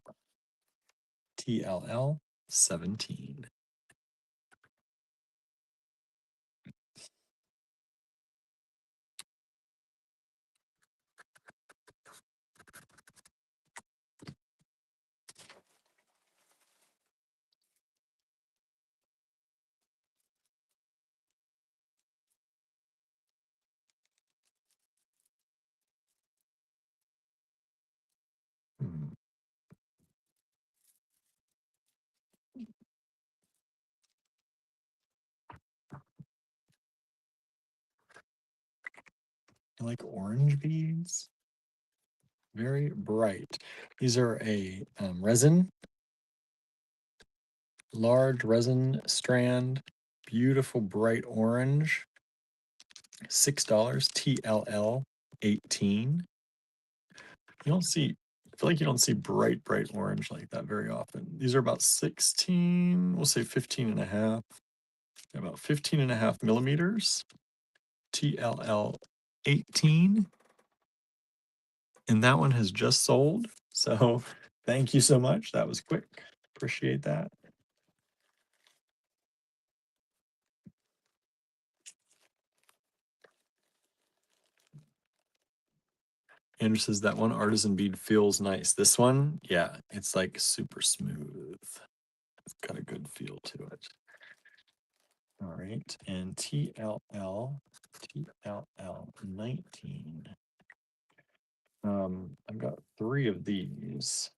TLL 17. I like orange beads. Very bright. These are a resin, large resin strand, beautiful bright orange. $6 TLL 18. You don't see, I feel like you don't see bright orange like that very often. These are about 16, we'll say 15 and a half, about 15 and a half millimeters. TLL 18. And that one has just sold. So thank you so much. That was quick. Appreciate that. Andrew says that one artisan bead feels nice. This one, yeah, it's like super smooth. It's got a good feel to it. All right, and TLL 19. I've got 3 of these.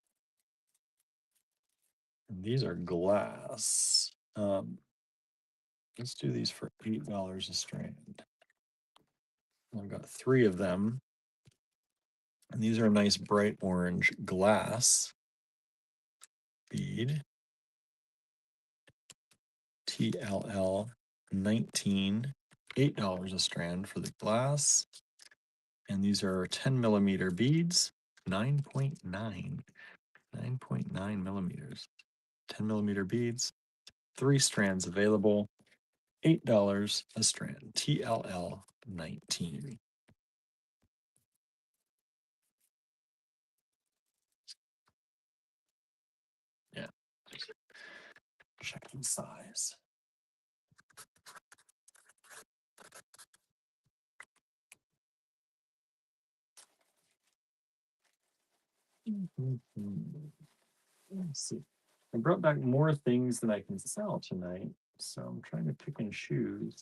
And these are glass. Let's do these for $8 a strand. I've got 3 of them. And these are a nice bright orange glass bead. TLL 19, $8 a strand for the glass. And these are 10 millimeter beads, 9.9 millimeters. 10 millimeter beads, 3 strands available, $8 a strand. TLL 19. Yeah. Checking size. Let's see. I brought back more things that I can sell tonight, so I'm trying to pick and choose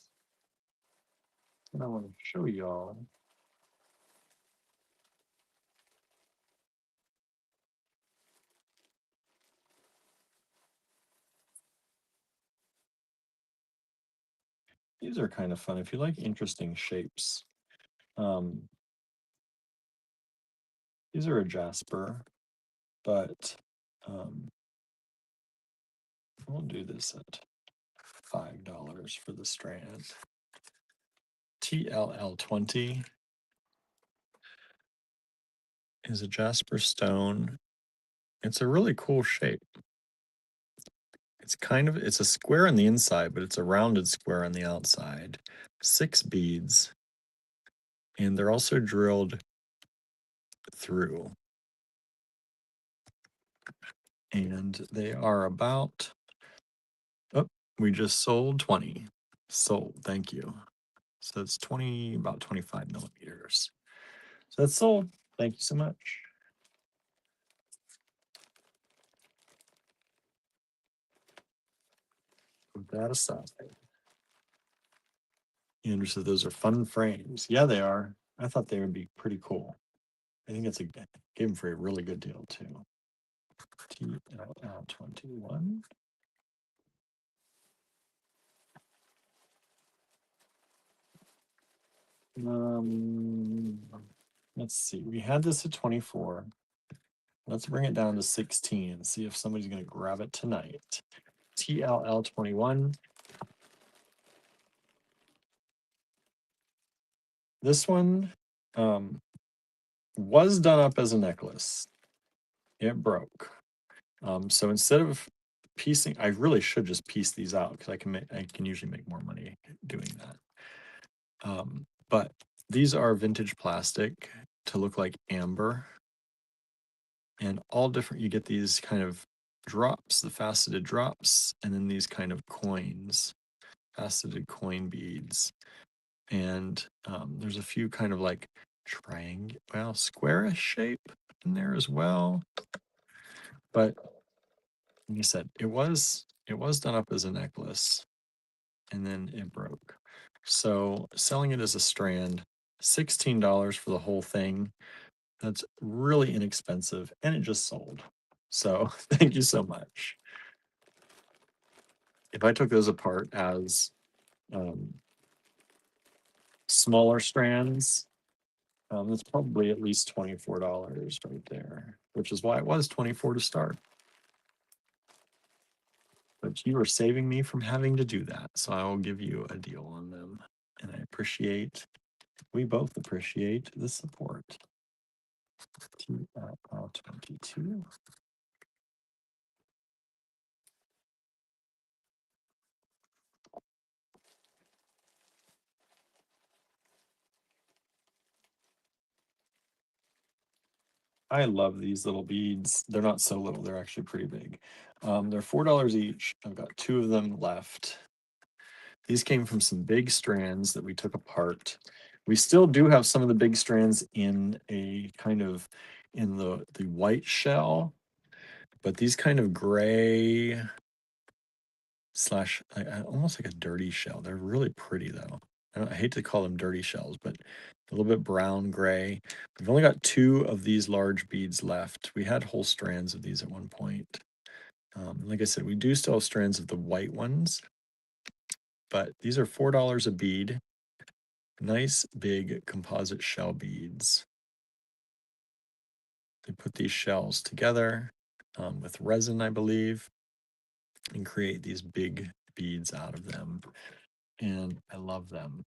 what I want to show y'all. These are kind of fun if you like interesting shapes. These are a jasper, but we'll do this at $5 for the strand. TLL 20 is a jasper stone. It's a really cool shape. It's a square on the inside, but it's a rounded square on the outside. 6 beads, and they're also drilled through. And they are about, oh, we just sold 20. Sold, thank you. So it's about 25 millimeters. So that's sold. Thank you so much. Put that aside. Andrew said those are fun frames. Yeah, they are. I thought they would be pretty cool. I think it's gave them for a really good deal too. TLL 21. Let's see. We had this at 24. Let's bring it down to 16 and see if somebody's going to grab it tonight. TLL 21. This one was done up as a necklace. It broke. So instead of piecing, I really should just piece these out because I can usually make more money doing that. But these are vintage plastic to look like amber, and all different. You get these kind of drops, the faceted drops, and then these kind of coins, faceted coin beads. And there's a few kind of like squarish shape in there as well. But like I said, it was done up as a necklace, and then it broke. So selling it as a strand, $16 for the whole thing. That's really inexpensive, and it just sold. So thank you so much. If I took those apart as smaller strands, that's probably at least $24 right there, which is why it was 24 to start. But you are saving me from having to do that, so I will give you a deal on them. And we both appreciate the support. TLL 22. I love these little beads. They're not so little, they're actually pretty big. They're $4 each. I've got two of them left. These came from some big strands that we took apart. We still do have some of the big strands in a kind of in the white shell, but these kind of gray slash almost like a dirty shell. They're really pretty though. I hate to call them dirty shells, but a little bit brown gray. We've only got two of these large beads left. We had whole strands of these at one point. Like I said, we do still have strands of the white ones, but these are $4 a bead. Nice big composite shell beads. They put these shells together with resin, I believe, and create these big beads out of them. And I love them.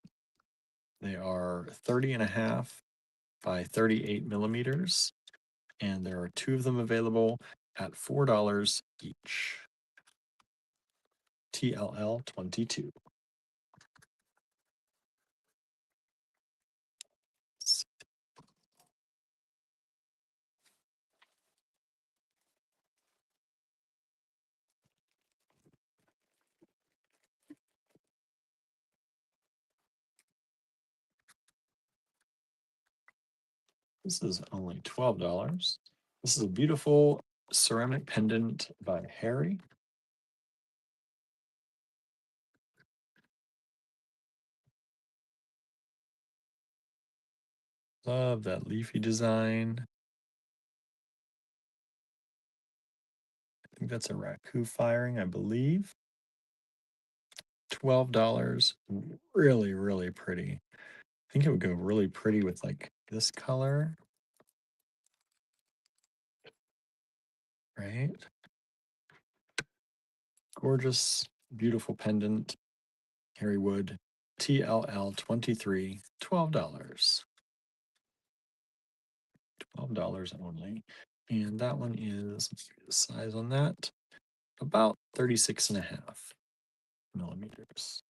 They are 30.5 by 38 millimeters, and there are two of them available at $4 each. TLL 22. This is only $12. This is a beautiful ceramic pendant by Harry. Love that leafy design. I think that's a raccoon firing, I believe. $12. Really, really pretty. I think it would go really pretty with like this color. Right? Gorgeous, beautiful pendant. Harry Wood, TLL 23, $12. $12 only. And that one is, let's see the size on that, about 36.5 millimeters.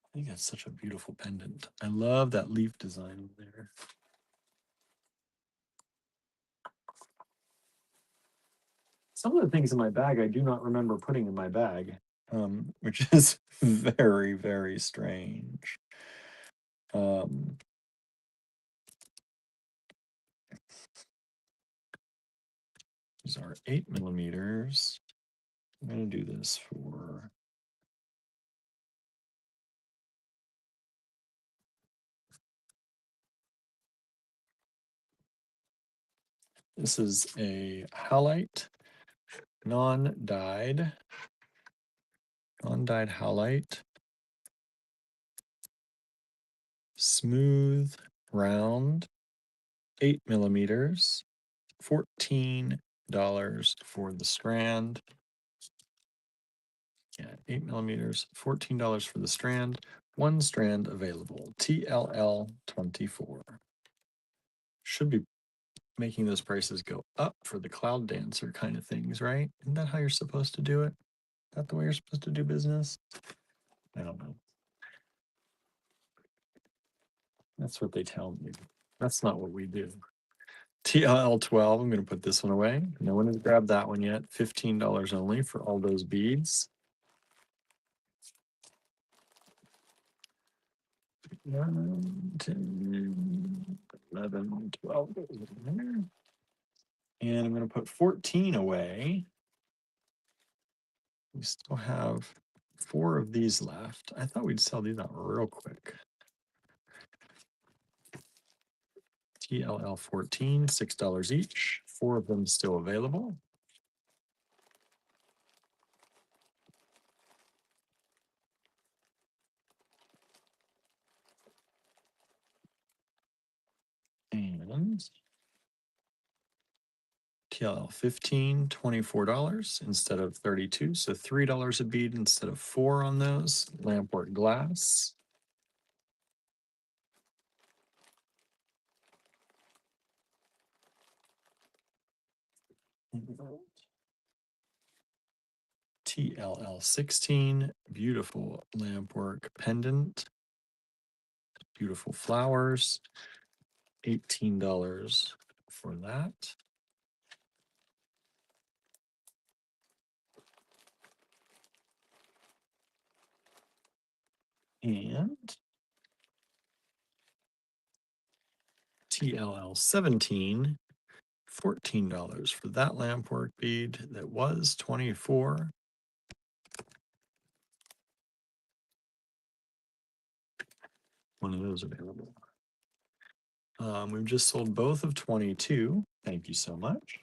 I think that's such a beautiful pendant. I love that leaf design there. Some of the things in my bag I do not remember putting in my bag, which is very, very strange. These are 8 millimeters. I'm going to do this for this is a halite, non-dyed halite, smooth, round, 8 millimeters, $14 for the strand. Yeah, 8 millimeters, $14 for the strand. One strand available. TLL 24. Should be making those prices go up for the cloud dancer kind of things, right? Isn't that how you're supposed to do it? Is that the way you're supposed to do business? I don't know. That's what they tell me. That's not what we do. TLL 12, I'm going to put this one away. No one has grabbed that one yet. $15 only for all those beads. 9, 10, 11, 12. And I'm going to put 14 away. We still have 4 of these left. I thought we'd sell these out real quick. TLL 14, $6 each. 4 of them still available. And TLL 15, $24 instead of 32. So $3 a bead instead of 4 on those. Lampwork glass. TLL 16, beautiful lampwork pendant. beautiful flowers. $18 for that. And TLL 17, $14 for that lampwork bead that was 24. One of those available. We've just sold both of 22. Thank you so much.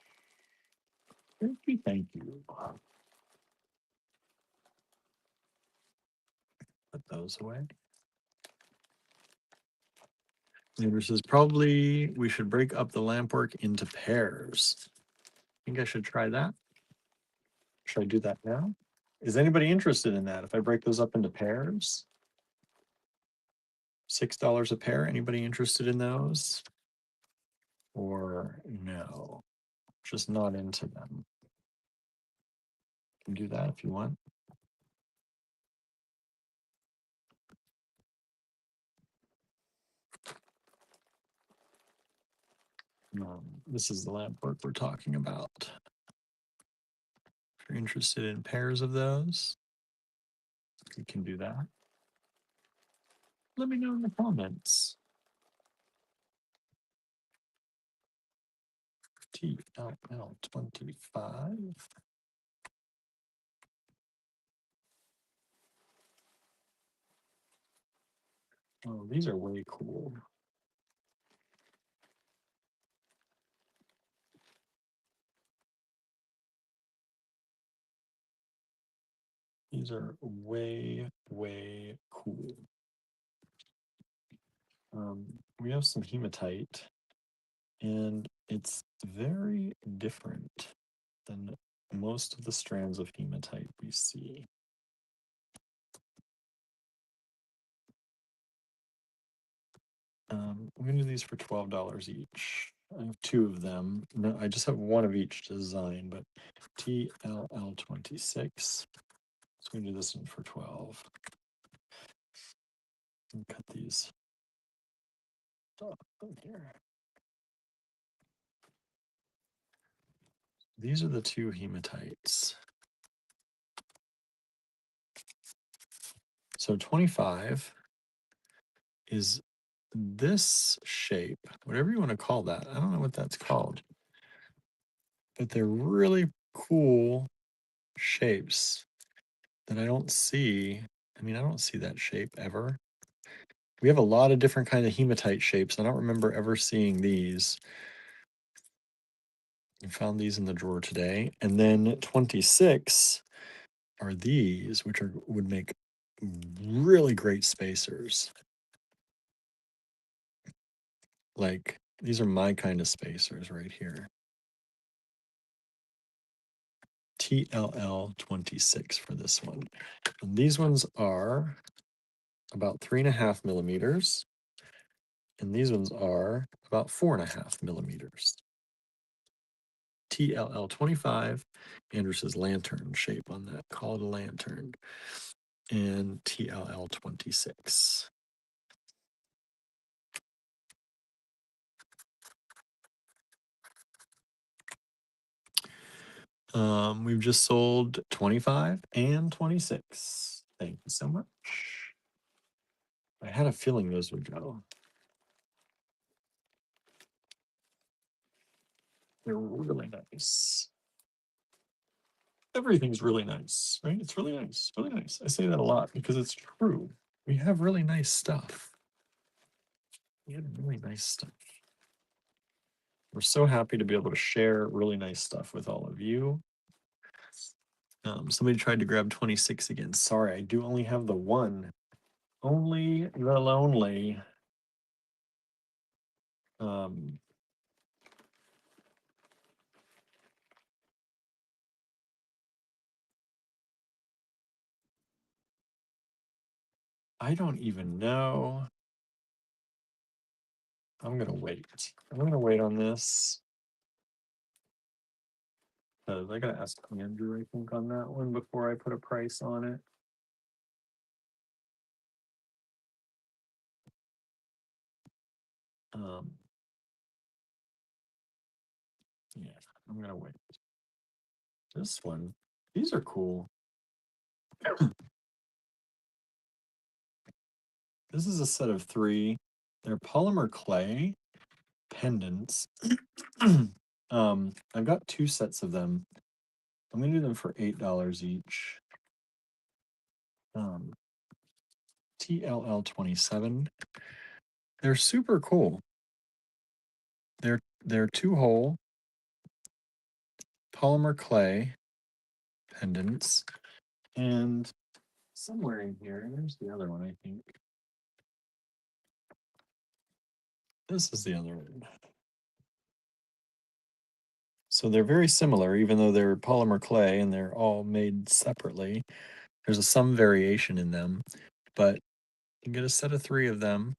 Thank you, thank you. Put those away. Neighbor says probably we should break up the lampwork into pairs. Think I should try that? Should I do that now? Is anybody interested in that? If I break those up into pairs? $6 a pair. Anybody interested in those? Or no? Just not into them. You can do that if you want. This is the lampwork we're talking about. If you're interested in pairs of those, you can do that. Let me know in the comments. TLL 25. Oh, these are way cool. These are way, way cool. We have some hematite, and it's very different than most of the strands of hematite we see. I'm going to do these for $12 each. I have two of them. No, I just have one of each design, but TLL 26. So I'm going to do this one for 12. And cut these off here. These are the two hematites. So 25 is this shape, whatever you want to call that. I don't know what that's called, but they're really cool shapes that I don't see. I mean, I don't see that shape ever. We have a lot of different kind of hematite shapes. I don't remember ever seeing these. I found these in the drawer today. And then 26 are these, which would make really great spacers. Like, these are my kind of spacers right here. TLL 26 for this one. And these ones are about 3.5 millimeters. And these ones are about 4.5 millimeters. TLL 25. Andrew says lantern shape on that. Call it a lantern. And TLL 26. We've just sold 25 and 26. Thank you so much. I had a feeling those would go. They're really nice. Everything's really nice, right? It's really nice, really nice. I say that a lot because it's true. We have really nice stuff. We have really nice stuff. We're so happy to be able to share really nice stuff with all of you. Somebody tried to grab 26 again. Sorry, I do only have the one. Only the lonely. I don't even know. I'm gonna wait. I'm gonna wait on this. Because I gotta ask Andrew, I think, on that one before I put a price on it. Um, yeah, I'm gonna wait. This one, these are cool. This is a set of 3. They're polymer clay pendants. I've got 2 sets of them. I'm gonna do them for $8 each. Um, TLL27. They're super cool. They're 2-hole polymer clay pendants, and somewhere in here, there's the other one, I think. This is the other one. So they're very similar, even though they're polymer clay and they're all made separately. There's some variation in them, but you can get a set of 3 of them.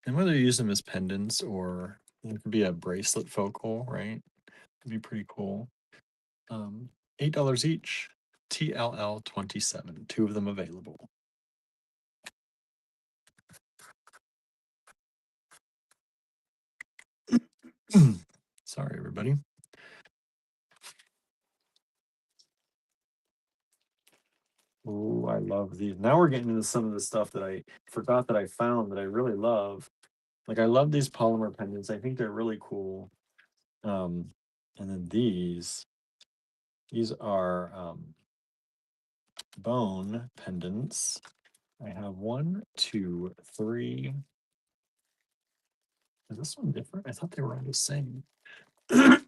And whether you use them as pendants or it could be a bracelet focal, right? It'd be pretty cool. $8 each. TLL27. 2 of them available. Sorry, everybody. Oh, I love these. Now we're getting into some of the stuff that I forgot that I found that I really love. Like I love these polymer pendants. I think they're really cool. And then these are bone pendants. I have 1, 2, 3. Is this one different? I thought they were all the same. Oh,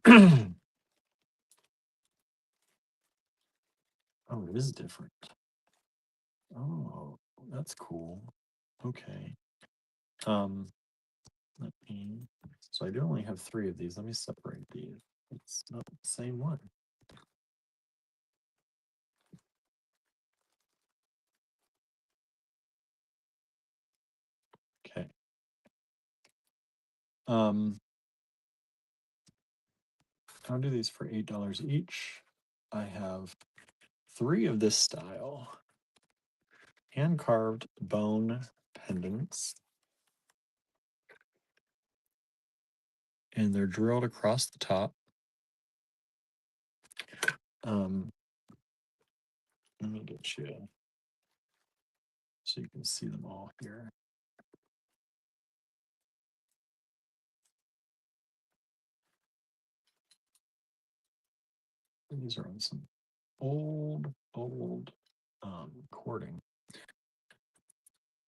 it is different. Oh, that's cool. Okay. Um, let me. So I do only have 3 of these. Let me separate these. It's not the same one. Okay. I'll do these for $8 each. I have 3 of this style. Hand carved bone pendants. And they're drilled across the top. Let me get you so you can see them all here. These are on some old cording.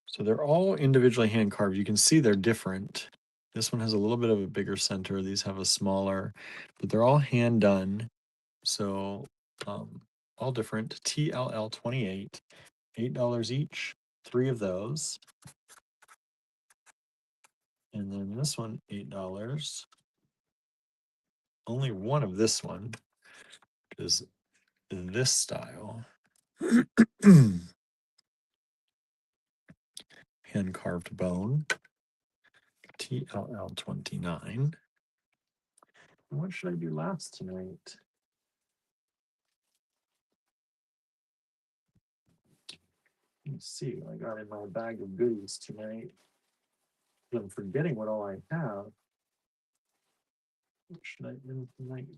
So they're all individually hand carved. You can see they're different. This one has a little bit of a bigger center. These have a smaller, but they're all hand done. So all different. TLL28, $8 each. 3 of those. And then this one, $8. Only 1 of this one is this style. Hand carved bone. TLL29. What should I do last tonight? Let's see what I got in my bag of goodies tonight. I'm forgetting what all I have. What should I do tonight?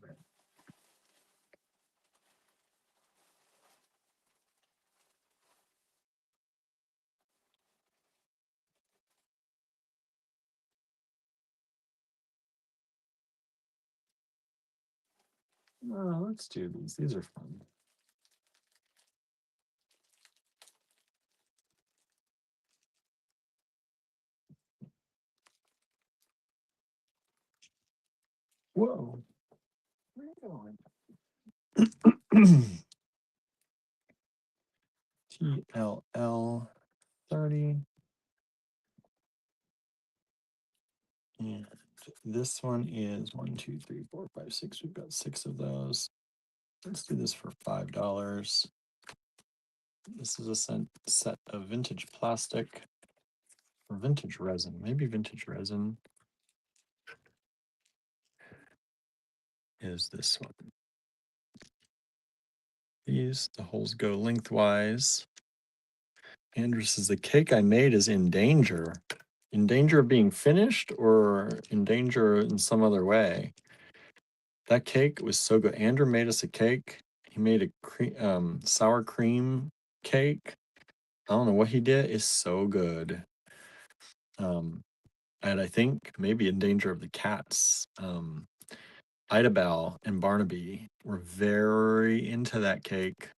Oh, let's do these. These are fun. Whoa. Where are you going? TLL 30. And this one is 1, 2, 3, 4, 5, 6. We've got 6 of those. Let's do this for $5. This is a set of vintage plastic or vintage resin. Maybe vintage resin is this one. The holes go lengthwise. Andrew says the cake I made is in danger. in danger of being finished or in danger in some other way. That cake was so good. Andrew made us a cake. He made a sour cream cake. I don't know what he did. It's so good. Um, and I think maybe in danger of the cats. Idabel and Barnaby were very into that cake.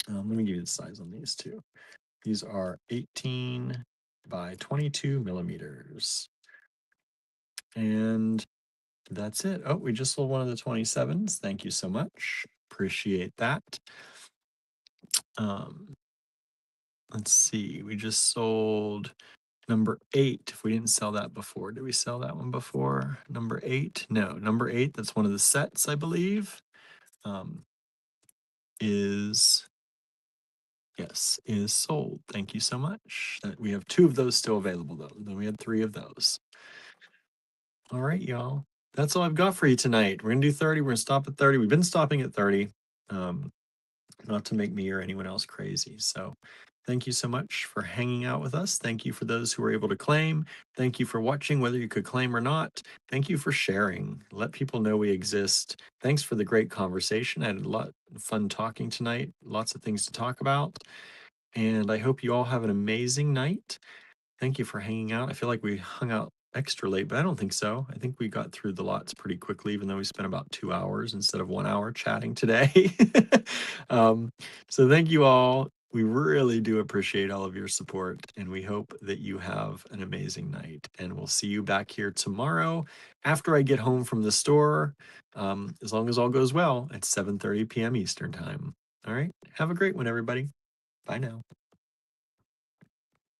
Let me give you the size on these two. These are 18 by 22 millimeters. And that's it. Oh, we just sold one of the 27s. Thank you so much. Appreciate that. Um, let's see. We just sold number 8. If we didn't sell that before, did we sell that one before? Number 8? No, number 8. That's one of the sets, I believe. Is Yes, is sold. Thank you so much. We have 2 of those still available though. Then we had 3 of those. All right, y'all. That's all I've got for you tonight. We're gonna do 30. We're gonna stop at 30. We've been stopping at 30. Not to make me or anyone else crazy. So thank you so much for hanging out with us. Thank you for those who were able to claim. Thank you for watching, whether you could claim or not. Thank you for sharing. Let people know we exist. Thanks for the great conversation. I had a lot of fun talking tonight. Lots of things to talk about. And I hope you all have an amazing night. Thank you for hanging out. I feel like we hung out extra late, but I don't think so. I think we got through the lots pretty quickly, even though we spent about 2 hours instead of 1 hour chatting today. um, so thank you all. We really do appreciate all of your support, and we hope that you have an amazing night. And we'll see you back here tomorrow after I get home from the store, as long as all goes well, at 7:30 p.m. Eastern Time. All right. Have a great one, everybody. Bye now.